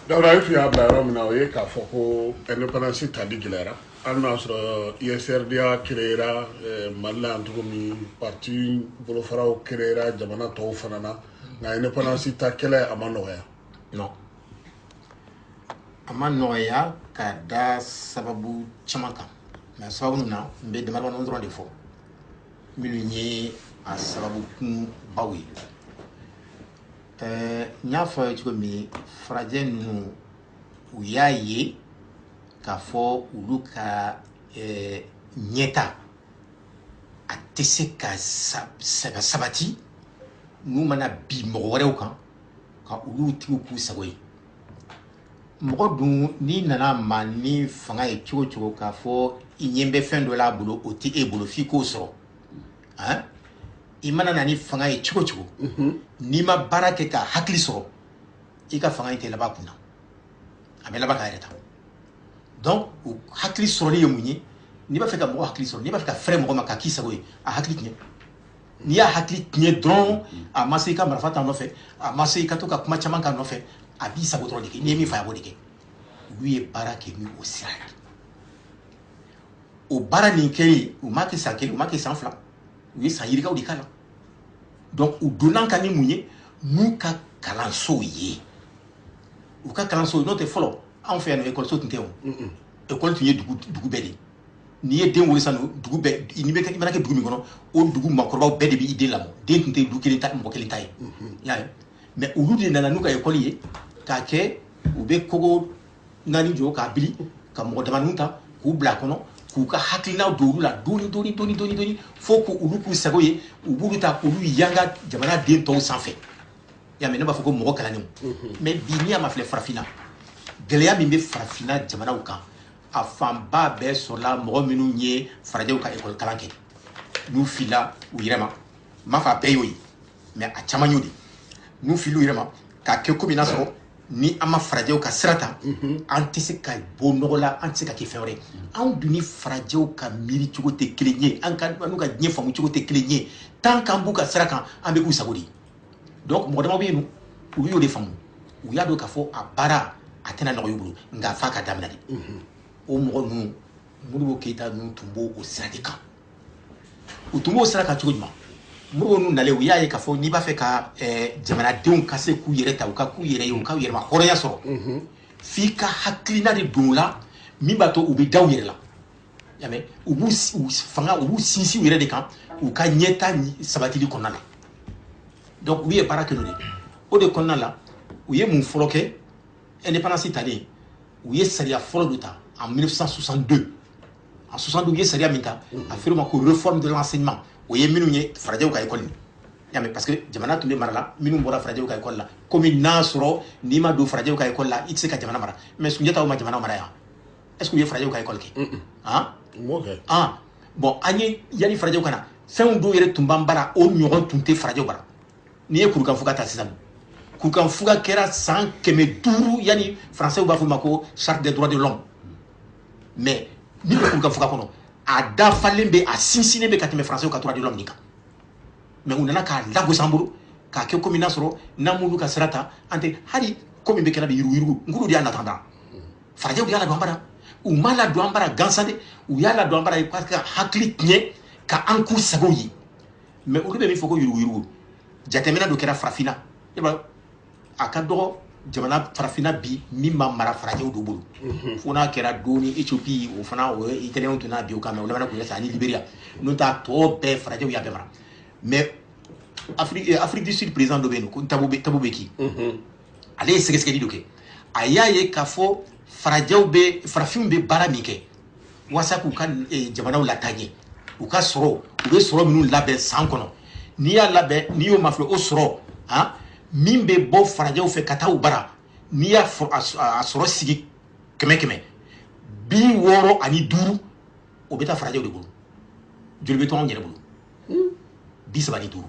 Dawuda e tun y'a bila yɔrɔ min na o ye k'a fɔ ko indépendance tali gɛlɛyara hali n'a sɔrɔ ISRDA créera Mali la yan cogo min parti bolofaraw créera jamana tɔw fana na nka indépendance ta kɛlɛ a ma nɔgɔya non a ma nɔgɔya ka da sababu caman kan mais sababu ninnu na n bɛ damadama dɔrɔn de fɔ minnu ye a sababu kunbaw ye n y'a fɔ cogo min farajɛ ninnu u y'a ye k'a fɔ olu ka ɲɛta a tɛ se ka sabati n'u mana bi mɔgɔ wɛrɛw kan ka olu tigiw k'u sago ye mɔgɔ dun n'i nana ma ni fanga ye cogo cogo k'a fɔ i ɲɛ bɛ fɛn dɔ la a bolo o tɛ e bolo f'i k'o sɔrɔ i mana na ni fanga ye cogo cogo n'i ma baara kɛ ka hakili sɔrɔ i ka fanga in tɛ laban kunna a bɛ laban k'a yɛrɛ ta donc o hakili sɔrɔli ye mun ye n'i b'a fɛ ka mɔgɔ hakili sɔrɔ n'i b'a fɛ ka fɛrɛ mɔgɔ ma k'a k'i sago ye a hakili tiɲɛ n'i y'a hakili tiɲɛ dɔrɔn a ma se i ka marifa ta nɔfɛ a ma se i ka to ka kuma caman k'a nɔfɛ a b'i sago dɔrɔn de kɛ n'i ye min fɔ a b'o de kɛ olu ye baara kɛ ni o sira ye o baara nin kɛlen u m'a kɛ san kelen u m'a kɛ san fila u ye san yirikaw de k'a la donc u donna ka ni mun ye n'u ka kalansow ye u ka kalansow n'o tɛ fɔlɔ anw fɛ yan nɔ ekɔliso tun tɛ o ekɔli tun ye dugu bɛɛ de n'i ye den wolo sisan dugu bɛɛ i mana kɛ dugu min kɔnɔ o dugu maakɔrɔbaw bɛɛ de b'i den lamɔ den tun tɛ du kelen ta mɔgɔ kelen ta ye y'a ye mais olu de nana n'u ka ekɔli ye k'a kɛ u bɛ kogo naani jɔ k'a bili ka mɔgɔ damadɔnin ta k'u bila a kɔnɔ k'u ka hakilinaw don olu la dɔɔni fo k'olu k'u sago ye u b'olu ta k'olu yanga jamana den tɔw sanfɛ y'a mɛ ne b'a fɔ ko mɔgɔ kalannenw mais bi n'i y'a ma filɛ farafinna gɛlɛya min bɛ farafinna jamanaw kan a fanba bɛɛ sɔrɔla mɔgɔ minnu ye farajɛw ka ekɔli kalan kɛ n'u filila u yɛrɛ ma n m'a fɔ a bɛɛ y'o ye mais a caman y'o de n'u filila u yɛrɛ ma k'a kɛ komi n'a sɔrɔ ni an ma farajɛw ka sira ta an tɛ se ka bɔ nɔgɔ la an tɛ se ka kɛ fɛn wɛrɛ anw dun ni farajɛw ka miiri cogo tɛ kelen ye an n'u ka diɲɛ faamu cogo tɛ kelen ye tant qu'an b'u ka sira kan an bɛ k'u sago de ye donc mɔgɔ dama bɛ yen nɔ olu y'o de faamu u y'a dɔn k'a fɔ a baara a tɛna nɔgɔya u bolo nka f'a ka daminɛ de o mɔgɔ ninnu Modibo Keyita ninnu tun b'o sira de kan u tun b'o sira kan cogo jumɛn Modibo ninnu nalen u y'a ye k'a fɔ n'i b'a fɛ ka jamanadenw ka se k'u yɛrɛ ta u ka k'u yɛrɛ ye u ka u yɛrɛ ma hɔrɔnya sɔrɔ f'i ka hakilina de don o la min b'a to u bɛ da u yɛrɛ la y'a mɛn u b'u sinsin u yɛrɛ de kan u ka ɲɛta sabatili kɔnɔna la donc u ye baara kɛ n'o de o de kɔnɔna la u ye mun fɔlɔ kɛ indépendance talen u ye sariya fɔlɔ dɔ ta en 1962 en 62 u ye sariya min ta a fɔra o ma ko réforme de l'enseignement o ye minnu ye farajɛw ka école y'a mɛn parce que jamana tun bɛ mara la minnu bɔra farajɛw ka école la komi n'a sɔrɔ n'i ma don farajɛw ka école la i tɛ se ka jamana mara mais Sunjata ma jamana mara yan est ce que u ye farajɛw ka école kɛ han bon an ye yanni farajɛw ka na fɛnw dɔw yɛrɛ tun b'an bara o ɲɔgɔn tun tɛ farajɛw bara n'i ye kurukanfuga ta sisan kurukanfuga kɛra san 500 yanni français b'a fɔ o ma ko charte des droits de l'homme mais ni bɛ kurukanfuga kɔnɔ a dafalen bɛ a sinsinnen bɛ ka tɛmɛ français ka droits de l'homme nin kan mais u nana k'a lagosi an bolo k'a kɛ komi n'a sɔrɔ n'an m'olu ka sira ta an tɛ hali ko min bɛ kɛra bɛ yuruguyurugu nkuru de y'a nata da farajɛw de y'a ladon an bara u m'a ladon an bara gansan dɛ u y'a ladon an bara parce que hakili tiɲɛ ka an k'u sago ye mais olu bɛ min fɔ ko yuruguyurugu jateminɛ dɔ kɛra farafinna a ka dɔgɔ jamana farafinna bi min ma mara farajɛw dɔ bolo fo n'a kɛra dɔɔni Éthiopie o fana o ye italien tun n'a bi o kan mais o labanna kun ye sa ani Libéria n'o t'a tɔ bɛɛ farajɛw y'a bɛɛ mara mais Afrique du Sud président dɔ bɛ yen ko Thabo Mbeki ale ye sɛgɛsɛgɛli dɔ kɛ a y'a ye k'a fɔ farafinw bɛ baara min kɛ walasa k'u ka jamanaw lataaɲɛ u ka sɔrɔ u bɛ sɔrɔ minnu labɛn san kɔnɔ n'i y'a labɛn n'i y'o mafilɛ o sɔrɔ min bɛ bɔ farajɛw fɛ ka taa u bara n'i y'a sɔrɔ sigi 100 65 o bɛ taa farajɛw de bolo joli bɛ to anw yɛrɛ bolo 35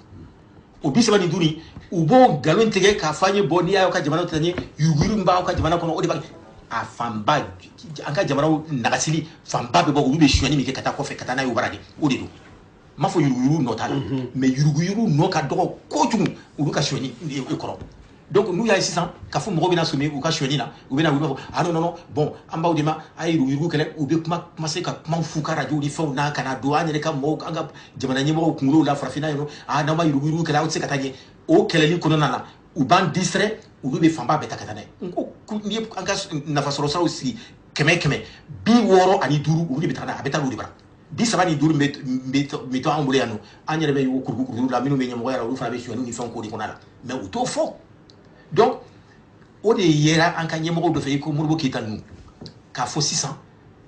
o 35 u b'o nkalon tigɛ k'a fɔ an ye bɔ n'i y'a ka jamana ta ɲɛ yuruguyurugu min b'aw ka jamana kɔnɔ o de b'a a fanba an ka jamanaw nagasili fanba bɛ bɔ olu bɛ sonyani min kɛ ka taa kɔfɛ ka taa n'a ye o bara de o de don m'a fɔ yuruguyurugu nɔ t'a la mais yuruguyurugu nɔ ka dɔgɔ kojugu olu ka sonyani kɔrɔ donc n'u y'a ye sisan k'a fɔ mɔgɔw bɛna sɔmi u ka sonyani na u bɛna wuli b'a fɔ ah non bon an b'aw de ma a ye yuruguyurugu kɛlɛ u bɛ commencer ka kumaw f'u ka radio ni fɛnw na ka na don an yɛrɛ ka mɔgɔw an ka jamana ɲɛmɔgɔw kunkolow la farafinna yen nɔ ah n'aw ma yuruguyurugu kɛlɛ aw tɛ se ka taa ɲɛ o kɛlɛli kɔnɔna na u b'an distrait olu bɛ fanba bɛɛ ta ka taa n'a ye n ko n'i ye an ka nafasɔrɔsiraw sigi 100 65 olu de bɛ taa n'a ye a bɛ taa olu de bara 35 bɛ to an bolo yan nɔ an yɛrɛ bɛ o kurukuru la minnu bɛ ɲɛmɔgɔya la olu fana bɛ sonyani ni fɛnw k'o de kɔnɔ la mais u t'o fɔ donc o de yera an ka ɲɛmɔgɔw dɔ fɛ i ko Modibo Keyita ninnu k'a fɔ sisan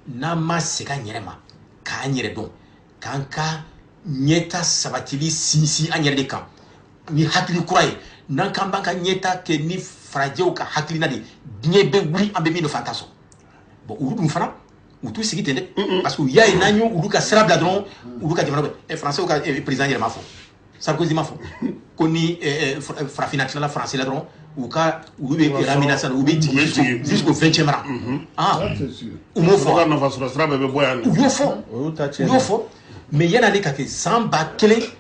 n'an ma segin an yɛrɛ ma k'an yɛrɛ dɔn k'an ka ɲɛta sabatili sinsin an yɛrɛ de kan ni hakili kura ye n'an k'an b'an ka ɲɛta kɛ ni farajɛw ka hakilina de diɲɛ bɛ wuli an bɛ min nɔfɛ an t'a sɔrɔ bon olu dun fana u t'u sigi ten dɛ parce que u y'a ye n'an y'u olu ka sira bila dɔrɔn olu ka jamana bɛ français ka président yɛrɛ m'a fɔ Sarkozy m'a fɔ ko ni farafinna tilala français la dɔrɔn olu bɛ ramina sisan u bɛ jigin jusqu'au 20e rang u m'o fɔ u y'o fɔ mais yan'ale ka kɛ san 1000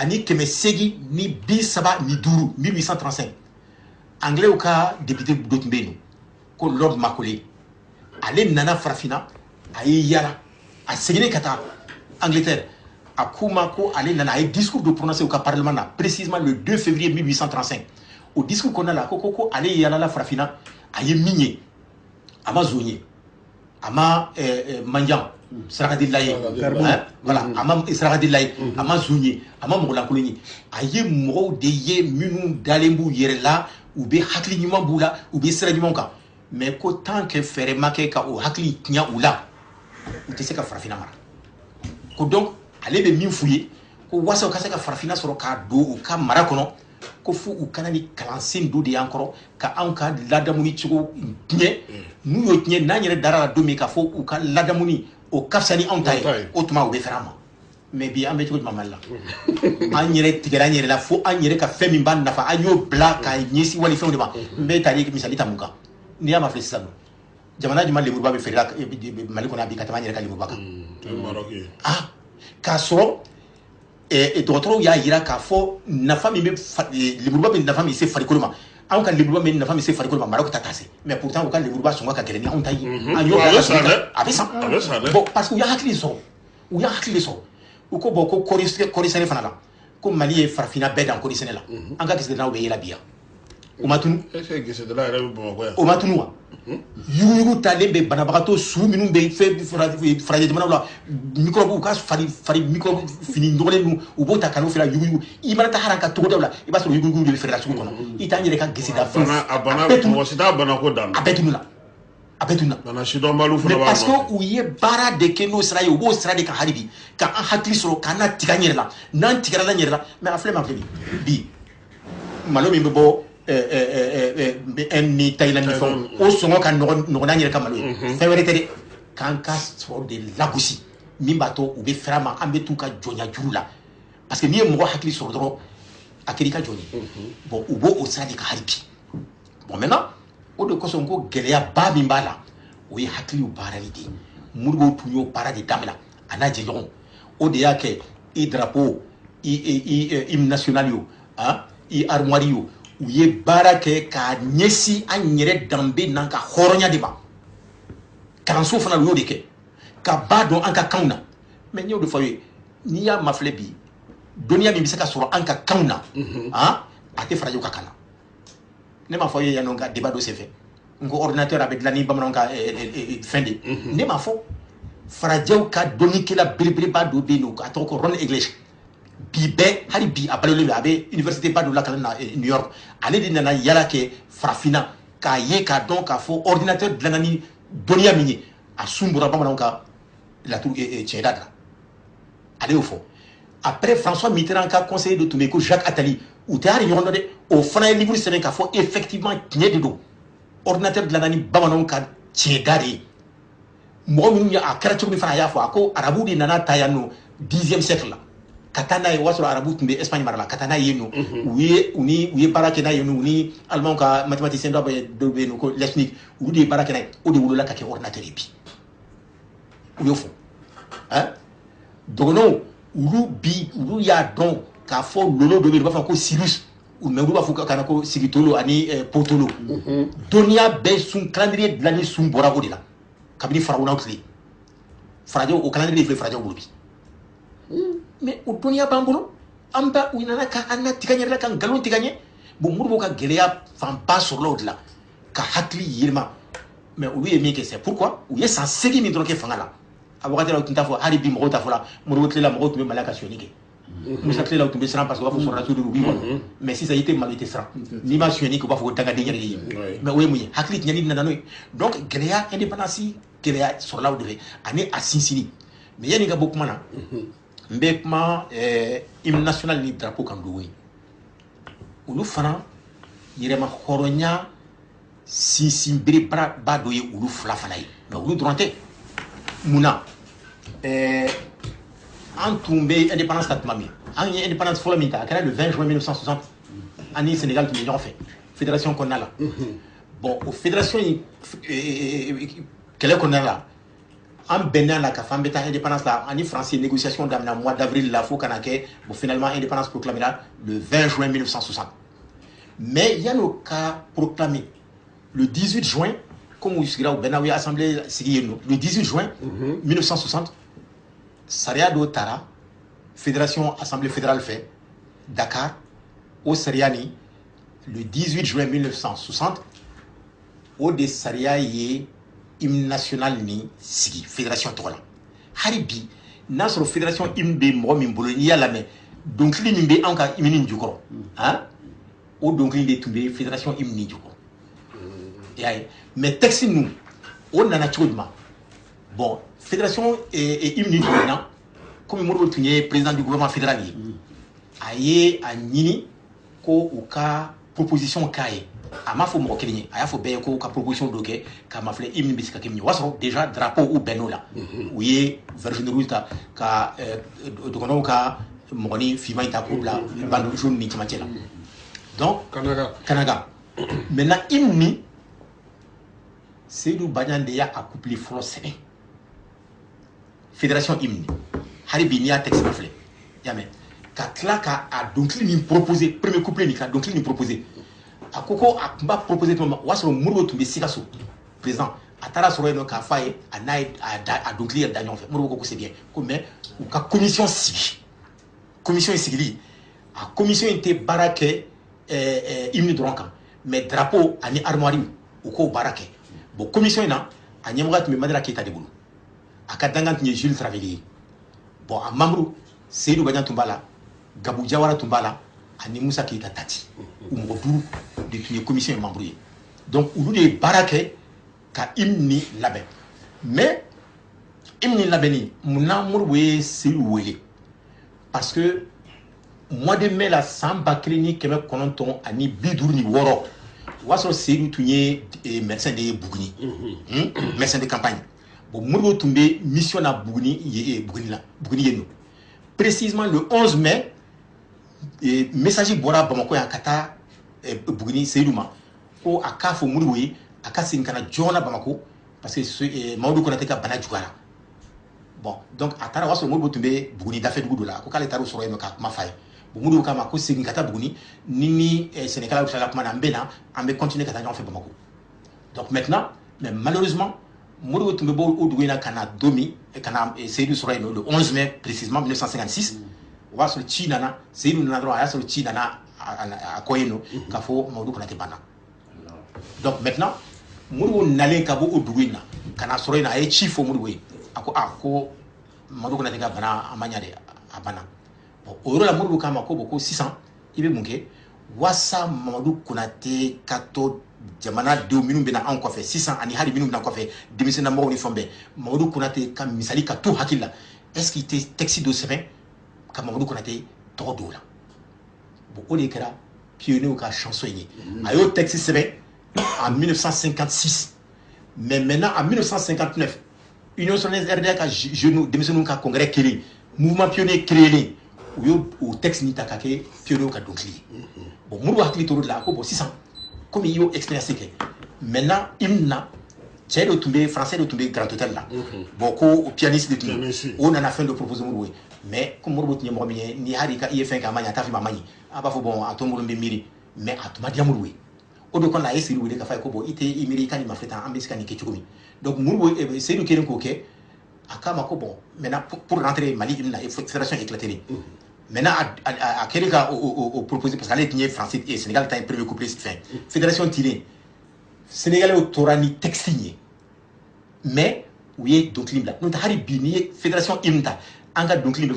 ani kɛmɛ segi ni bi saba ni duuru 1835 anglais u ka député dɔ tun bɛ yen ko Lord Macaulay ale nana farafina a ye yala a seginne ka taa Angleterre a k'u ma ko ale nana a ye discours de prononcer u ka parlement na précisément le 2 février 1835 au discours kɔnɔna la ko ale yalala farafina a ye min ye a ma zon ye a ma manjan sarakadila ye voilà a ma sarakadila ye a ma zon ye a ma mɔgɔlankolon ye a ye mɔgɔw de ye minnu dalen b'u yɛrɛ la u bɛ hakili ɲuman b'u la u bɛ sira ɲuman kan mais ko tant que fɛɛrɛ ma kɛ ka o hakili tiɲɛ u la u tɛ se ka farafina mara ko donc ale bɛ min f'u ye ko wasa u ka se ka farafina sɔrɔ k'a don u ka mara kɔnɔ ko fo u kana ni kalansen dɔ de y'an kɔrɔ ka anw ka ladamu ni cogo tiɲɛ n'u y'o tiɲɛ n'an yɛrɛ dara la don min k'a fɔ u ka ladamu ni o ka fisa ni anw ta ye o tuma u bɛ fɛrɛ an ma mais bi an bɛ cogo jumɛn Mali la an yɛrɛ tigɛra an yɛrɛ la fo an yɛrɛ ka fɛn min b'an nafa an y'o bila ka ɲɛsin walifɛnw de ma n bɛ taa misali ta mun kan n'i y'a ma filɛ sisan jamana jumɛn lemuruba bɛ feerela Mali kɔnɔ bi ka tɛmɛ an yɛrɛ ka lemuruba kan k'a sɔrɔ dɔgɔtɔrɔw y'a jira k'a fɔ nafa min bɛ lemuruba bɛ nafa min se farikolo ma anw ka lemuruba bɛ nafa min se farikolo ma Maroc ta taa se mais pourtant u ka lemuruba sɔngɔ ka gɛlɛn ni anw ta ye an y'o bila a bɛ san bon parce que u y'a hakili sɔrɔ u ko bon ko kɔɔri sɛnɛ fana la ko Mali ye farafinna bɛɛ dan kɔɔri sɛnɛ la an ka gesedalaw bɛ yela bi yan o ma tunu o ma tunu wa yuguyugu talen bɛ banabagatɔ su minnu bɛ farajɛ jamanaw la microbe u ka fari microbe fini nɔgɔlen ninnu u b'o ta ka n'o feere yuguyugu i mana taa hali an ka togodaw la i b'a sɔrɔ yuguyugu de bɛ feerela sugu kɔnɔ i t'an yɛrɛ ka geseda fɛn a bɛɛ tununa mais parce que u ye baara de kɛ n'o sira ye u b'o sira de kan hali bi ka an hakili sɔrɔ k'an na tigɛ an yɛrɛ la n'an tigɛra an yɛrɛ la mais a filɛ ma filɛ bi malo min bɛ bɔ ni Thaïlande ni fɛnw o sɔngɔ ka nɔgɔn n'an yɛrɛ ka malo ye fɛn wɛrɛ tɛ dɛ k'an ka sɔrɔ de lagosi min b'a to u bɛ fɛrɛ an ma an bɛ t'u ka jɔnya juru la parce que n'i ye mɔgɔ hakili sɔrɔ dɔrɔn a kɛra i ka jɔn ye bon u b'o sira de kan hali bi bon maintenant o de kosɔn ko gɛlɛyaba min b'a la o ye hakiliw baarali de ye Modibo tun y'o baara de daminɛ a n'a jɛɲɔgɔnw o de y'a kɛ i drapeau i hymne national yo i armoire yo u ye baara kɛ k'a ɲɛsin an yɛrɛ danbe n'an ka hɔrɔnya de ma kalanso fana u y'o de kɛ ka ba dɔn an ka kanw na mais n y'o de fɔ ye n'i y'a mafilɛ bi dɔnniya min bɛ se ka sɔrɔ an ka kanw na a tɛ farajɛw ka kan na ne m'a fɔ ye yan nɔ nka débat dɔ senfɛ n ko ordinateur a bɛ dilan ni bamananw ka fɛn de ne m'a fɔ farajɛw ka dɔnnikɛla belebeleba dɔ bɛ yen nɔ a tɔgɔ ko Ron English bi bɛɛ hali bi a balolen bɛ a bɛ université ba dɔ la kalan na New York ale de nana yala kɛ farafinna k'a ye k'a dɔn k'a fɔ ordinateur dilanna ni dɔnniya min ye a sun bɔra bamananw ka laturu tiɲɛda de la ale y'o fɔ après François Mitterrand ka conseiller dɔ tun bɛ yen ko Jacques Attali u tɛ hali ɲɔgɔn dɔn dɛ o fana ye livre sɛbɛn k'a fɔ effectivement tiɲɛ de don ordinateur dilanna ni bamananw ka tiɲɛda de ye mɔgɔ minnu ye a kɛra cogo min fana a y'a fɔ a ko arabu de nana ta yan nɔ 10e siècle la ka taa n'a ye o y'a sɔrɔ arabu tun bɛ Espagne mara la ka taa n'a ye yen nɔ u ye baara kɛ n'a ye yen nɔ u ni alimanw ka mathématicien dɔ bɛ yen nɔ ko Leibniz olu de ye baara kɛ n'a ye o de wolola ka kɛ ordinateur ye bi u y'o fɔ dɔgɔnɔw olu y'a dɔn k'a fɔ lolo dɔ bɛ yen u b'a fɔ ko Cyrus mais olu b'a fɔ kana ko Sigitolo ani Potolo dɔnniya bɛɛ sun calendrier dilanni sun bɔra o de la kabini farawunaw tile farajɛw o calendrier de filɛ farajɛw bolo bi mais o dɔnniya b'an bolo an ba u nana k'an na tigɛ an yɛrɛ la ka nkalon tigɛ an ye bon Modibo ka gɛlɛya fanba sɔrɔla o de la ka hakili yɛlɛma mais olu ye min kɛ c'est pourquoi u ye san 8 min dɔrɔn kɛ fanga la a wagati la u tun t'a fɔ hali bi mɔgɔw t'a fɔ la Modibo tile la mɔgɔw tun bɛ Mali ka sonyani kɛ Musa tile la u tun bɛ siran parce que u b'a fɔ sɔrɔdasiw de don u b'i kɔnɔ mais sisan i tɛ Mali i tɛ siran n'i ma sonyani kɛ u b'a fɔ ko dangadenya de ye mais o ye mun ye hakili tiɲɛni nana n'o ye donc gɛlɛya indépendance gɛlɛya sɔrɔla o de fɛ ani a sinsinni mais yanni ka bɔ kuma na n bɛ kuma hymne national ni drapeau kan dogo ye olu fana yɛrɛma hɔrɔnya sinsinbereba dɔ ye olu fila fana ye mais olu dɔrɔn tɛ mun na an tun bɛ indépendance ta tuma min an ye indépendance fɔlɔ min ta a kɛra le 20 juin 1960 ani Sénégal tun bɛ ɲɔgɔn fɛ fédération kɔnɔna la bon o fédération in kɛlɛ kɔnɔna la en Bénin la ka fambeta indépendance là en France négociation dans le mois d'avril là faut qu'on bon finalement indépendance proclamée là le 20 juin 1960 mais il y a nos cas proclamés le 18 juin comme vous savez au Bénin oui assemblée le 18 juin 1960 Saria do Tara fédération assemblée fédérale fait Dakar au Sariani le 18 juin 1960 au de Saria y hymne national ni sigi fédération tola haribi nasro fédération hymne be mo min bolo ni yalla me donc li min be anka hymne ni jukoro hein o donc li tumbe fédération hymne ni jukoro yaay mais texte nous on nana chodma bon fédération et hymne ni maintenant comme mo tunye président du gouvernement fédéral yi aye anyini ko uka proposition kaye ama fo mo kelinye aya fo be ko ka proposition doke ka mafle hymne bisika kemni waso déjà drapeau ou benola oui version rouge ta ka dokono ka moni fima ita ko la bande jaune ni timatiela donc Kanaga maintenant hymne Seydou Badiande ya accoupli flo sene fédération hymne haribi ni a texte mafle yame ka klaka a donc li proposer premier couplet ni ka donc li proposer a koko a mba proposer to wasoro murgo tumbe sikaso président atara soro eno ka faye a night a donc li da nyon fait murgo ko c'est bien comme mais ou ka commission civile a commission était baraké hymne dronka mais drapeau ani armoire ou ko baraké bon commission na a nyamga tumbe madra kita de bulu akadanga ni Jules Travelier bon a membre Seydou Badian Tumbala Gabou Diawara Tumbala ani Moussa Keita Tati ou Modou de une commission membre donc ou de barake ka hymne labé mais hymne labé muna murwe siloué parce que mois de mai la samba clinique que me kononton ani bidour ni woro waso Seydou tunye médecin de Bougni médecin de campagne bon murwe tombé mission na Bougni Bougni yeno précisément le 11 mai messager bora Bamako ya kata Bougni Seydouma ko akafo murwe akasi kana jona Bamako parce que Maodo Konaté ka bana jugara bon donc atara waso murwe tumbe Bougni dafe dugu la ko kale taro soro eno ka ma fay bon murwe kama ko sing kata Bougni nini Sénégal usala kuma na mbena ambe continuer kata nyon fait Bamako donc maintenant mais malheureusement murwe tumbe bo odugo na kana domi kana Seydou soro eno le 11 mai précisément 1956 waso China Seydou na droit waso China na a koyeno ka fo Maodo Konaté bana donc maintenant murwo nale ka bo oduwina kana soroina ay chifo murwo ako Maodo Konaté ka bana amanya de abana bon oro la murwo kama ko boko 600 ibe munke wasa Maodo Konaté kato jamana 2000 bina an ko fe 600 ani hari binu bina ko fe demisena mo ni fombe Maodo Konaté ka misali ka tout hakilla est-ce qu'il était taxi de semaine ka Maodo Konaté to do la bon on écra pionnier au cas chansonnier ayo texte semaine en 1956 mais maintenant en 1959 Union Sonaise RDA ka genou démissionné ka congrès créé mouvement pionnier créé au texte ni takake pionnier ka donc li bon muru hakli to la ko bo 600 comme yo expérience que maintenant imna c'est de tomber français de tomber grand hôtel là beaucoup pianiste de tomber on en a fait de proposer muru mais comme muru tni mo ni harika IF ka manya tafi mamani aba fo bon atomuru mbe miri mais atuma dia muru odo kon la yesi ruwe ka fay ko bo ite imiri kan ma feta ambiska ni ketchukumi donc muru c'est du keren ko ke akama ko bon maintenant pour rentrer Mali imna fédération éclatée maintenant à Kereka au proposer parce qu'elle est français et Sénégal t'as un premier couplet fin fédération tirée Sénégalais au torani textigné mais oui donc limla nous hari bini fédération imta anga donc limbe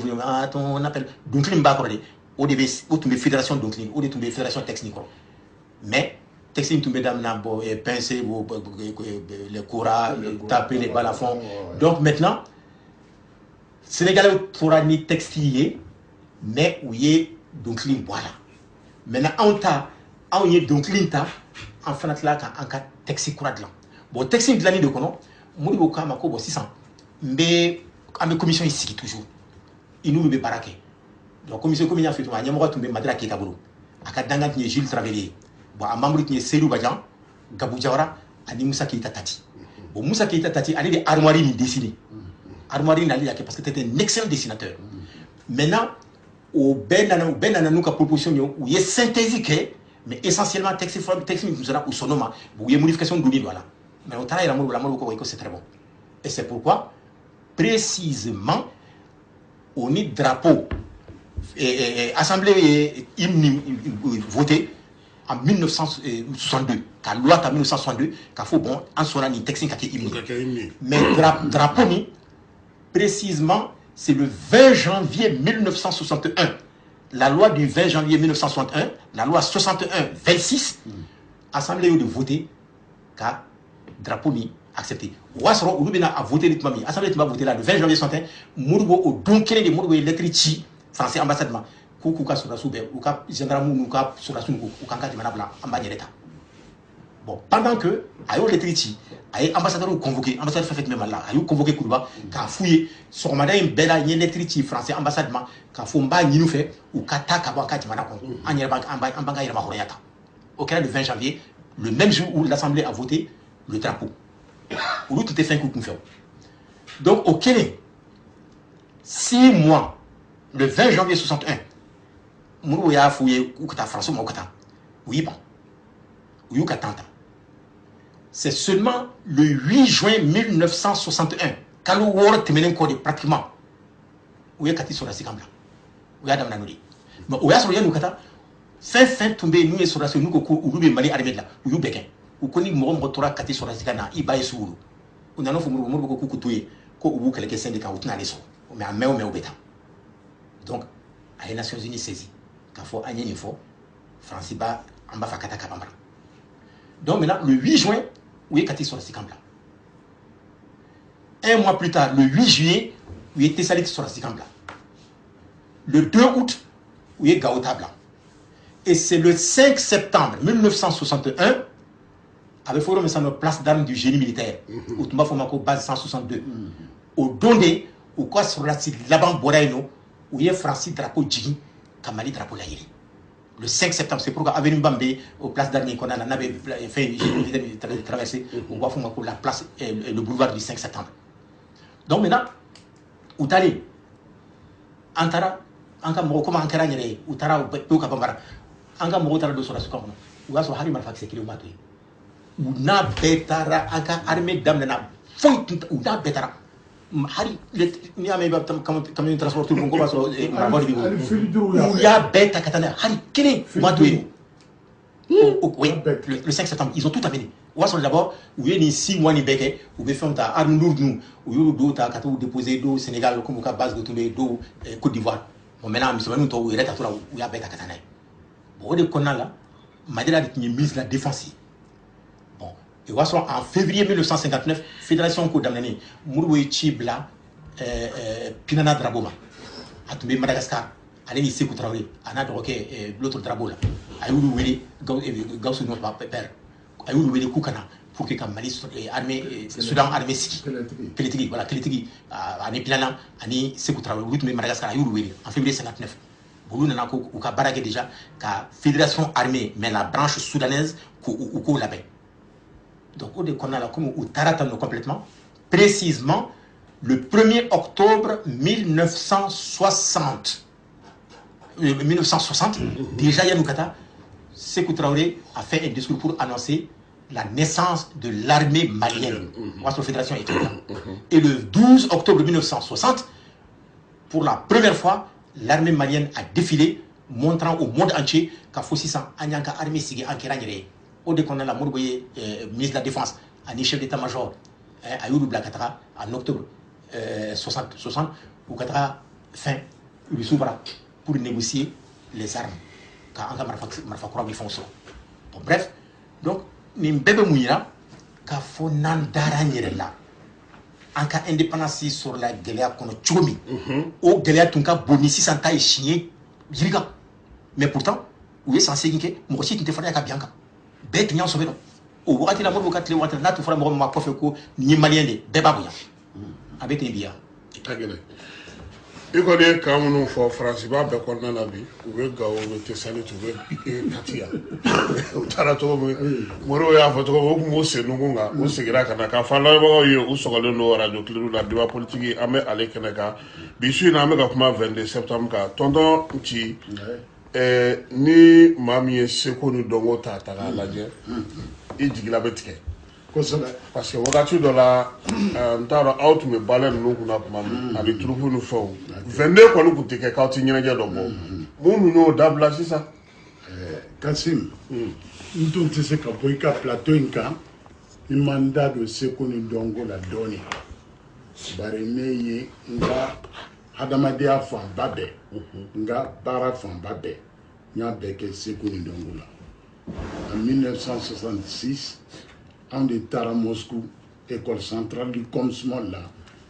on appelle donc limba ko de au début au tomber fédération donc lim au de tomber fédération technique mais textile tomber dame na bo pincer les coura taper les balles à fond donc maintenant Sénégalais au torani textilier mais oui donc lim voilà maintenant on y donc linta en fanat là en cas texte courant là bon texte de l'année de kono muri ko kama ko bo 600 mbe ambe commission ici toujours inu be barake donc commission comme il a fait tout nyamo ko tumbe madra ki tabulu aka danga ni Jules Travelier bon a membre ni Seydou Badian Gabou Diawara ani Moussa Keita Tati bon Moussa Keita Tati ani de armoire ni dessiné Armoirie Nali parce que tu étais un excellent dessinateur. Maintenant, au Ben nous proposition où il y a synthèse mais essentiellement texte nous sera au sonoma, où il y a modification de voilà. Mais au travail l'amour c'est très bon. Et c'est pourquoi précisément on est drapeau et assemblée hymne voté en 1962, la loi en 1962, qu'il faut bon en son année texte qui est mais drapeau ni précisément c'est le 20 janvier 1961. La loi du 20 janvier 1961, la loi 61-26, assemblée de voter car drapeau ni accepté. Ouasro ou bien a voté le mami. Assemblée de voter là le 20 janvier 61, Mourgo au donkere de Mourgo électrici français ambassadement. Kuka sur la soube ou ka gendarme ou ka sur la soube ou kanka de manabla ambassadeur. Bon, pendant que ayo l'électrici, ayo ambassadeur ou convoqué, ambassadeur fait même là, ayo convoqué Kouba, qu'a fouillé sur madame bella électrici français ambassadement, qu'a fomba ni nous fait ou kata kabaka de manakon, en yerba en banga yerba horiata. Au cas le 20 janvier, le même jour où l'Assemblée a voté le drapeau. Où tout est fait un coup de fait. Donc, au Kenya, 6 mois, le 20 janvier 61, nous avons fouillé où que François Maokata. Oui, bon. Oui, c'est seulement le 8 juin 1961, quand nous avons terminé pratiquement. Où est-ce sur la Sikambla? Où est-ce que mais où est-ce que nous avons fin tombé, nous sur la Sikambla, nous avons Mali armée là, où est-ce que ou koni mo tora kati sur la zikana ibaye suru unano fu mo ko kutuye ko ubu kele ke syndicat utna leso mais ameo me obeta donc à les Nations Unies saisi ka fo anyeni fo France ba amba fakata kabambra donc maintenant le 8 juin où est kati sur la zikambla un mois plus tard le 8 juillet où était salit sur la zikambla le 2 août où est gaotabla et c'est le 5 septembre 1961 avec forum sur notre place d'armes du génie militaire au Tumba Fomako base 162 au Dondé au quoi sur la site Laban Boraino où il y a Francis drapeau Djigi Kamali drapeau Laïri le 5 septembre c'est pourquoi avenue Bambé aux places d'armes qu'on a fait une génie militaire traversé au Bois Fomako la place le boulevard du 5 septembre donc maintenant où t'allez Antara Anka Morokoma Ankara Nyere où t'ara ou Peuka Bambara Anka Morotara de sur la Sukamona où a son Harry Marfak c'est qu'il est au Matoué ou na betara aka armée d'âme na font ou na betara hari ni ame ba comme une transport tout ko ba so ou ya beta katana hari kene madoé oui le 5 septembre ils ont tout amené ou sont d'abord ou ni 6 mois ni beke ou be font ta arnour nous ou do ta kata ou déposer do Sénégal comme ka base de tomber do Côte d'Ivoire bon maintenant mi so nous to reta to la ou ya beta katana bon de konala madela de mise la défensive. Et en février 1959, Fédération Kodamnani, Mouroué Chibla, Pinana Draboma, à tomber Madagascar, à l'Élysée Traoré, à Nadroké, l'autre Drabo là, à Ouloué, Gaussou Père, à Ouloué Koukana, pour que Mali armée, Soudan armée Siki, Keletigi, voilà, Keletigi, à Népilana, à Sékou Traoré, Madagascar, à Ouloué, en février 59. Boulou Nanako, ou Kabaraké déjà, la Fédération armée, mais la branche soudanaise, ou la paix. Donc, on a comme au Taratano complètement, précisément le 1er octobre 1960. Déjà Yanoukata, Sékou Traoré a fait un discours pour annoncer la naissance de l'armée malienne. La Fédération étudiante. Et le 12 octobre 1960, pour la première fois, l'armée malienne a défilé, montrant au monde entier qu'à Fossissan, Anyanka armée Sigui Ankeranyere. Au décon la Mourboye ministre de la Défense, un chef d'état-major à Youlou Blakatara en octobre 60 ou Katara fin le souverain pour négocier les armes quand Anga Marfakura font ça. Bref, donc Nimbebe Mouira, qu'a faut Nandaranyere là, en cas indépendance sur la Guéléa qu'on a tchoumi, au Guéléa Tunka Bonissi Santa et Chigné, mais pourtant, où est censé que moi aussi tu te ferais à Bianca. Bête n'y a sauvé non. Au wakati la mort wakati le wakati là tu feras moi ma prof ko ni malien de beba buya. Avec un bia. i kɔni kan minnu fɔ faransiba bɛɛ kɔnɔna na bi u bɛ Gawo u bɛ Tesalit u bɛ Kati yan u taara cogo min Moribo y'a fɔ cogo min u tun b'u sen nugu kan u seginna ka na k'a fɔ lamɛnbagaw ye u sɔgɔlen don radio Kililu la débat politique an bɛ ale kɛnɛ kan bi su in na an bɛ ka kuma 22 septembre kan tonton Nci ni maa min ye seko ni dɔnko ta k'a lajɛ i jigila bɛ tigɛ parce que wagati dɔ la n t'a dɔn aw tun bɛ balɛ ninnu kunna tuma min ani turufu ni fɛnw 22 kɔni tun tɛ kɛ k'aw tɛ ɲɛnajɛ dɔ bɔ mun ninnu y'o dabila sisan. Kasim n tun tɛ se ka bɔ i ka plateau in kan i ma n da don seko ni dɔnko la dɔɔnin bari ne ye n ka hadamadenya fanba bɛɛ n ka baara fanba bɛɛ n y'a bɛɛ kɛ seko ni dɔnko la en 1966 on était à Moscou, école centrale du commencement là,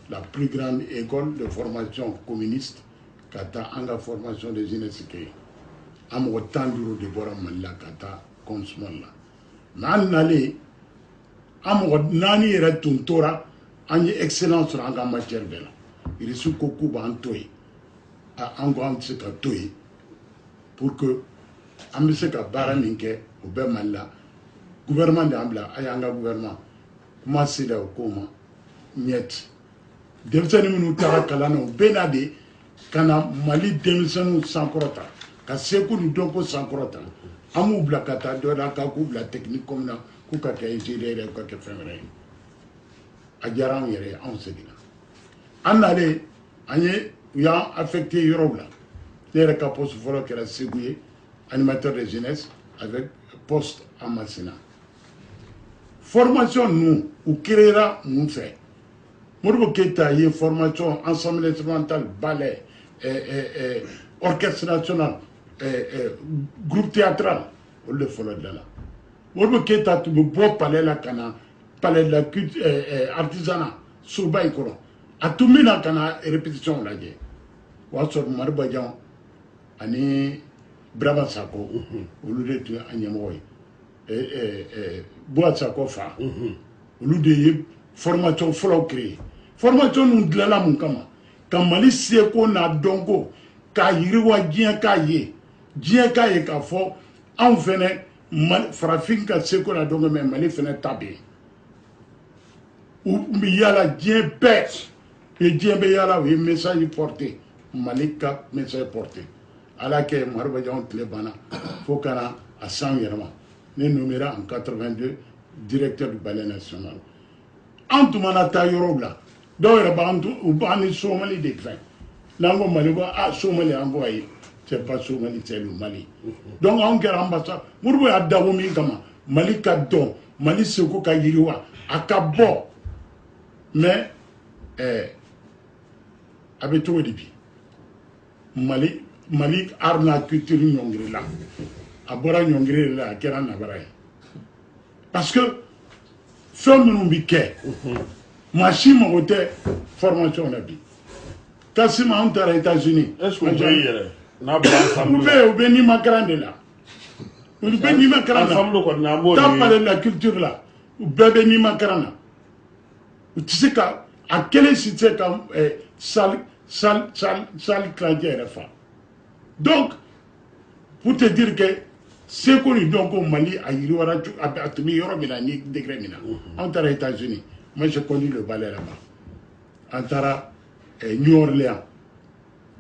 la plus grande école de formation communiste, kata anga formation de jeunesse qui am autant de bora malla kata commencement là. Nan nale am nani era tuntora anye excellence sur anga matière bela. Il est sous koku bantoy a ango se ka toy pour que am se ka bara minke o be malla gouvernement de Ambla, ayanga gouvernement, comment c'est là au coma, niet. Demsani munu tara kalano benade kana Mali demsanu sankrota, ka seku ni donko sankrota. Amu bla kata dola ka ku bla technique comme na ku ka ka ingénieur ka ka femre. Adjaran yere on segina. Anale anye ya affecté Europe là. Les ka poste folo que la seguye animateur de jeunesse avec poste à Massina. Formation nous, ou créera nous fait. Moribo Keïta y formation ensemble instrumental, ballet, orchestre national, groupe théâtral. On le fait là. Moribo Keïta tu me beau palais la cana, palais de la culture, artisanat, souba y courant. A tout mis dans cana répétition là. Wassor Marbajan, ani Brava Sako, ou le tu Agnamoy. Bois Sakofa, ou de formation follow créé. Formation nous de la Munkama. Quand Mali Seko na dongo, ka yiriwa dien kaye ka fo, en venait Farafin ka Seko na dongo, mais Mali fenait tabé. Ou yala dien pète, et dien be yala, oui, message porté. Mali ka message porté. À laquelle Marbajan Tlebana, faut qu'on a à 100 yerma. Né nommé en 82 directeur du ballet national. En tout cas, ta yorobla. Donc, il y a un Somali de grain. Lango Mali, ah, Somali envoyé. C'est pas Somali, c'est le Mali. Donc, on a un ambassade. Mourou a dawomi kama. Mali kadon. Mali seko ka yiriwa. Akabo. Mais, avec tout le début. Mali arna culture nyongri là. Abora nyongri là kera nabara. Parce que femme nous biquet. Machine moté formation na bi. Kasi ma onta aux États-Unis. Est-ce que vous voyez na ba ensemble? Vous ni makarande là. Vous ni makarande. Ensemble ko na mo. T'as parlé de la culture là. Vous bébé ni makarande. Tu sais qu'à quelle cité comme salle clavier fa. Donc pour te dire que c'est qu'on est donc au Mali, à Yiriwara, à Tumi-Yoro, ni degré mina. On t'a aux États-Unis. Moi, je connais le ballet là-bas. On t'a New Orleans.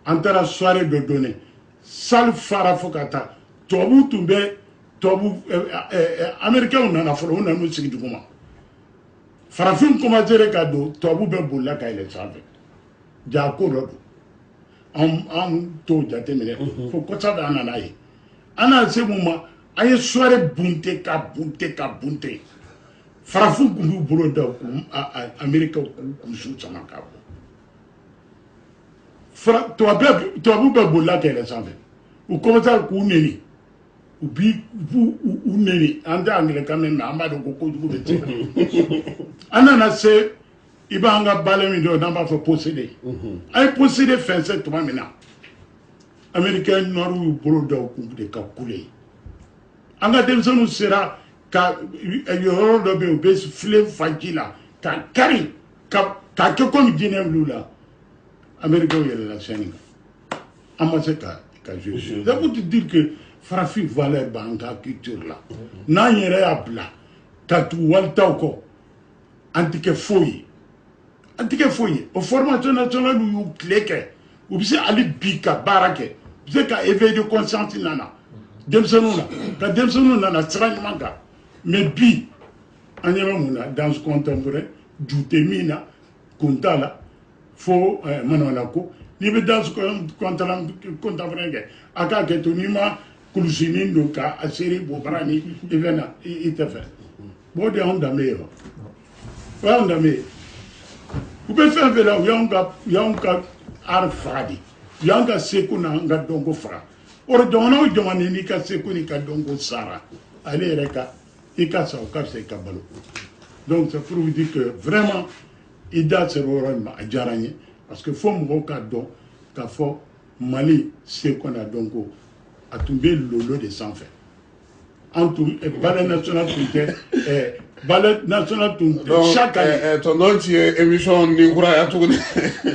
On t'a soirée de données. Salle Farafokata. Tobu Toubé, Tobu Américain, on en a fait, on a nous signé du moment. Farafin commence à cadeau, Tobu Beboula, quand il est savait. Diako Rodo. En tout, il faut que ça va en aller. À ce moment, il y a une soirée bunte. Farafou Koumou Bouloda, Américain, Koumou Samakabo. Tu as vu Boula qui est le sang. Ou comment ça, Kouneni. Ou bi, ou Neni. En anglais, quand même, Amado Koko, du coup, Ananas, il va en balai, il va se posséder. Il posséder fin cette maintenant. Américain noir ou Bouloda, ou des Kakoulé. Anga demsonu sera ka yoro do be obes flame fagila ka kari ka ke comme dinem lula Américains il la chaîne amasa ka jouer ça veut dire que farafin valeur banca culture là nan yere abla tatu walta ko antike foyi au formation nationale où clé ou bien ali bika barake c'est ka éveil de conscience nana demsonuna ka demsonuna na sran manga mais bi anyama muna dans ce contemporain jutemina kontala fo manona ko ni be dans ce contemporain aka ke tonima kulusini ndo ka aseri bo barani evena itefe bo de on dameyo wa on dameyo vous pouvez faire là yanga ar fradi yanga sekuna nga dongo fra or dono domani ni ka sekuni ka dongo sara allez reka ika sa ka se kabalo donc ça pour vous dire que vraiment ida se rorama ajaranye parce que faut mo ka do ka fo Mali sekuna dongo atumbe lolo de sans fait en tout balai national ballet national chaque année. Ton nom est émission Ningura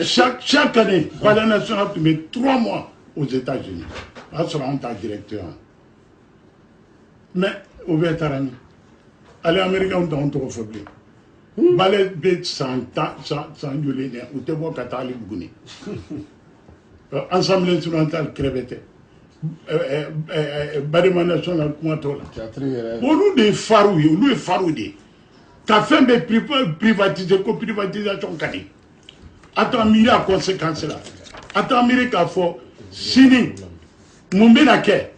chaque année, ballet national met 3 mois aux États-Unis. Là, sera un tas directeur. Mais au Vétarani, allez américain, on trop faible. Ballet bête sans gueuler, ou te vois Katali Bouguni. Ensemble instrumental crevette. Ballet national Kuatola. Pour nous, des farouilles, nous, des farouilles. Ta fin de privatiser, co-privatisation, Kadi. Attends, mire à conséquence là. Attends, mire qu'à fort. Sini, Mumbe na ke.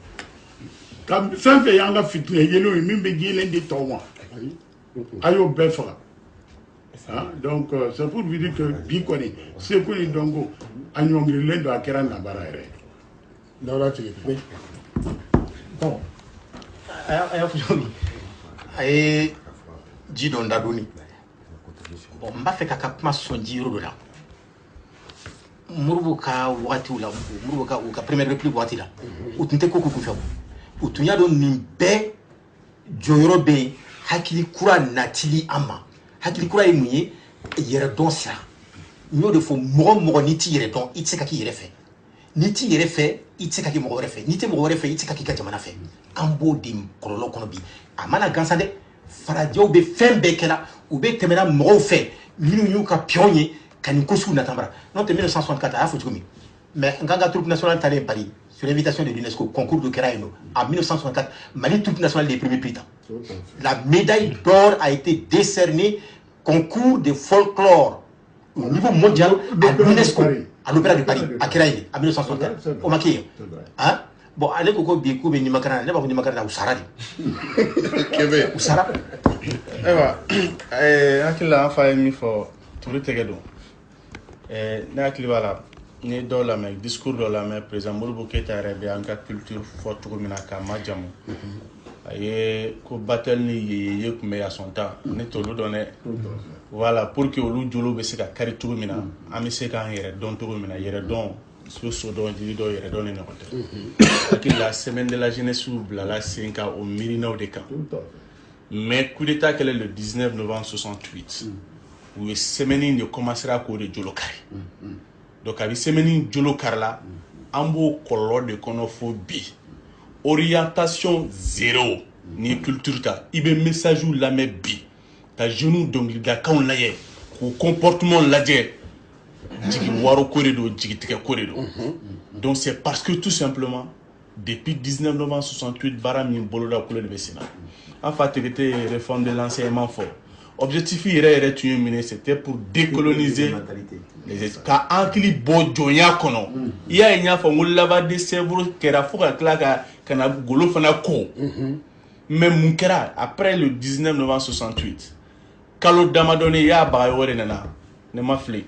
Comme fin fait yanga fitne, yelo, mimbe gilen de towa. Ayo befra. Donc, c'est pour vous dire que Bikoni, c'est qu'on est dongo, Anyongri Lendo à Keran Nabarare. Dans la télé. Bon. Aye, Jidon Dadoni. Bon, m'a fait kaka kuma sonji yoro la. Murubuka wati la, murubuka ou ka première réplique wati la. Ou tunte koko kufa. Ou tunya don nimbe joyoro be hakili kura natili ama. Hakili kura imuye yere don sa. Nyo de fo mo niti yere don itse kaki yere fe. Niti yere fe itse kaki mo yere fe. Niti mo yere fe itse kaki ka jamana fe. Ambo dim kololo kono bi. Amana gansande faradio be fembe kela ou be temena mo fe. Minu yu ka pionnier kan kosu na tambara. Non, en 1964 à Foutoumi. Mais Nganga troupe nationale allée à Paris sur l'invitation de l'UNESCO concours de Keraino en 1964, Mali troupe nationale des premiers prix. La médaille d'or a été décernée concours de folklore au niveau mondial à l'UNESCO, à l'Opéra de Paris, à Keraino, en 1964. Au Maquille. Hein? Bon, allez, Coco, Bikou, Benimakana, n'est pas Benimakana, ou Sarah. Ou Sarah. Akila afa mi fo turu tegedo na akili wala ni do la me discours do la me président Modibo Keïta rebe en ka culture fo tugo mina ka majamu aye ko battle ni ye ku me à son temps ni to lu donné voilà pour que lu jolo be se ka kari tugo mina ami se ka yere don tugo mina yere don so don di do yere don ni ko te la semaine de la jeunesse ou la 5 ans au Mirina de Camp. Mais coup d'état qu'elle est le 19 novembre 68, où le semaine de commencera à courir de Djolokari. Donc avec semaine de Djolokari là, ambo color de konophobie, orientation zéro, ni culture ta, ibe message ou la me bi, ta genou donc la quand la yé, ou comportement la yé, digi waro corridor, digi tika corridor. Donc c'est parce que tout simplement, depuis 19 novembre 68, Baram Boloda couleur de Bessina. En fait, c'était réforme de l'enseignement fort. Objectif c'était pour décoloniser les esprits. Car en qui bon joya kono, il y a une fois où lava de cerveau qui a fait la claque kana golo fana ko. Mais mon kera après le 19 novembre 68, Kalo Damadone ya bayore nana ne ma flé.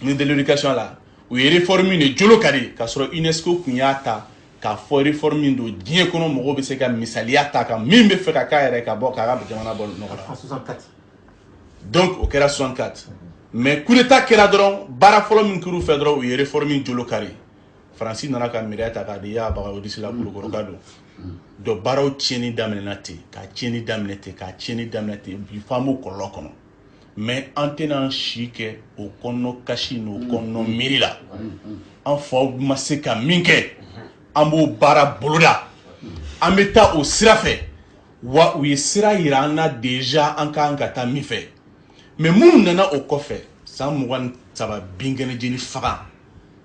Ni de l'éducation là, où il réforme une Djolokari, car sur UNESCO kunyata. Ka fo réforme do dié kono mo be se ka misalia ta ka mimbe fe ka ka ka bo ka ba jamana bol no la 64. Donc au kera 64 mais coup d'état kera dron bara folo min kuru fe dron o réforme Djolokari Francis nana ka mirata ka dia ba o disila kulu ko kado do baro tieni damnati ka tieni damnati bi famo ko lokono mais an tɛna si kɛ o kɔnɔ kasi n'o kɔnɔ miiri la an faw ma se ka min kɛ an b'o baara boloda an bɛ taa o sira fɛ wa u ye sira yira an na déjà an ka taa min fɛ mais minnu nana o kɔfɛ san 23 binkɛnɛ jeni faga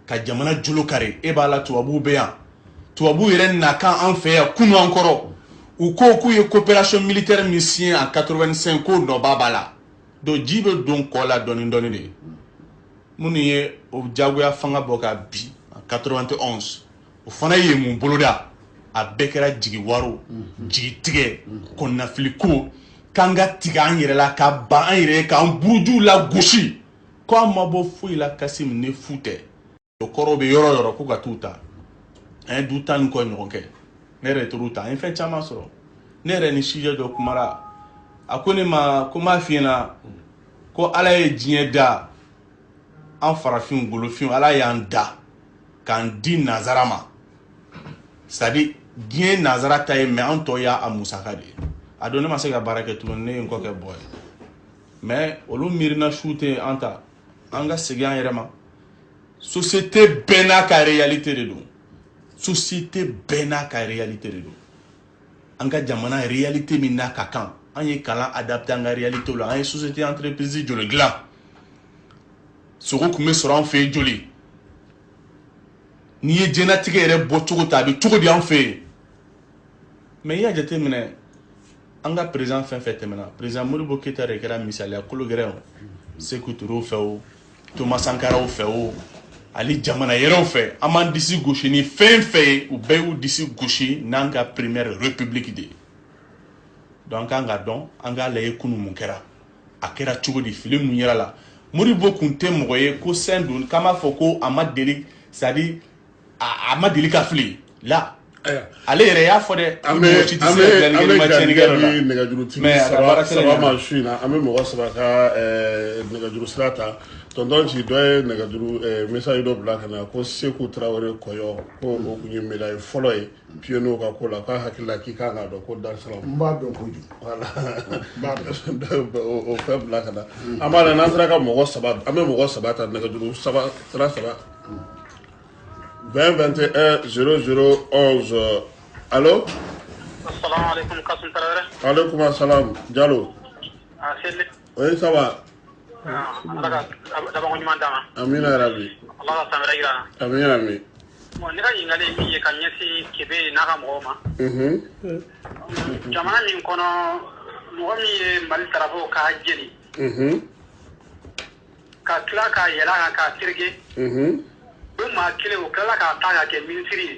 ka jamana jolo kari e b'a la tubabuw bɛ yan tubabuw yɛrɛ na kan an fɛ yan kunu an kɔrɔ u ko k'u ye coopération militaire min signé en 85 ko nɔba b'a la donc ji bɛ don kɔ la dɔɔni dɔɔni de minnu ye o jagoya fanga bɔ ka bi en 91 o fana ye mun boloda a bɛɛ kɛra jigi waro jigi tigɛ kɔnɔnafili ko k'an ka tigɛ an yɛrɛ la ka ban an yɛrɛ k'an burujuw la gosi ko an ma bɔ foyi la Kasimu ne fu tɛ o kɔrɔ bɛ yɔrɔ yɔrɔ ko ka t'u ta an ye du tan ni kɔ ɲɔgɔn kɛ ne yɛrɛ tor'u ta an ye fɛn caman sɔrɔ ne yɛrɛ ni sijɛ dɔ kumara a ko ne ma ko n b'a f'i ɲɛna ko Ala ye diɲɛ da an farafinw golofinw Ala y'an da k'an di nazara ma c'est à dire diɲɛ nazara ta ye mais an tɔ y'a musaka de ye a don ne ma se ka baara kɛ tuguni ne ye n kɔ kɛ bɔ ye mais olu miirina su tɛ an ta an ka segin an yɛrɛ ma société bɛɛ n'a ka réalité de don société bɛɛ n'a ka réalité de don an ka jamana réalité min n'a ka kan an ye kalan adapté an ka réalité la an ye société entreprise joli dilan sogo tun bɛ sɔrɔ an fɛ yen joli n'i ye diɲɛlatigɛ yɛrɛ bɔ cogo ta a bɛ cogo di an fɛ yen mais i y'a jateminɛ an ka président fɛn fɛn tɛmɛna président Modibo Keyita de kɛra misaliya kolo gɛrɛn o Sékou Touré fɛ o Thomas Sankara fɛ o ali jamana yɛrɛw fɛ an m'an disi gosi ni fɛn fɛn ye u bɛɛ y'u disi gosi n'an ka première république de ye donc an ka dɔn an k'a lajɛ kunu mun kɛra a kɛra cogo di fili mun yɛrɛ la Modibo kun tɛ mɔgɔ ye ko sɛn don k'an b'a fɔ ko a ma deli c'est à dire a ma deli ka fili la ale yɛrɛ y'a fɔ dɛ an bɛ nɛgɛjurutigi saba ma su in na an bɛ mɔgɔ saba ka nɛgɛjuru sira ta tonton ci dɔ ye nɛgɛjuru message dɔ bila ka na ko Sékou Tarawele kɔyɔ ko o tun ye médaille fɔlɔ ye pionnier ka ko la k'a hakili la k'i kan k'a dɔn ko Dar es Salaam n b'a dɔn kojugu voilà o fɛn bila ka na an b'a la n'an sera ka mɔgɔ saba an bɛ mɔgɔ saba ta nɛgɛjuru sira saba 20 21 00 11 allo assalamu alaikum Kasum Tarawele alaikum assalam Diallo sele oui ça va ala ka daba ko ɲuman d'a ma amina rabi ala ka samira yira na amina ami bon ne ka ɲininkali ye min ye ka ɲɛsin Kebe n'a ka mɔgɔw ma jamana min kɔnɔ mɔgɔ min ye Mali drapeau k'a jeni ka tila k'a yɛlɛ a kan k'a tereke o maa kelen o tilala k'a ta k'a kɛ ministre ye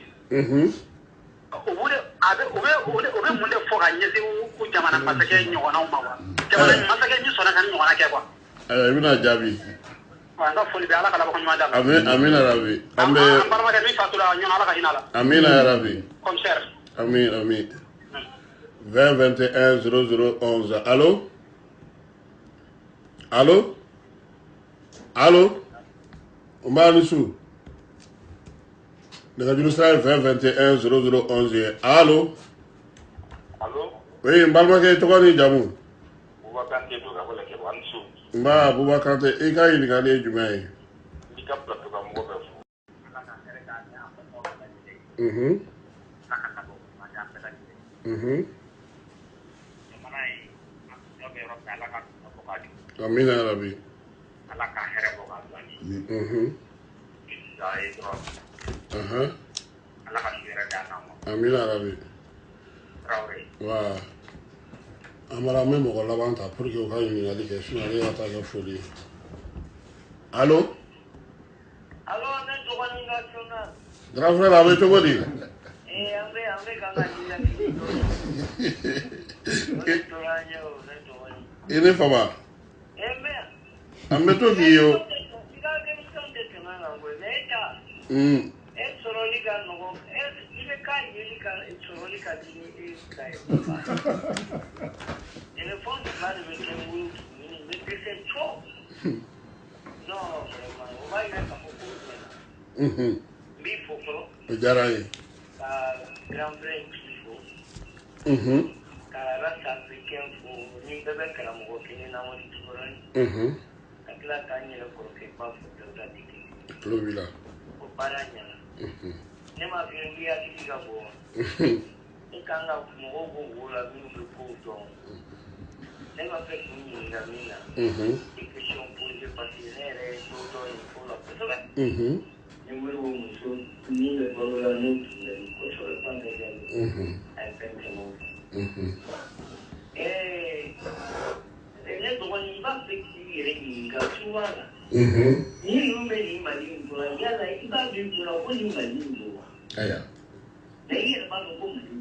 o bɛ mun de fɔ ka ɲɛsin u jamana masakɛ ɲɔgɔnnaw ma wa jamana masakɛ min sɔnna ka ni ɲɔgɔnna kɛ quoi i bɛna jaabi n ka foli bɛ ala ka laban ko ɲuman d'a ma amina rabi an balimakɛ min fatura ɲɔgɔn ala ka hinɛ a la amina rabi commissaire ami 20 21 00 11 allo allo allo o b'a ni su nɛgɛjuru sira ye 20 21 00 11 allo oui n balimakɛ tɔgɔ ni jamu n b'a Boubacar Kanté i ka ɲininkali ye jumɛn ye amina rabi amina rabi wa amara an bɛ mɔgɔ laban ta pour que u ka ɲininkali kɛ sinon ale ka taa kɛ foli ye allo ne dɔgɔnin ka sɔnna grand frère a bɛ cogo di an bɛ kan ka ɲininkali i ni fama an bɛ to k'i ye o sɔrɔli ka nɔgɔn i bɛ k'a yeli ka sɔrɔli ka di ni e ka ye téléphone fila de bɛ kɛ n bolo tuguni n bɛ dɛsɛ trop non vraiment o b'a yira k'a fɔ ko ɲɛna n b'i fo fɔlɔ o diyara n ye ka grand frère tigi fo ka race africaine fo ni bɛɛ bɛ karamɔgɔ kelen na wali tukɔrɔni ka tila k'an yɛrɛ kɔrɔkɛ ba fo dawuda dike tulo b'i la o baara ɲɛna ne m'a f'i ye n k'i hakili ka bɔ wa e kan ka mɔgɔw bɔ wo la minnu bɛ kow dɔn ne b'a fɛ k'u ɲininka min na i question posé parce que ne yɛrɛ ye dɔw dɔn nin ko la kosɛbɛ ni mori o muso min bɛ balo la n'o tun bɛ kosɛbɛ fan bɛɛ jaabi a ye fɛn caman fɔ ne dɔgɔnin i b'a fɛ k'i yɛrɛ ɲininka souvent la ni ninnu bɛ nin mali in kɔnɔ yala i b'a dɔn i kunna ko nin mali in don wa mais i yɛrɛ b'a dɔn ko mali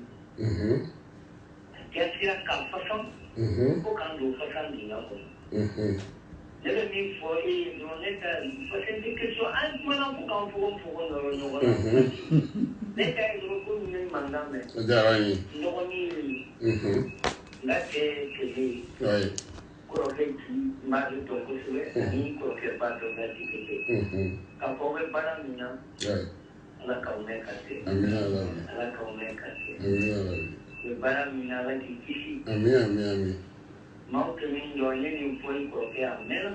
a jasira ka fasan ko k'an don fasan dingɛ kɔnɔ ne bɛ min fɔ e ye dɔrɔn ne ka parce que ni question an kumana fo k'an fogo nɔrɔ ɲɔgɔn na ne ta ye dɔrɔn ko nin ye mankan mɛn dɔgɔnin n ka cɛ kelen ye kɔrɔkɛ ci n b'a dɔn kosɛbɛ ani kɔrɔkɛ ba dɔn ka di kɛ k'a fɔ bɛ baara min na ala k'aw mɛn ka se ala k'aw mɛn ka se bɛ baara min na ala k'i kisi maaw tɛ min dɔn n ye nin fɔ i kɔrɔkɛ a mɛnna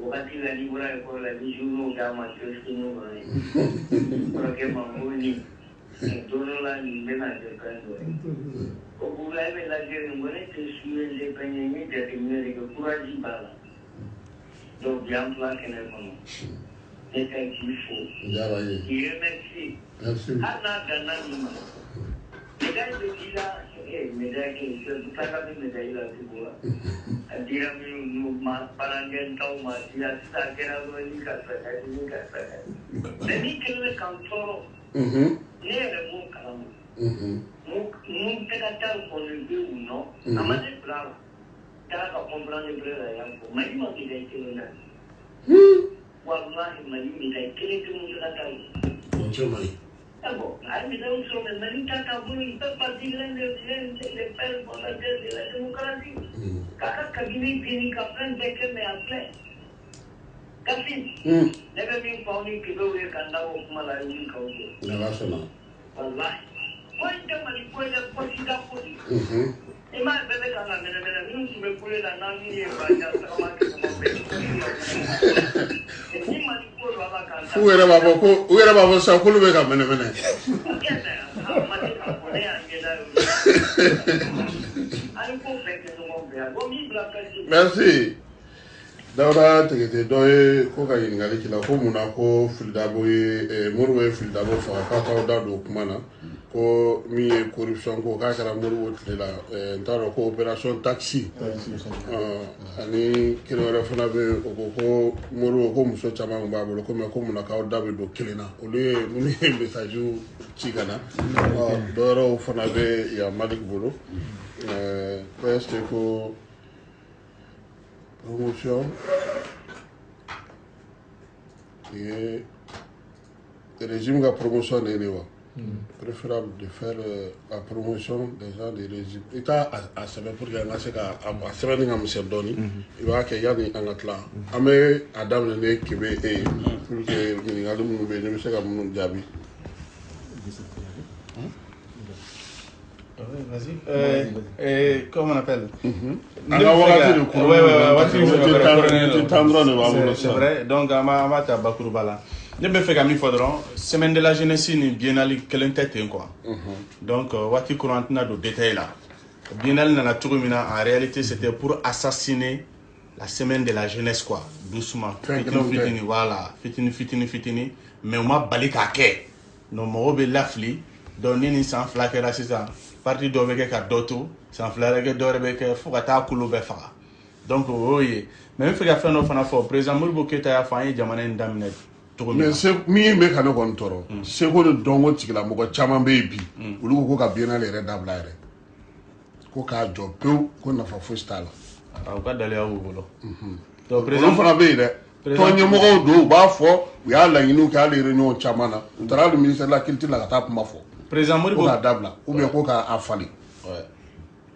wagati la n'i bɔra ekɔli la ni journaux d'a ma kiosquiniw kɔnɔ ye kɔrɔkɛ ma n ko nin don dɔ la nin bɛna kɛ fɛn dɔ ye o b'u la e bɛ lajɛ nin ko ne tɛ suye n tɛ fɛn ye n ye jateminɛ de kɛ courage b'a la donc bi an fila kɛnɛ kɔnɔ ne ka k'i fo k'i remercier hali n'a danna nin ma médaille bɛ d'i la médaille kɛ fɛn tila bɛ médaille la tugu la a dira minnu ma balankɛtaw ma dira sisan a kɛra dɔrɔn ni ka fɛɛrɛ ni ka fɛɛrɛ mais ni kelen bɛ k'an tɔɔrɔ ne yɛrɛ b'o kalama mun tɛ ka taa contribuer u nɔ a ma ne bila la taara ka comprendre bɛrɛ la yan fɔ mali ma médaille kelen na wallahi mali médaille kelen tɛ mun tɛ ka taa ye d'abord la médaille sur le mali ta taabolo il fait partie des pères fondateurs de la démocratie kaka cabinet fini ka fɛn bɛɛ kɛ mais à plein kasi ne bɛ min fɔ aw ni kebew ye ka n da o kuma la a ye wuli k'aw jɔ wallahi ko in tɛ mali ko ye dɛ kɔsida ko de i m'a ye bɛɛ bɛ kan ka mɛnɛmɛnɛ minnu tun bɛ kule la n'an min ye baja tagama kɛ ɲɔgɔn fɛ ni mali ko don ala k'an ta u yɛrɛ b'a fɔ sisan k'olu bɛ ka mɛnɛmɛnɛ ma se ka fɔ ne y'a ɲɛda ye an ko bɛɛ kɛ ɲɔgɔn fɛ yan ko min bila kasi merci Dawuda Tegete dɔ ye ko ka ɲininkali k'i la ko mun na ko Filidabo ye Modibo ye Filidabo faga k'a t'aw da don o kuma na ko min ye corruption ko k'a kɛra Modibo tile la n t'a dɔn ko opération taxi ani kelen wɛrɛ fana bɛ yen o ko ko Modibo ko muso caman tun b'a bolo ko mais ko mun na k'aw da bɛ don kelen na olu ye minnu ye message ci ka na dɔ wɛrɛw fana bɛ yan Malick bolo ko est-ce que ko promotion et le régime de promotion de l'Éwa. Préférable de faire la promotion des gens des régimes. Et ça, à savoir pour que c'est qu'à savoir que monsieur Doni, il va que yanni en atla. Amé Adam le né qui veut et pour que nous allons nous bénir, monsieur comme nous diabi. Vas-y. Comment on appelle c'est vrai. Donc, Amata Bakurubala. Je me fais comme il faudra. Semaine de la jeunesse, une biennale quelle tête quoi. Donc, Wati Courantna de détail là. Biennale dans la Tourumina, en réalité, c'était pour assassiner la semaine de la jeunesse quoi. Doucement. Fitini, voilà. Fitini. Mais on m'a balé kaké. Non, mon robe lafli. Donc, ni sans flaquer là, c'est ça. Parti dɔ bɛ kɛ ka dɔ to san fila wɛrɛ kɛ dɔ wɛrɛ bɛ kɛ fo ka taa kolo bɛɛ faga donc o y'o ye mais n bɛ fɛ ka fɛn dɔ fana fɔ président Modibo Keyita y'a fɔ an ye jamana in daminɛ cogo min na mais min bɛ ka ne kɔni tɔɔrɔ seko ni dɔnko tigilamɔgɔ caman bɛ yen bi olu ko ka biennale yɛrɛ dabila yɛrɛ ko k'a jɔ pewu ko nafa fosi t'a la u ka daliya b'u bolo donc président fana bɛ yen dɛ tɔnɲɛmɔgɔw don u b'a fɔ u y'a laɲiniw kɛ hali réunion caman na u taara hali ministère de la culture la ka taa kuma fɔ président Modibo ko k'a dabila ou bien ko k'a falen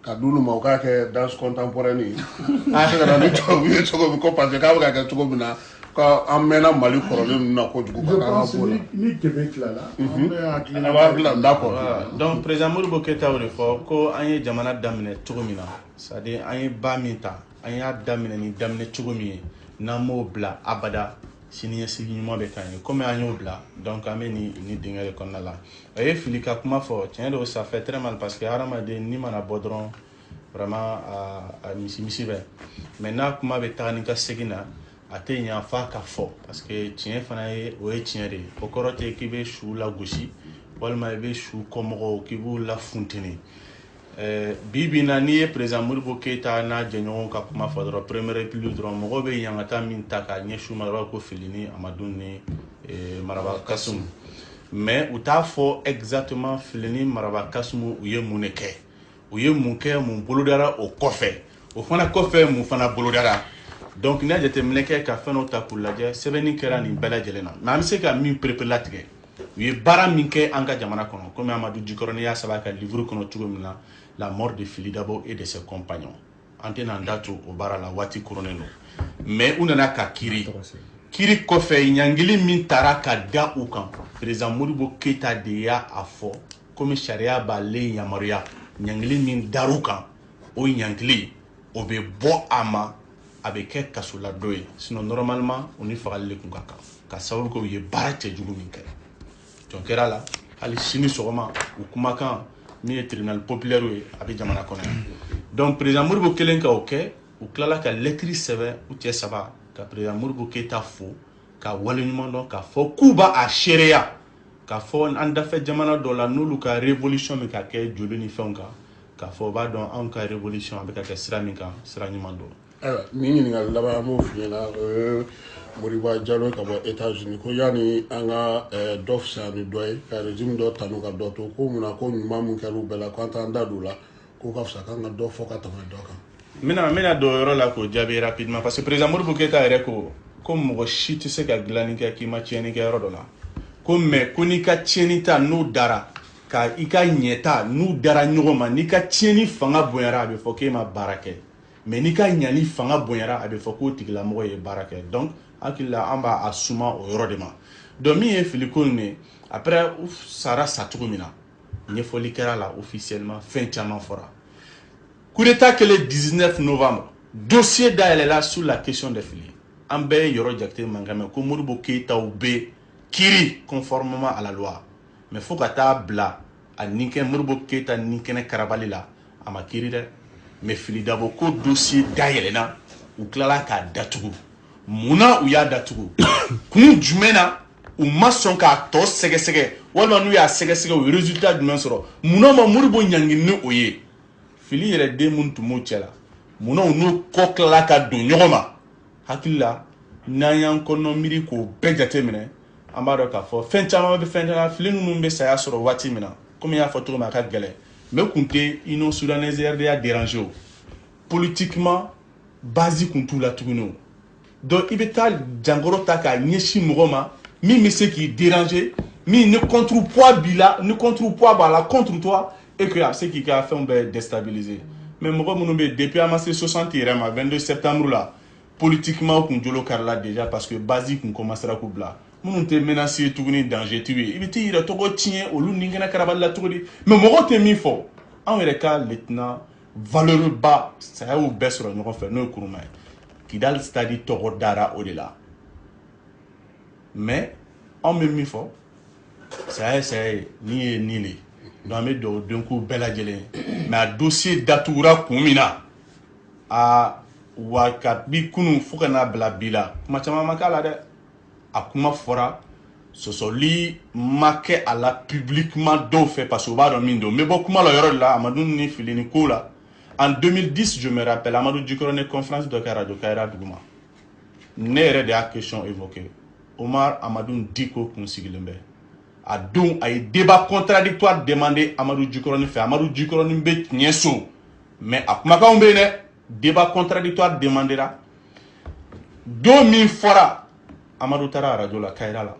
ka d'olu ma o k'a kɛ danse contemporaine ye se ka na ni tubabu ye cogo min ko parce que k'a bɛ ka kɛ cogo min na ka an mɛnna Mali kɔrɔlen ninnu na kojugu je pense ni Québec là on bɛ hakilina d'accord. Donc président Modibo Keita o de fɔ ko an ye jamana daminɛ cogo min na, c'est-à-dire an ye ba min ta an y'a daminɛ ni daminɛ cogo min ye n'an m'o bila abada siniɲɛsigi ɲuman bɛ k'an ye komi an y'o bila donc an bɛ ni dingɛ de kɔnɔna la. A ye fili ka kuma fɔ tiɲɛ don ça fait très mal parce que hadamaden ni mana bɔ dɔrɔn vraiment a misi bɛ mais n'a kuma bɛ taga ni ka segin na a tɛ ɲɛ f'a ka fɔ parce que tiɲɛ fana ye o ye tiɲɛ de ye o kɔrɔ tɛ k'i bɛ su lagosi walima i bɛ su kɔmɔgɔw k'i b'u lafunteni. Bi bi in na n'i ye président Modibo Keita n'a jɛɲɔgɔnw ka kuma fɔ dɔrɔn première république dɔrɔn mɔgɔw bɛ yankata min ta k'a ɲɛsin u ma dɔrɔn ko Filini Amadu ni Maraba Kasumu mais u t'a fɔ exactement Filini Maraba Kasumu u ye mun de kɛ u ye mun kɛ mun bolodara o kɔfɛ o fana kɔfɛ mun fana bolodara. Donc n'a jateminɛ kɛ ka fɛn dɔw ta k'u lajɛ sɛbɛnni kɛra nin bɛɛ lajɛlen na mais an bɛ se ka min perepelatigɛ u ye baara min kɛ an ka jamana kɔnɔ komi Amadu Jikɔrɔ n'i y'a sɛbɛn a ka livre kɔnɔ cogo min na la mort de Fili Dabo et de ses compagnons an tɛna an da tu o baara la waati koronnen don mais u nana ka kiiri kɔfɛ ɲangili min taara ka da u kan président Modibo Keita de y'a fɔ komi sariya b'ale yamaruya ɲangili min dar'u kan o ɲangili o bɛ bɔ a ma a bɛ kɛ kasoladon ye sinon normalement u ni fagali de tun ka kan ka sababu kɛ u ye baara cɛjugu min kɛ jɔn kɛra la hali sini sɔgɔma u kumakan min ye tribunal populaire ye a bɛ jamana kɔnɔ yan donc président Modibo kelen ka o kɛ u tilala ka lettre sɛbɛn u cɛ saba ka président Modibo Keita fo ka waleɲuman dɔn k'a fɔ k'u b'a seereya k'a fɔ an dafɛ jamana dɔ la n'olu ka révolution bɛ ka kɛ joli ni fɛnw kan k'a fɔ u b'a dɔn anw ka révolution a bɛ ka kɛ sira min kan sira ɲuman don. Ayiwa ni ɲininkali laban an b'o f'i ɲɛna o ye Moriba Jalo ka bɔ États-Unis ko yanni an ka dɔ fisaya ni dɔ ye ka régime dɔ tanu ka dɔ to ko munna ko ɲuman min kɛra u bɛɛ la k'an t'an da don o la k'o ka fisa k'an ka dɔ fɔ ka tɛmɛ dɔ kan. N bɛna don o yɔrɔ la k'o jaabi rapidement parce que président Modibo Keita yɛrɛ ko mɔgɔ si tɛ se ka dilanni kɛ k'i ma tiɲɛni kɛ yɔrɔ dɔ la ko mais ko n'i ka tiɲɛni ta n'u dara ka i ka ɲɛta n'u dara ɲɔgɔn ma n'i ka tiɲɛni fanga bonyara a bɛ fɔ k'e ma baara kɛ mais n'i ka ɲani fanga bonyara a bɛ fɔ k'o tigilamɔgɔ ye baara kɛ donc hakili la an b'a suma o yɔrɔ de ma donc min ye fili ko nin ye après u sara sa cogo min na ɲɛfɔli kɛra la officiellement fɛn caman fɔra coup d'état kɛlen 19 novembre dossier dayɛlɛla sur la question de Fili an bɛɛ ye yɔrɔ jakite mankan mɛn ko Modibo Keita u bɛ kiiri conformément à la loi mais fo ka taa bila a ninkɛ Modibo Keita ninkɛnɛ karabali la a ma kiiri dɛ mais Fili Dabo ko dossier dayɛlɛna u tilala k'a datugu munna u y'a datugu kun jumɛn na u ma sɔn k'a tɔ sɛgɛsɛgɛ walima n'u y'a sɛgɛsɛgɛ u ye résultat jumɛn sɔrɔ munna ma Modibo ɲangini ni o ye Fili yɛrɛ den mun tun b'u cɛ la munna u n'u kɔ tilala ka don ɲɔgɔn ma hakili la n'an y'an kɔnɔ miiri k'o bɛɛ jate minɛ an b'a dɔn k'a fɔ fɛn caman bɛ fɛn caman Fili ninnu bɛ saya sɔrɔ waati min na komi y'a fɔ cogo min a ka gɛlɛn mais kun tɛ Union Soudanaise RDA déranger o politiquement base kun t'u la tuguni o donc i bɛ taa jankɔrɔ ta k'a ɲɛsin mɔgɔ ma min bɛ se k'i déranger min ni contrepoids b'i la ni contrepoids b'a la contre toi et que a bɛ se k'i ka fɛnw bɛɛ déstabiliser mais mɔgɔ minnu bɛ yen depuis an ma se 60 yɛrɛ ma 22 septembre la politiquement u kun jolo karila déjà parce que base kun commencera k'u bila minnu tɛ menace ye tuguni danger t'u ye i bɛ t'i yɛrɛ tɔgɔ tiɲɛ olu ni kɛnɛ karabali la cogo di mais mɔgɔw tɛ min fɔ anw yɛrɛ ka lieutenant valeureux ba saya y'u bɛɛ sɔrɔ ɲɔgɔn fɛ n'o ye Kuruma ye Kidal stade tɔgɔ dara o de la mais anw bɛ min fɔ saya ye ni ye nin de donc an bɛ dugawu den k'u bɛɛ lajɛlen mais a dossier datugura kun min na wa kabi kunun fo ka n'a bila bi la kuma caman ma k'a la dɛ a kuma fɔra sɔsɔli ma kɛ a la publiquement dɔw fɛ parce que u b'a dɔn min don n bɛ bɔ kuma la yɔrɔ de la Amadu ni Fili ni ko la en 2010 je me rappelle Amadu Jikɔrɔ ne conférence dɔ kɛ radio Kayira duguma ne yɛrɛ de y'a question évoqué Omar Amadu Diko kun sigilen bɛ a don a ye débat contradictoire demandé Amadu Jikɔrɔ fɛ Amadu Jikɔrɔ bɛ tiɲɛ so mais a kumakanw bɛ yen dɛ débat contradictoire demandera don min fɔra Amadu taara radio la Kayira la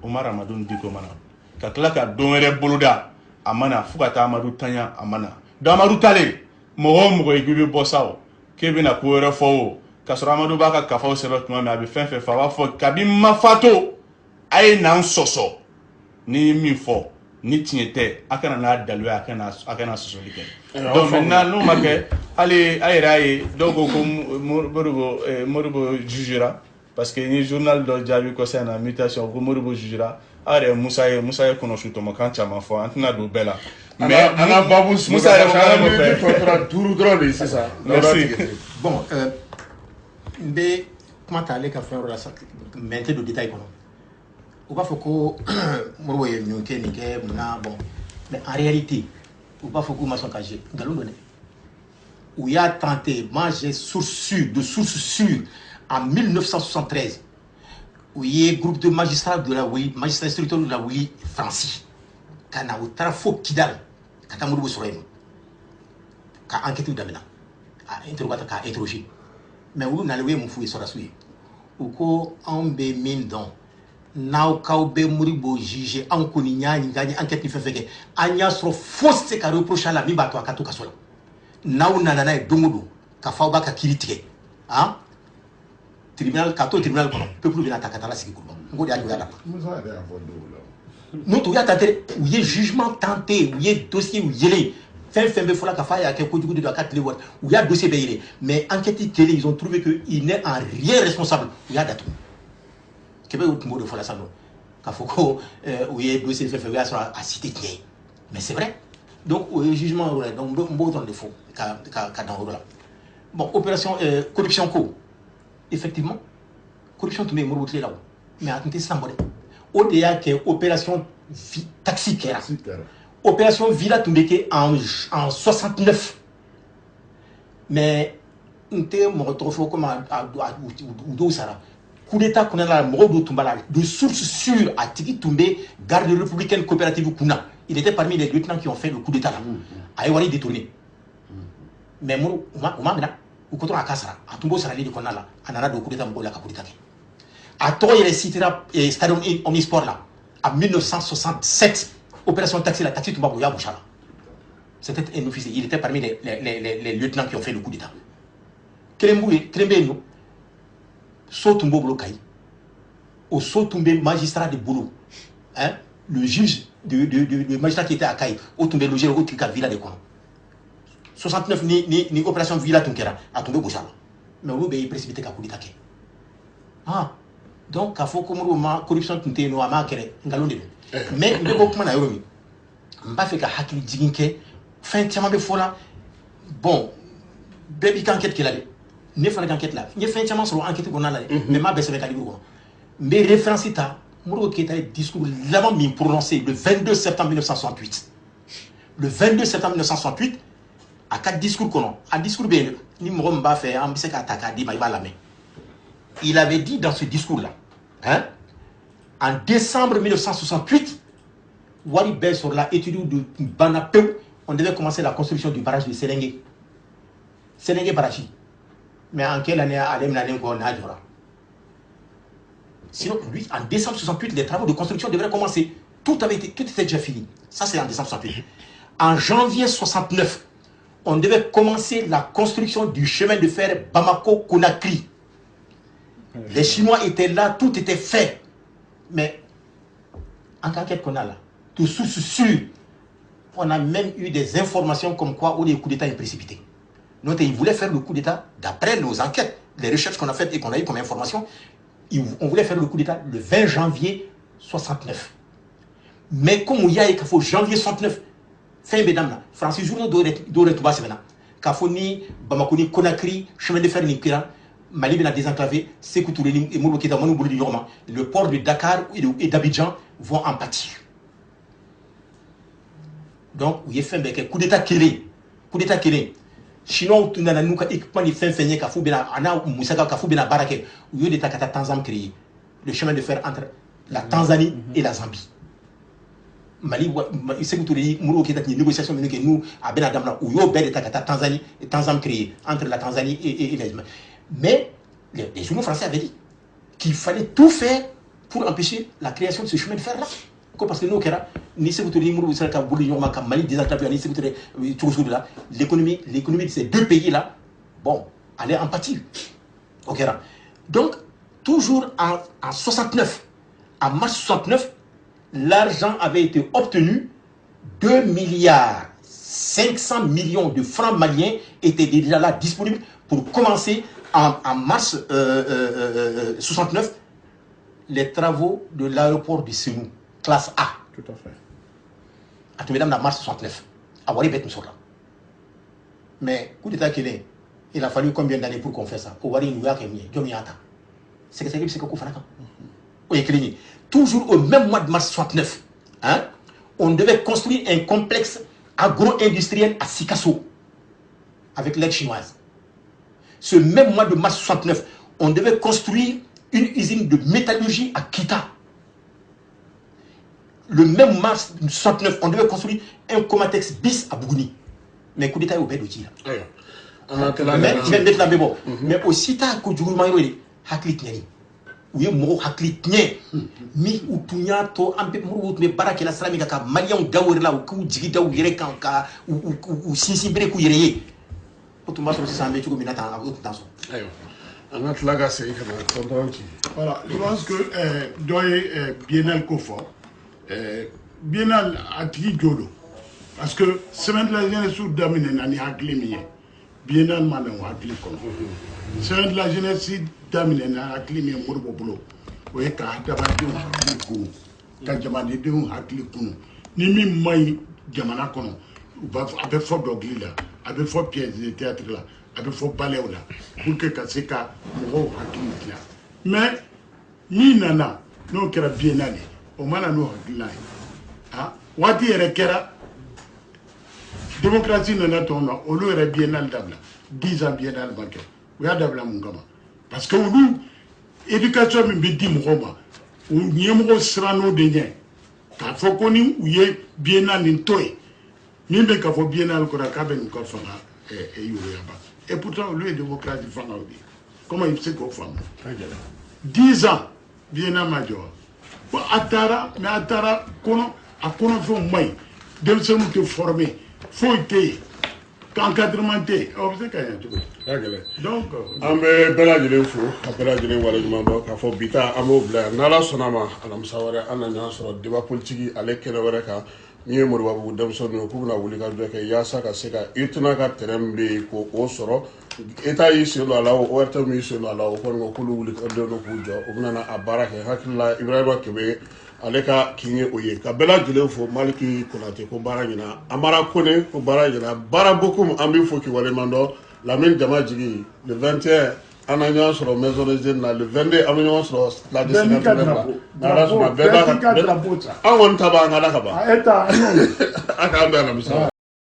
Omar Amadu Diko mana ka tila ka don wɛrɛ boloda a mana fo ka taa Amadu tanya a mana donc Amadu talen mɔgɔ o mɔgɔ i bɛ bɔ sa o k'e bɛna ko wɛrɛ fɔ o kasɔrɔ amadu b'a ka kafaw sɛbɛn tuma min a bɛ fɛn fɛn fɔ a b'a fɔ kabi ma fato a ye n'an sɔsɔ ni min fɔ ni tiɲɛ tɛ a kana n'a dalu a kana sɔsɔli kɛ donc maintenant n'o ma kɛ hali a yɛrɛ y'a ye dɔw ko ko Modibo jugera parce que ni journal dɔ jaabi concernant mutation ko Modibo jugera a yɛrɛ Musa ye kɔnɔsu tɔmɔkan caman fɔ an tɛna don bɛɛ la mais an ka babu Musa yɛrɛ ko minute tɔ duuru dɔrɔn de sisan merci bon n bɛ kuma ta ale ka fɛn yɔrɔ la sa mɛ n tɛ don détail kɔnɔ u b'a fɔ ko Modibo ye nin kɛ nin kɛ munna bon mais en réalité u b'a fɔ k'u ma sɔn ka jouer nkalon don dɛ u y'a tenté moi j'ai source sûre en 1973 u ye groupe de magistrats de la Wuli magistrats instructeurs de la Wuli Franci ka na u taara fo Kidal ka taa Modibo sɔrɔ yen nɔ ka enquête daminɛ a interrogateur k'a interroger mais olu nalen u ye mun f'u ye sɔrɔdasiw ye u ko anw bɛ min dɔn n'aw kaw bɛ Modibo juger anw kɔni y'a ɲininka an ye enquête ni fɛn fɛn kɛ an y'a sɔrɔ fosi tɛ se ka reprocher a la min b'a to a ka to kaso la n'aw nana n'a ye don o don k'a fɔ aw b'a ka kiiri tigɛ han tribunal ka to tribunal kɔnɔ peuple bɛna ta ka taa lasigi kuru n ko de y'a jɔ la n'o tɛ u y'a tenté u ye jugement tenté u ye dossier u yelen fɛn fɛn bɛ fɔla k'a fɔ a y'a kɛ kojugu de don a ka tile wari u y'a dossier bɛɛ yelen mais enquête kɛlen ils ont trouvé que il n'est en rien responsable u y'a datugu kɛmɛ y'o tun b'o de fɔ la sisan nɔ k'a fɔ ko u ye dossier fɛn fɛn u y'a sɔrɔ a si tɛ tiɲɛ ye mais c'est vrai donc o ye jugement yɔrɔ la donc n b'o dɔrɔn de fɔ ka dan o yɔrɔ la bon opération corruption ko effectivement corruption tun bɛ yen Modibo tile la o mais a tun tɛ sisan bɔ dɛ o de y'a kɛ opération taxi kɛra opération villa tun bɛ kɛ en 69 mais n tɛ mɔgɔ tɔgɔ fɔ komi u dɔw sara coup d'état kɔnɔna la mɔgɔw dɔw tun b'a la de source sûre a tigi tun bɛ garde républicaine coopérative kunna il était parmi les lieutenants qui ont fait le coup d'état là a ye wari détourné mais Modibo u ma minɛ u ko dɔrɔn a ka sara a tun b'o sarali de kɔnɔna la a nana don coup d'état mɔgɔw la ka coup d'état kɛ a tɔgɔ yɛrɛ citera stadium omnisport la en 1967 opération taxi la taxi tun b'a bolo u y'a gosi a la c'était un officier il était parmi les lieutenants qui ont fait le coup d'état kelen bɛ yen nɔ so tun b'o bolo Kayi o so tun bɛ magistrat de bolo hein le juge de magistrat qui était à Kayi o tun bɛ loger o tigi ka villa de kɔnɔ 69 ni opération villa tun kɛra a tun bɛ gosi a la mais olu bɛ précipité ka coup d'état kɛ ah donc k'a fɔ ko Modibo ma corruption tun tɛ yen nɔ a m'a kɛlɛ nkalon de don mais n bɛ bɔ kuma na yɔrɔ min n b'a fɛ ka hakili jigin kɛ fɛn caman bɛ fɔ la bon bɛɛ b'i ka enquête kɛ la dɛ ne fana ka enquête la n ye fɛn caman sɔrɔ enquête kɔnɔna la dɛ mais n m'a bɛɛ sɛbɛn ka livre kɔnɔ n bɛ référence ta Modibo Keita ye discours laban min prononcé le 22 septembre 1968 le 22 septembre 1968 a ka discours kɔnɔ a discours bɛ yen ni mɔgɔ min b'a fɛ an bɛ se k'a ta k'a d'i ma i b'a lamɛn il avait dit dans ce discours là hein en décembre 1968 wari bɛɛ sɔrɔla étude de banna pewu on devait commencer la construction du barrage de Sénégué barrage mais en quelle année ale minalen kɔ n'a jɔra sinon lui en décembre 68 les travaux de construction devraient commencer tout était déjà fini ça c'est en décembre 68 en janvier 69 on devait commencer la construction du chemin de fer Bamako-Conakry. Les Chinois étaient là, tout était fait. Mais en enquête qu'on a là, de sources sûres, on a même eu des informations comme quoi le coup d'État est précipité. Donc ils voulaient faire le coup d'État, d'après nos enquêtes, les recherches qu'on a faites et qu'on a eu comme information, on voulait faire le coup d'État le 20 janvier 69. Mais comme il y a eu janvier 69, fin mesdames, Francis Journaux d'Ore Touba Semena, Kafoni, Bamakoni, Conakry, chemin de fer Nikira, Mali bena désenclavé, Sékou Touré et Modibo Keita Manu Boulou Yorma, le port de Dakar et d'Abidjan vont en pâtir. Donc, il y a fait un coup d'état kélé. Coup d'état kélé. Chinois, tu n'as pas équipement de fin feigné, Kafou Bena, Ana Moussaka, Kafou Bena Barake, où il y a des Takata Tanzam créé. Le chemin de fer entre la Tanzanie et la Zambie. Mali, Sékou Touré, Modibo Keita, qui négociation que nous, à Benadamla, où il y a des Takata Tanzanie et Tanzam créé entre la Tanzanie et les. Mais les journaux français avaient dit qu'il fallait tout faire pour empêcher la création de ce chemin de fer-là. Parce que nous, l'économie de ces deux pays-là, bon, allait en pâtir. Ok. Donc, toujours en 69, en mars 69, l'argent avait été obtenu, 2 milliards 500 millions de francs maliens étaient déjà là disponibles pour commencer en mars 69 les travaux de l'aéroport de Sénou, classe A. Tout à fait. À tout en mars 69. À Waribet Moussora. Mais, coup d'état qu'il est, il a fallu combien d'années pour qu'on fasse ça? Au Wari Nouya Kemie, Djomiata. C'est que c'est que Koufanakan. Toujours au même mois de mars 69, hein, on devait construire un complexe agro-industriel à Sikasso, avec l'aide chinoise. Ce même mois de mars 69, on devait construire une usine de métallurgie à Kita. Le même mars 69, on devait construire un Comatex bis à Bougouni. Mais coup d'état est au Bédouti. Mais aussi, t'as que Djouroumaïro, Haklit Nyari. Oui, moi, Haklit Nyari. Mi ou Punyato, Ampe Mourou, mais Barakela Sramika, Malian Gawirla, ou Jigida ou Yerekanka, ou Sinsibre Kouyere. Automatiquement, c'est un métier comme il a un autre dans son. Voilà, je pense que Biennale Confort, Biennale Atli Djolo, parce que semaine de la jeunesse sous Damine Nani Hakli Mie, Biennale Manon Hakli Kono. Semaine de la jeunesse Damine Nani Hakli Mie Mourbo Bolo, oui, car Dabadou Hakli Kono, car Jamadou Hakli Kono, Nimi Mai Jamana Kono, avec fort d'Oglila, avec fort pièces de théâtre là. Il faut parler là pour que c'est cas mais ni nana non kera biennale au mana no hakila ah wati ere kera démocratie nana tono o lo ere biennale dabla 10 ans biennale banque o ya dabla mungama parce que nous éducation mi bidi mugoma o nyemo srano de nyen ka fokoni uye biennale ntoy mi be ka fo biennale ko ka ben ko fanga et yaba. Et pourtant, lui est démocrate du Fangaudi. Comment il sait qu'on fait 10 ans, bien à Major. Atara, mais Atara, à qu'on fait moins. Deux semaines te former. Faut être. Encadrement. Donc, on peut balayer les fous, balayer les wallemans, à faut bita, à mobler. Nala sonama, à l'amsaware, à l'annonce sur le débat politique, à l'équerre. Ni Mourou Damson, Kuna Wulika, Yasaka Seka, Itunaka Terembe, ko Soro, Eta is sur la law, or Tami sur la law, Kulu Wulika, Unana Abaraka, Hakila, Ibrahim Kebe, Aleka King Oye, Kabela Gile for Maliki Konate, Kobaragina, Amara Kone, Kobaragina, Barabokum, Ambifoki Walemando, Lamin Jamajigi, le 21. En alliance sur la maison de Zéna, le 22 en sur la destination de la